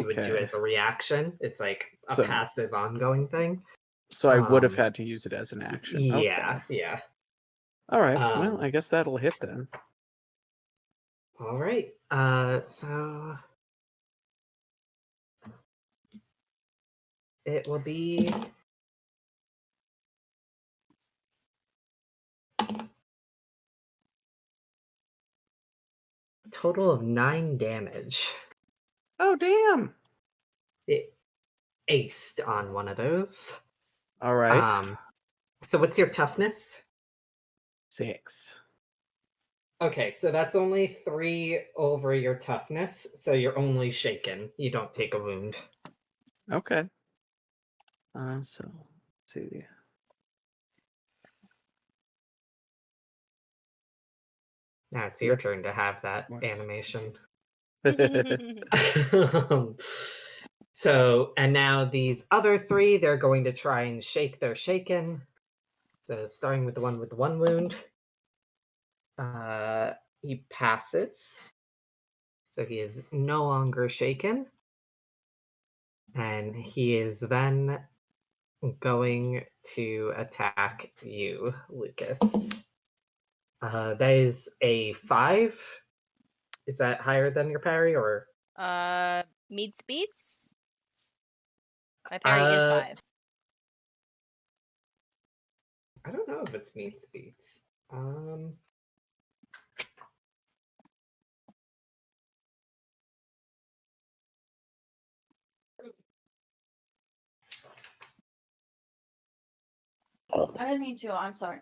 would do it Okay. as a reaction. It's like a So- passive ongoing thing. So I would have Um, had to use it as an action. Yeah, Okay. yeah. All right. Well, Um, I guess that'll hit then. All right. So it will be a total of 9 damage. Oh, damn. It aced on one of those. All right. So what's your toughness? 6. Okay, so that's only 3 over your toughness, so you're only shaken. You don't take a wound. Okay. So, let's see. Now it's your turn to have that Works. animation. So, and now these other 3, they're going to try and shake their shaken. So starting with the one with the 1 wound. He passes. So he is no longer shaken. And he is then going to attack you, Lucas. That is a 5. Is that higher than your parry, or? Meets beats. My parry is 5. I don't know if it's meets beats. I didn't mean to. I'm sorry.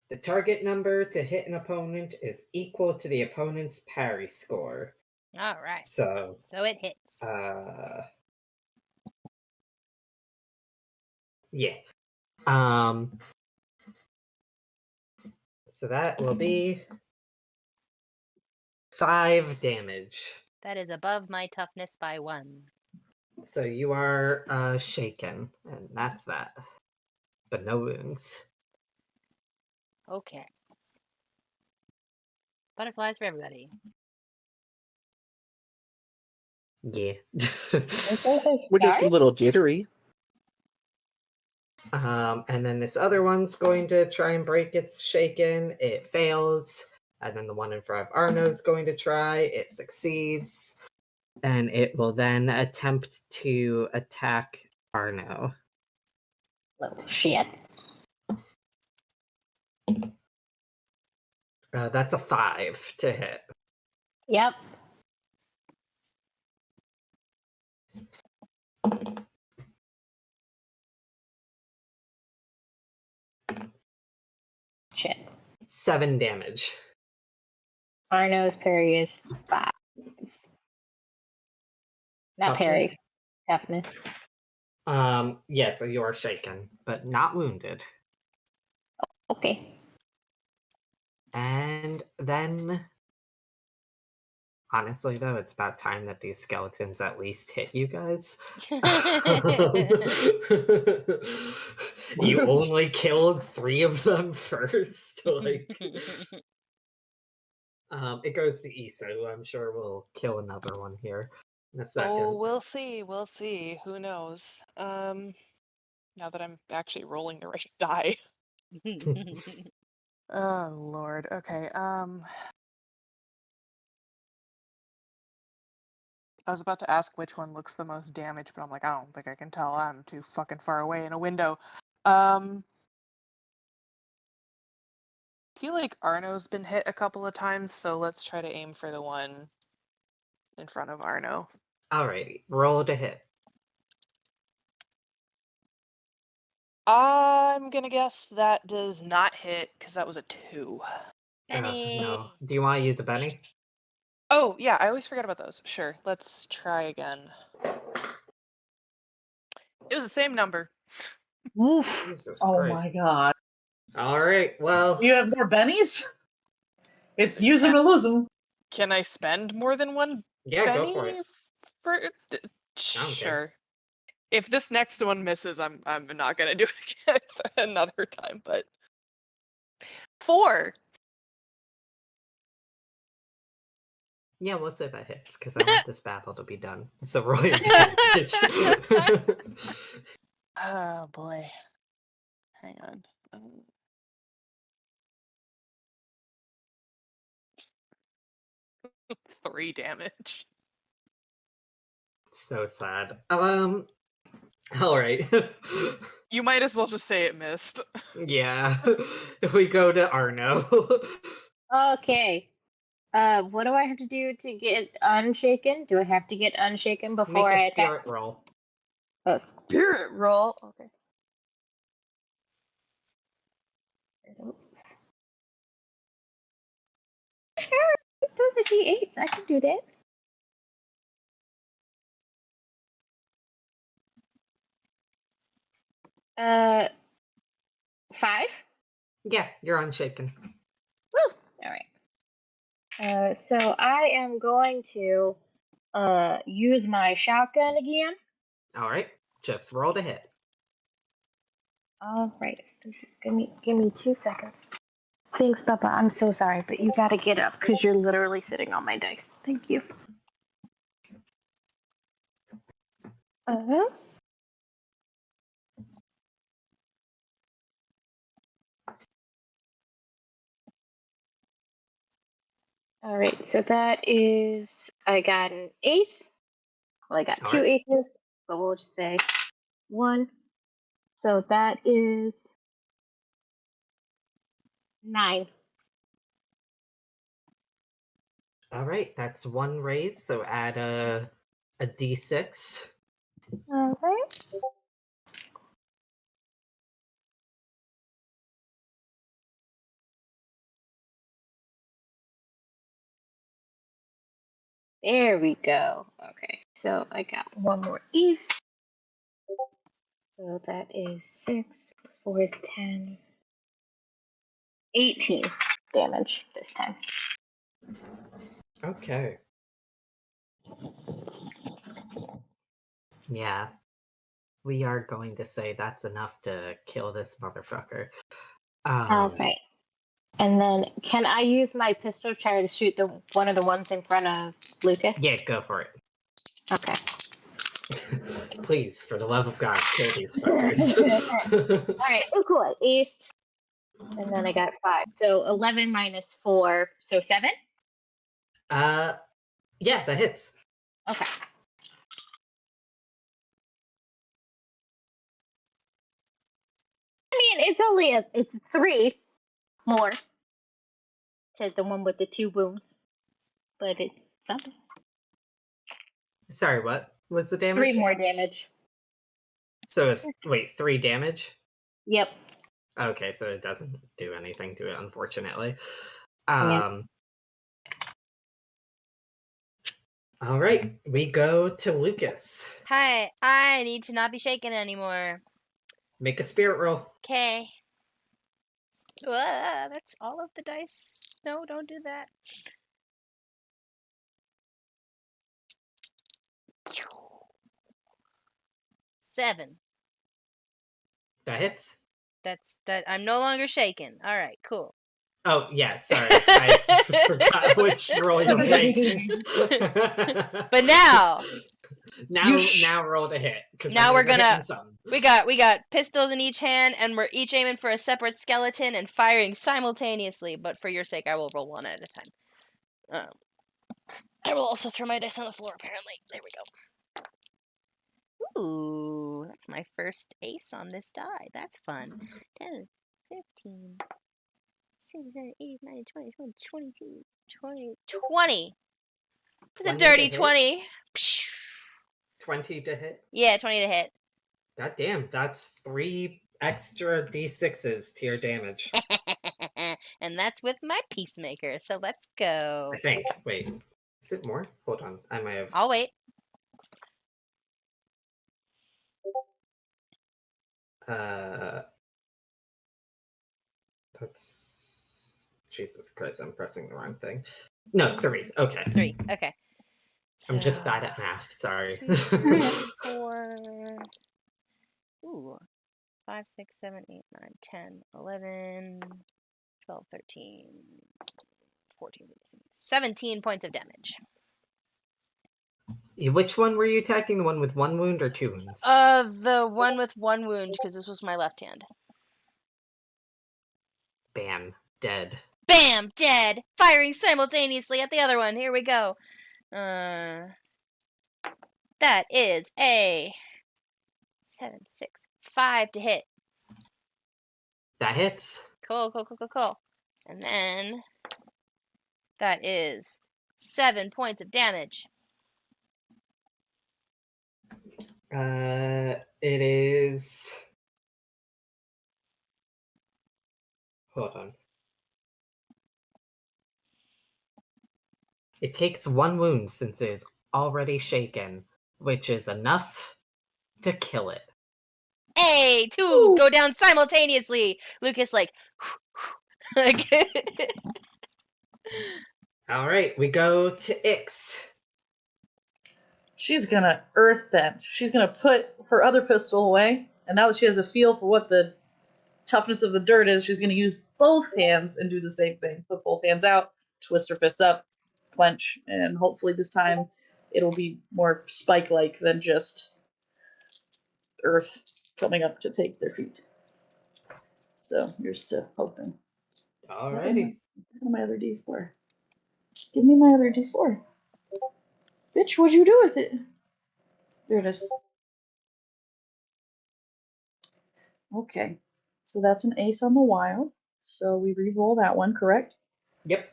The target number to hit an opponent is equal to the opponent's parry score. All right. So it hits. Yeah. So that will be 5 damage. That is above my toughness by 1. So you are shaken, and that's that. But no wounds. Okay. Butterflies for everybody. Yeah. We're just a little jittery. And then this other one's going to try and break its shaken. It fails. And then the one in front of Arno's going to try. It succeeds. And it will then attempt to attack Arno. Little shit. That's a 5 to hit. Yep. Shit. 7 damage. Arno's parry is 5. Not parry. Toughness? Toughness. Yeah, so you are shaken, but not wounded. Okay. And then, honestly, though, it's about time that these skeletons at least hit you guys. You only killed 3 of them first. It goes to Issa, who I'm sure will kill another one here in a second. Oh, we'll see. We'll see. Who knows? Now that I'm actually rolling the right die. Oh Lord. Okay. I was about to ask which one looks the most damaged, but I'm like, I don't think I can tell. I'm too fucking far away in a window. I feel like Arno's been hit a couple of times, so let's try to aim for the one in front of Arno. Alrighty, roll to hit. I'm gonna guess that does not hit because that was a 2. Benny. No. Do you want to use a Benny? Oh yeah, I always forget about those. Sure, let's try again. It was the same number. Oof. Jesus Oh Christ. my god. All right. Well, You have more bennies? It's use 'em or lose 'em. Can I spend more than one yeah, go for penny it. for I don't care. Sure. If this next one misses, I'm not gonna do it again another time, but 4. Yeah, we'll say that hits because I want this battle to be done. So roll your damage. Oh boy. Hang on. 3 damage. So sad. All right. You might as well just say it missed. yeah. If we go to Arno. Okay. What do I have to do to get unshaken? Do I have to get unshaken Make before a I attack? spirit roll. A spirit roll. Okay. Oops. Sure. Those are D8s. I can do that. Uh, 5. Yeah, you're unshaken. Woo! All right. So I am going to use my shotgun again. All right. Just roll to hit. All right. Give me 2 seconds. Thanks, Papa. I'm so sorry, but you gotta get up because you're literally sitting on my dice. Thank you. Uh-huh. All right. So that is I got an ace. Well, I got All 2 right. aces, but we'll just say 1. So that is 9. All right. That's 1 raise. So add a d6. All right. There we go. Okay, so I got 1 more east. So that is 6 plus 4 is 10. 18 damage this time. Okay. Yeah. We are going to say that's enough to kill this motherfucker. All right. And then can I use my pistol try to shoot one of the ones in front of Lucas? Yeah, go for it. Okay. Please, for the love of God, kill these fuckers. All right. Oh, cool. East. And then I got 5. So 11 minus 4. So 7? Yeah, that hits. Okay. I mean, it's only it's 3 more to the one with the 2 wounds, but it's something. Sorry, what was the 3 damage? more damage. So, wait, 3 damage? Yep. Okay, so it doesn't do anything to it, unfortunately. Yeah. All right, we go to Lucas. Hi, I need to not be shaken anymore. Make a spirit roll. Okay. That's all of the dice. No, don't do that. Seven. That hits. That. I'm no longer shaken. All right, cool. Oh, yeah, sorry. I forgot which roll you make. But now roll to hit. Now we're gonna. We got pistols in each hand, and we're each aiming for a separate skeleton and firing simultaneously. But for your sake, I will roll one at a time. I will also throw my dice on the floor. Apparently, there we go. Ooh, that's my first ace on this die. That's fun. 10, 15, 16, 17, 18, 19, 20, 22, 20. It's a dirty 20. 20 to hit? Yeah, 20 to hit. God damn, that's 3 extra d6s to your damage. And that's with my peacemaker, so let's go. I think. Wait. Is it more? Hold on. I might have. I'll wait. That's Jesus Christ, I'm pressing the wrong thing. No, 3. Okay. 3. Okay. I'm just So, bad at math, sorry. 2, 3, 4. Ooh. 5, 6, 7, 8, 9, 10, 11, 12, 13, 14, 17 points of damage. Which one were you attacking? The one with 1 wound or 2 wounds? The one with 1 wound, because this was my left hand. Bam. Dead. Bam! Dead! Firing simultaneously at the other one. Here we go. That is a 7, 6, 5 to hit. That hits. Cool. And then that is 7 points of damage. It is... Hold on. It takes 1 wound since it is already shaken, which is enough to kill it. Hey, 2 go down simultaneously. Lucas like Alright, we go to Ix. She's gonna earthbend. She's gonna put her other pistol away, and now that she has a feel for what the toughness of the dirt is, she's gonna use both hands and do the same thing. Put both hands out, twist her fists up, clench, and hopefully this time it'll be more spike-like than just earth coming up to take their feet. So here's to hoping. Alrighty. Where's my other D4? Give me my other D4. Bitch, what'd you do with it? There it is. Okay. So that's an ace on the wild. So we re-roll that one, correct? Yep.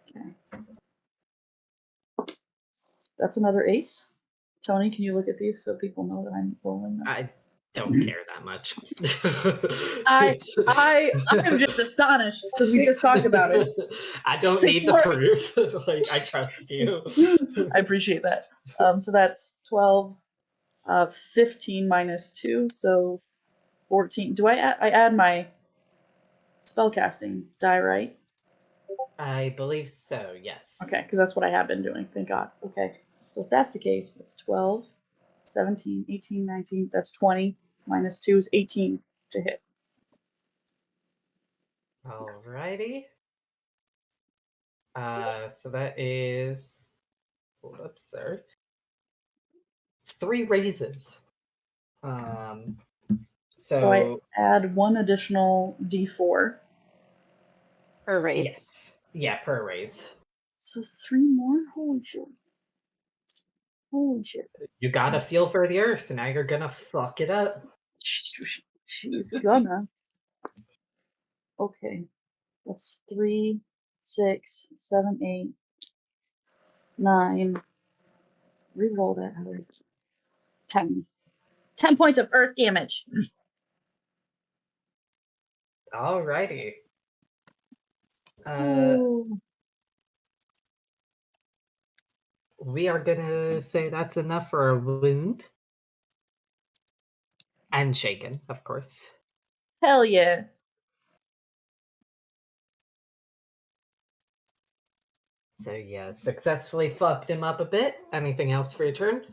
Okay. That's another ace. Tony, can you look at these so people know that I'm rolling them? I don't care that much. I am just astonished because we just talked about it. I don't need the proof. Like, I trust you. I appreciate that. So that's 12, 15 minus 2, so 14. Do I add my spellcasting die, right? I believe so, yes. Okay, because that's what I have been doing, thank God. Okay, so if that's the case, that's 12, 17, 18, 19, that's 20, minus 2 is 18 to hit. Alrighty. So that is... Hold up, sir. 3 raises. So I add 1 additional d4. Per raise. Yes. Yeah, per raise. So 3 more? Holy shit. Holy shit. You got a feel for the earth, now you're gonna fuck it up. She's gonna. Okay. That's 3, 6, 7, 8, 9. Reroll that, Heather. 10. 10 points of earth damage. Alrighty. Oh. We are gonna say that's enough for a wound. And shaken, of course. Hell yeah. So yeah, successfully fucked him up a bit. Anything else for your turn?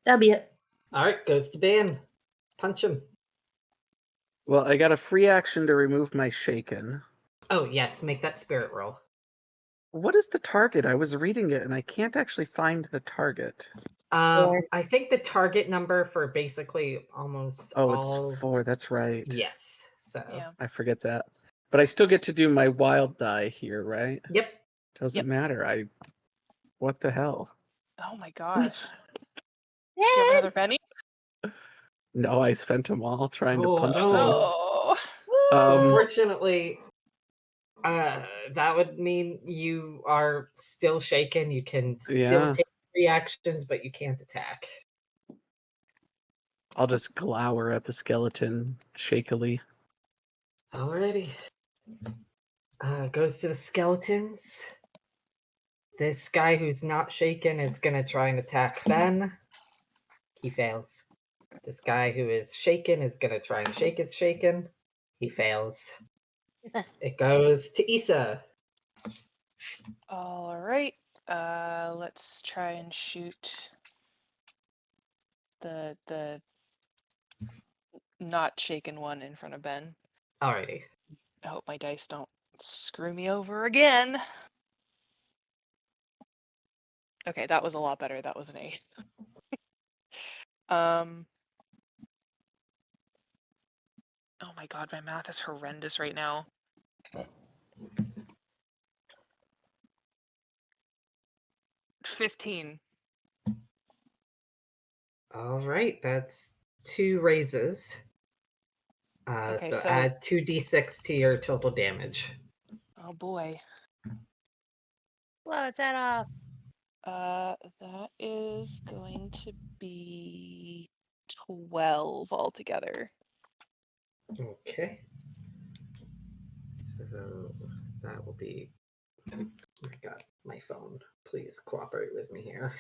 That'll be it. Alright, goes to Ban. Punch him. Well, I got a free action to remove my shaken. Oh yes, make that spirit roll. What is the target? I was reading it and I can't actually find the target. I think the target number for basically almost all... It's 4, that's right. Yes, so... Yeah. I forget that. But I still get to do my wild die here, right? Yep. Doesn't matter. What the hell? Oh my gosh. Do you have another penny? No, I spent them all trying to punch things. Oh. So unfortunately, that would mean you are still shaken. You can still take reactions, but you can't attack. I'll just glower at the skeleton shakily. Alrighty. Goes to the skeletons. This guy who's not shaken is gonna try and attack Ben. He fails. This guy who is shaken is gonna try and shake his shaken. He fails. It goes to Issa. All right. Let's try and shoot the not shaken one in front of Ben. Alrighty. I hope my dice don't screw me over again. Okay, that was a lot better. That was an 8. Oh my god, my math is horrendous right now. 15. All right, that's 2 raises. Okay, so so- add 2d6 to your total damage. Oh boy. Blow its head off. That is going to be 12 altogether. Okay. So that will be. Oh my god, my phone. Please cooperate with me here.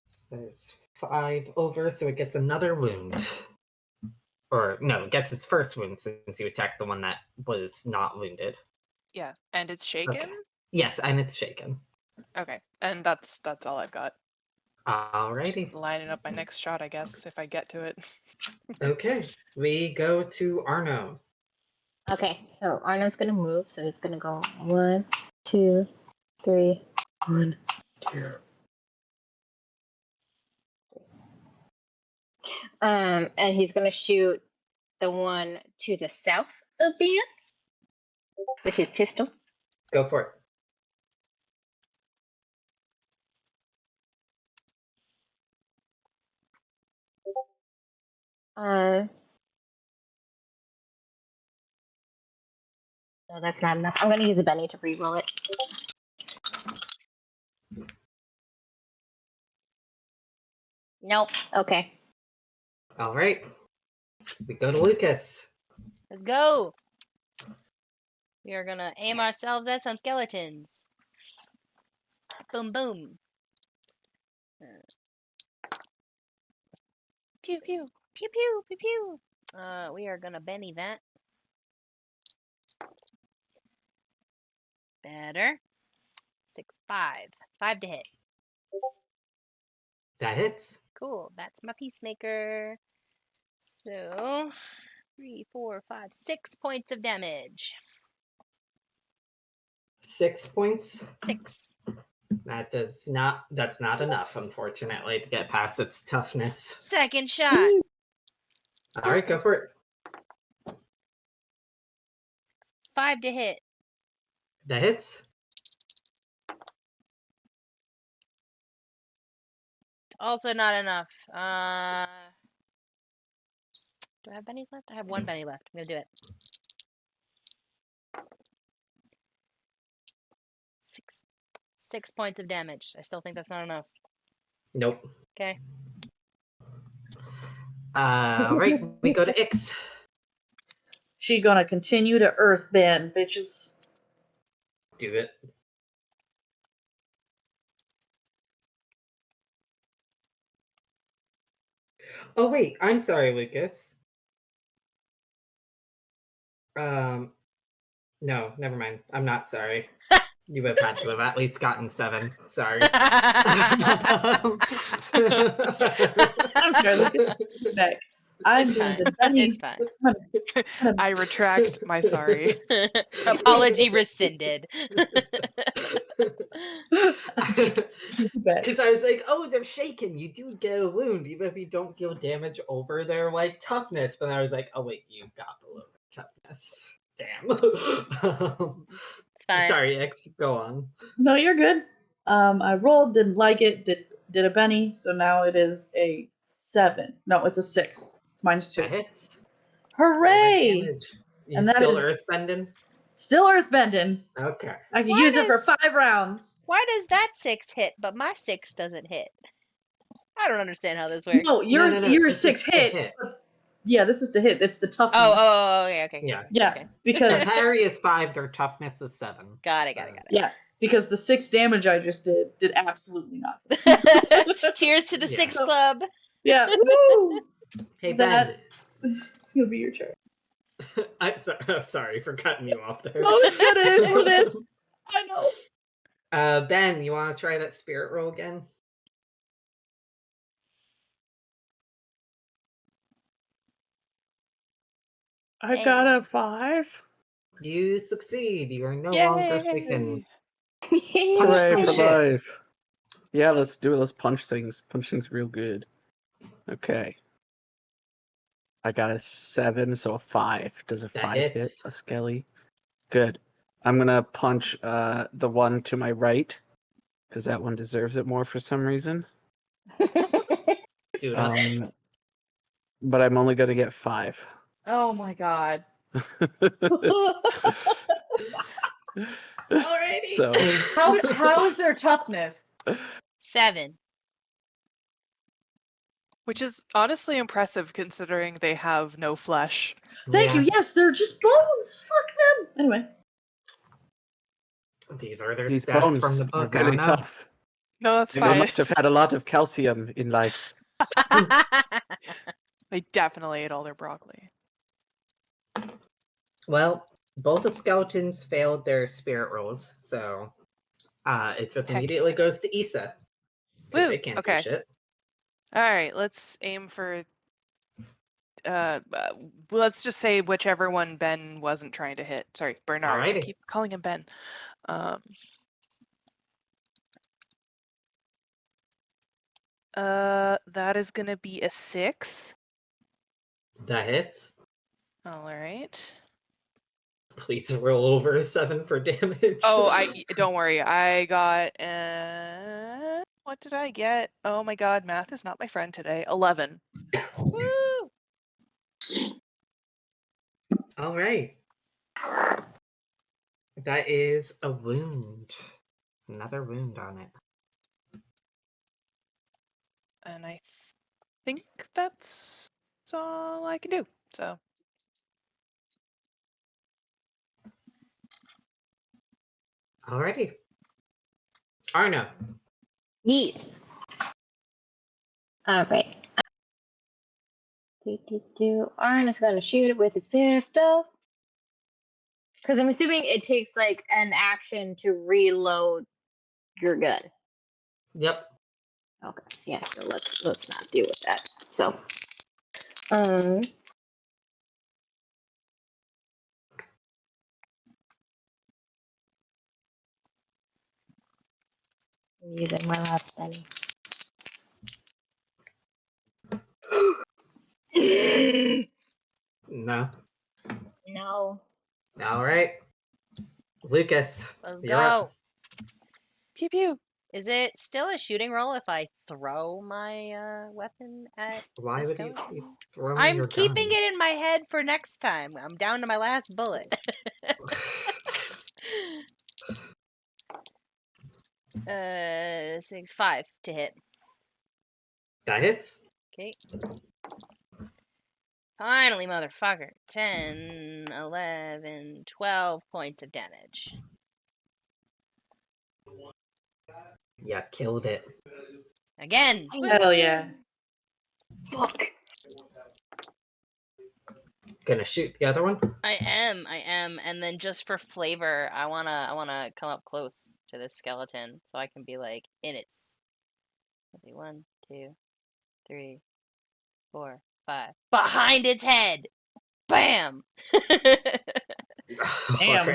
So there's 5 over, so it gets another wound. Or no, it gets its first wound since you attacked the one that was not wounded. Yeah, and it's shaken? Okay. Yes, and it's shaken. Okay, and that's all I've got. Alrighty. Just lining up my next shot, I guess, if I get to it. Okay, we go to Arno. Okay, so Arno's gonna move, so it's gonna go 1, 2, 3, 1, 2. And he's gonna shoot the one to the south of Ben with his pistol. Go for it. No, that's not enough. I'm gonna use a Benny to reroll it. Nope. Okay. All right. We go to Lucas. Let's go. We are gonna aim ourselves at some skeletons. Boom, boom. Pew pew. Pew, pew, pew, pew. We are gonna Benny that. Better. 6, 5. 5 to hit. That hits. Cool. That's my peacemaker. So 3, 4, 5, 6 points of damage. 6 points. 6. That's not enough, unfortunately, to get past its toughness. Second shot. All right, go for it. 5 to hit. That hits. Also not enough. Do I have bennies left? I have 1 benny left. I'm gonna do it. 6 points of damage. I still think that's not enough. Nope. Okay. All right, we go to Ix. She gonna continue to earth bend, bitches. Do it. Oh wait, I'm sorry, Lucas. No, never mind. I'm not sorry. You would have had to have at least gotten 7. Sorry. I'm sorry, Lucas. Back. I'm It's doing fine. the Benny. It's fine. I retract my sorry. Apology rescinded. Back. Because I was like, oh, they're shaken. You do get a wound, even if you don't deal damage over their like toughness. But I was like, oh wait, you got below their toughness. Damn. It's fine. Sorry, X. Go on. No, you're good. I rolled, didn't like it, did a Benny, so now it is a 7. No, it's a 6. It's -2. That hits. Hooray! Damage. You And that still is- earthbending? Still earthbending. Okay. I can Why use it for does- 5 rounds. Why does that 6 hit, but my 6 doesn't hit? I don't understand how this works. No, your this 6 is the hit. Yeah, this is to hit. It's the toughness. Oh, okay. Yeah. Yeah, Okay. The because parry is 5, their toughness is 7. Got it. yeah, because the 6 damage I just did absolutely nothing. Cheers to the Yeah. 6 club. Yeah. Woo! Hey, Ben. It's gonna be your turn. I'm sorry for cutting you off there. No, it's good. It is what it is. I know. Ben, you want to try that spirit roll again? I got a 5. You succeed. You are no longer freaking punch Hooray some for shit. life. Yeah, let's do it. Let's punch things. Punch things real good. Okay. I got a 7, so a 5. Does a That 5 hit hits. a skelly? Good. I'm gonna punch the one to my right, because that one deserves it more for some reason. Do it up. But I'm only gonna get 5. Oh my god. Alrighty. So How is their toughness? 7. Which is honestly impressive considering they have no flesh. Thank you. Yeah, Yes, they're just bones. Fuck them. Anyway. these are their these stats bones from the are book. I don't really know. tough. No, that's They fine. must have had a lot of calcium in life. They definitely ate all their broccoli. Well, both the skeletons failed their spirit rolls, so it just Heck immediately yeah. goes to Issa. Because Woo, they can't okay. do shit. All right, let's aim for. Let's just say whichever one Ben wasn't trying to hit. Sorry, Bernard. I Alrighty. keep calling him Ben. That is gonna be a 6. That hits. All right. Please roll over a 7 for damage. Oh, don't worry. I got what did I get? Oh my god, math is not my friend today. 11. Woo! All right. That is a wound. Another wound on it. And I think that's all I can do. So Alrighty. Arno. Yeet. All right. Arn is going to shoot it with his pistol. Because I'm assuming it takes like an action to reload your gun. Yep. Okay. Yeah. So let's not deal with that. So. I'm using my last penny. No. No. All right. Lucas, Let's you're up. go. pew pew. Is it still a shooting roll if I throw my weapon at Why the would you skeleton? keep throwing I'm your keeping gun? it in my head for next time. I'm down to my last bullet. 6, 5 to hit. That hits. Okay. Finally, motherfucker. 10, 11, 12 points of damage. Yeah, killed it. Again. Hell yeah. Fuck. Gonna shoot the other one? I am, and then just for flavor, I wanna come up close to this skeleton so I can be like in its. Let's see, 1, 2, 3, 4, 5. Behind its head, bam. Damn.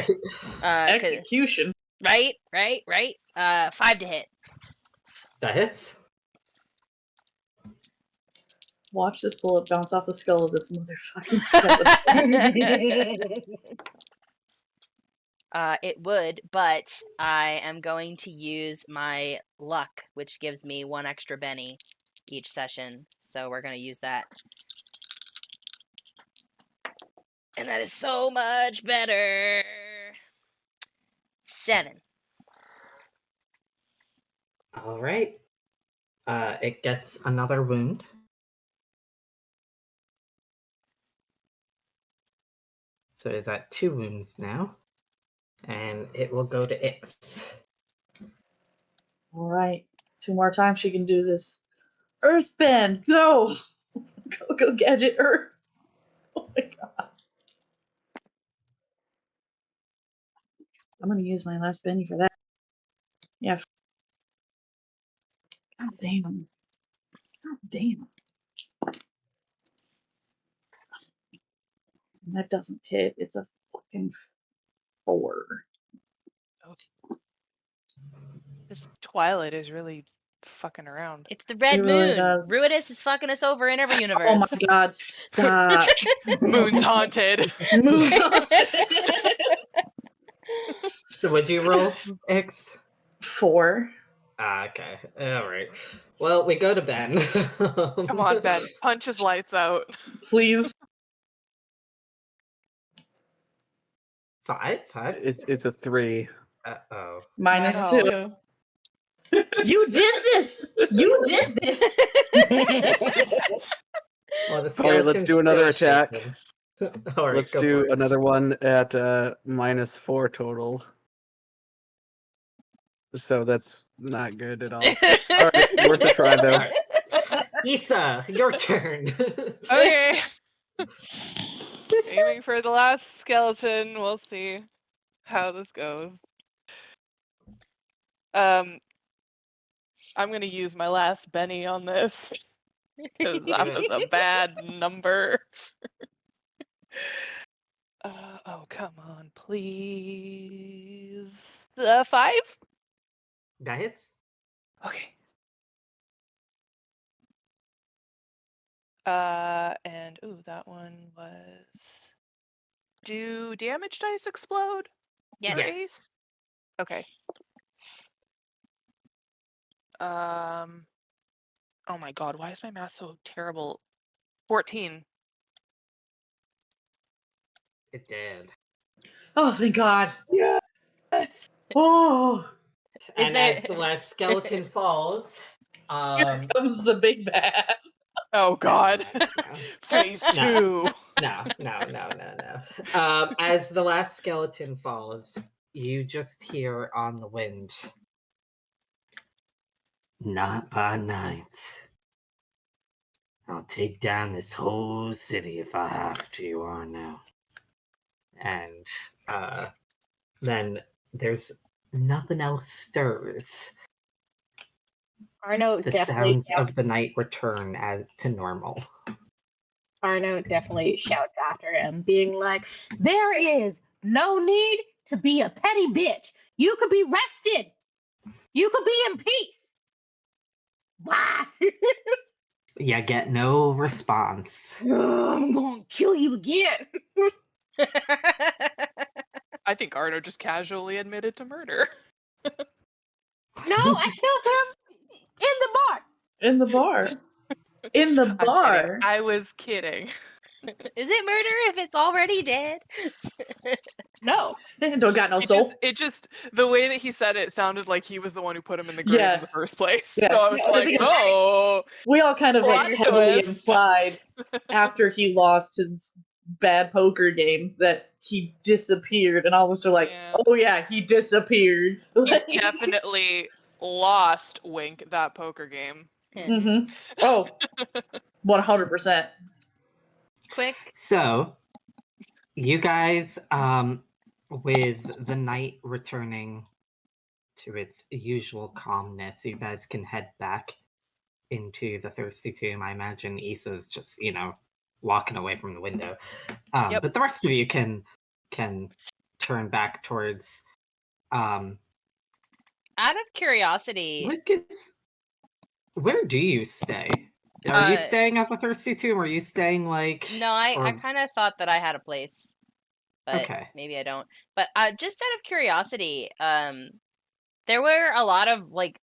Alright. Execution. Right. 5 to hit. That hits. Watch this bullet bounce off the skull of this motherfucking skeleton. It would, but I am going to use my luck, which gives me 1 extra Benny each session. So we're gonna use that. And that is so much better. 7. All right. It gets another wound. So is that 2 wounds now? And it will go to Ix. All right. 2 more times she can do this. Earthbend, go! Go, Gadget Earth! Oh my god. I'm gonna use my last Benny for that. Yeah. God damn. God damn. That doesn't hit. It's a fucking 4. This Twilight is really fucking around. It's the red It really moon. does. Ruidus is fucking us over in every universe. Oh my god, stop. Moon's haunted. Moves on. So what'd you roll, X? 4. Okay. All right. Well, we go to Ben. Come on, Ben. Punch his lights out. Please. 5? It's a 3. Uh-oh. Minus Oh. 2. You did this! You did this! Well, the All right, let's skeleton's do another still attack. shaking. All right, Let's go do for it. another one at -4 total. So that's not good at all. All right, worth a try though. All right. Issa, your turn. Okay. Aiming for the last skeleton. We'll see how this goes. I'm gonna use my last Benny on this because that was a bad number. Oh, come on, please. 5? That hits. Okay. And ooh, that one was. Do damage dice explode? Yes. For Ace? Okay. Oh my god, why is my math so terrible? 14. It did. Oh, thank God. Yeah. Oh, And there- as the last skeleton falls, here comes the big bad. Oh god. no. Phase No. 2. No. As the last skeleton falls, you just hear on the wind. Not by night. I'll take down this whole city if I have to, you are now. And then there's nothing else stirs. Arno The definitely sounds of the night return to normal. Arno definitely shouts after him, being like, "There is no need to be a petty bitch. You could be rested. You could be in peace." Why? You get no response. I'm gonna kill you again. I think Arno just casually admitted to murder. No, I killed him in the bar. In the bar. In the I'm bar. kidding. I was kidding. Is it murder if it's already dead? No. Don't got no soul. It just the way that he said it sounded like he was the one who put him in the grave Yeah. in the first place. Yeah. So I was Yeah, like, because- oh, We all kind of like Plot heavily twist. implied after he lost his bad poker game that he disappeared, and all of us are like, Yeah. "Oh yeah, he disappeared." he definitely lost Wink that poker game. Mm-hmm. Oh, 100%. Quick. So, you guys, with the night returning to its usual calmness, you guys can head back into the Thirsty Tomb. I imagine Issa's just, walking away from the window. Yep. But the rest of you can turn back towards Out of curiosity, Lucas. Where do you stay? Are you staying at the Thirsty Tomb? Or are you staying like? no, I or- kind of thought that I had a place, but Okay. maybe I don't. But just out of curiosity, there were a lot of like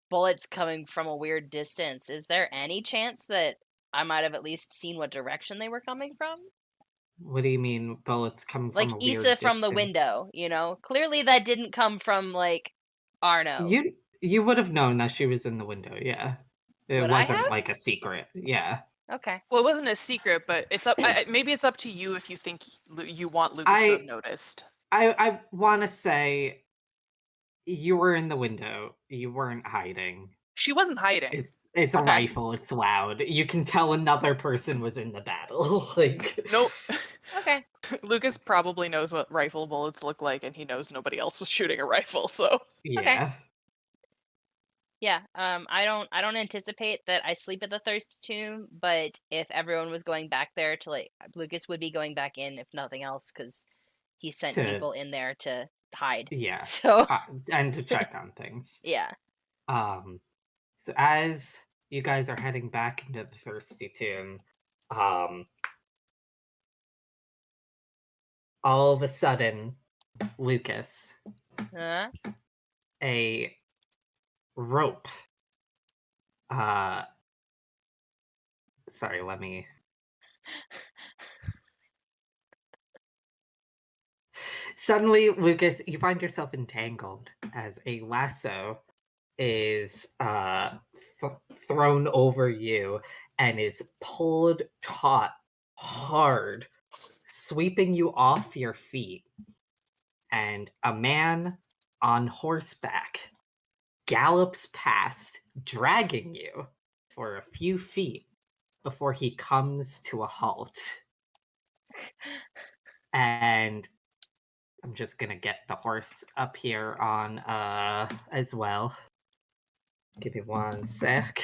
bullets coming from a weird distance. Is there any chance that I might have at least seen what direction they were coming from? What do you mean bullets coming Like from a weird Issa from the distance? window, clearly that didn't come from like Arno. You would have known that she was in the window, yeah. It Would I wasn't have? like a secret, yeah. Okay. Well, it wasn't a secret, but it's up. Maybe it's up to you if you think you want Lucas to have noticed. I want to say you were in the window. You weren't hiding. She wasn't hiding. It's a Okay. rifle. It's loud. You can tell another person was in the battle. Like Nope. Okay. Lucas probably knows what rifle bullets look like, and he knows nobody else was shooting a rifle. So yeah. Yeah. I don't anticipate that I sleep at the Thirsty Tomb, but if everyone was going back there to like, Lucas would be going back in if nothing else, because he sent To- people in there to hide. Yeah. So And to check on things. yeah. So as you guys are heading back into the Thirsty Tomb, all of a sudden, Lucas, a rope. Sorry, let me. Suddenly, Lucas, you find yourself entangled as a lasso is thrown over you and is pulled taut hard, sweeping you off your feet. And a man on horseback gallops past, dragging you for a few feet before he comes to a halt. And I'm just gonna get the horse up here on as well. Give me one sec.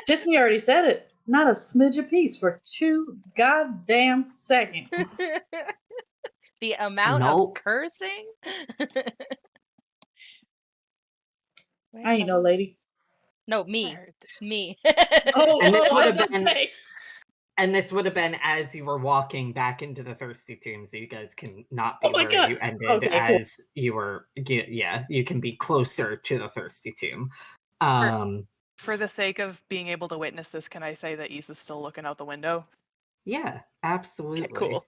Tiffany already said it. Not a smidge apiece for 2 goddamn seconds. The amount Nope. of cursing. I ain't no lady. No, I me. heard that. Me. Oh, And this I would was have gonna been- say. And this would have been as you were walking back into the Thirsty Tomb, so you guys can not be Oh my where God. you ended Okay, cool. as you were. Yeah, you can be closer to the Thirsty Tomb. For the sake of being able to witness this, can I say that Issa's still looking out the window? Yeah, absolutely. Okay, cool.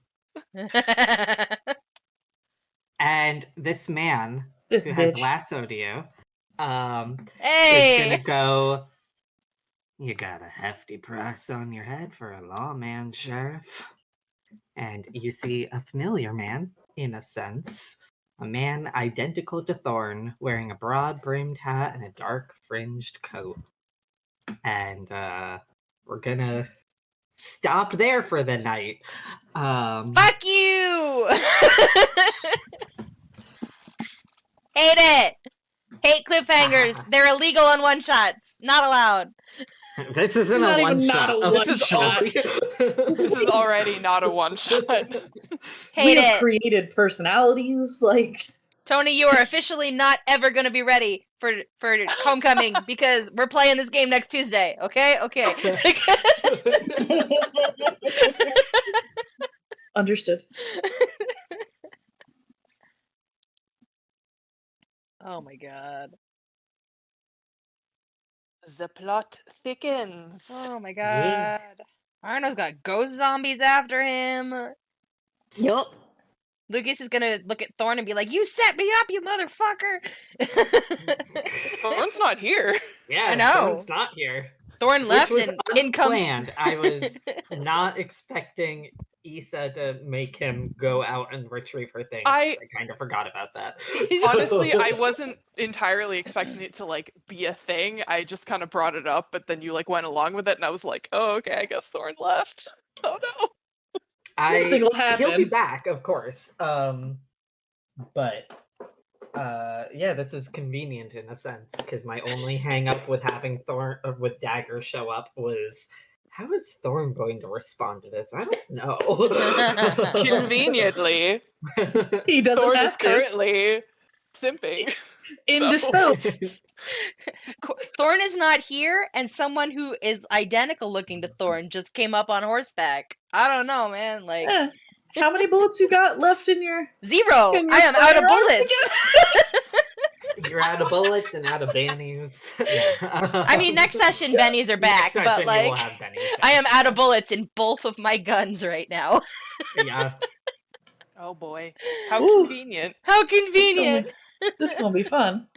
And this man This who has bitch. lassoed you, is Hey. gonna go. You got a hefty price on your head for a lawman, Sheriff. And you see a familiar man, in a sense. A man identical to Thorn, wearing a broad-brimmed hat and a dark fringed coat. And we're gonna stop there for the night. Fuck you. Hate it. Hate cliffhangers. They're illegal on one shots. Not allowed. This isn't Not a even one not shot. a one-shot. officially. This is already not a one shot. We Hate have it. created personalities. Like, Tony, you are officially not ever going to be ready for homecoming because we're playing this game next Tuesday. Okay? Okay. understood. Oh my god. The plot thickens. Oh my Yeah. god. Arno's got ghost zombies after him. Yup. Lucas is gonna look at Thorn and be like, "You set me up, you motherfucker!" Thorn's not here. Yeah, I know. Thorn's not here. Thorn left Which was and in comes. unplanned. I was not expecting Issa to make him go out and retrieve her things. 'Cause I kind of forgot about that. Honestly, I wasn't entirely expecting it to like be a thing. I just kind of brought it up, but then you like went along with it, and I was like, "Oh, okay, I guess Thorn left." Oh no. Nothing will happen. He'll be back, of course. But yeah, this is convenient in a sense because my only hang up with having Thorn with Dagger show up was how is Thorn going to respond to this? I don't know. Conveniently, He doesn't Thorn have is to. currently simping. Indisposed. Thorn is not here, and someone who is identical looking to Thorn just came up on horseback. I don't know, man. Like, Eh, how many bullets you got left in your? 0. Can you I am out of firearms bullets. You're out of bullets and out of bennies. Yeah. I mean, next session bennies are back, Next but session you will like, have bennies I am back. out of bullets in both of my guns right now. Yeah. Oh boy, how Ooh. convenient. How convenient. This is gonna be fun.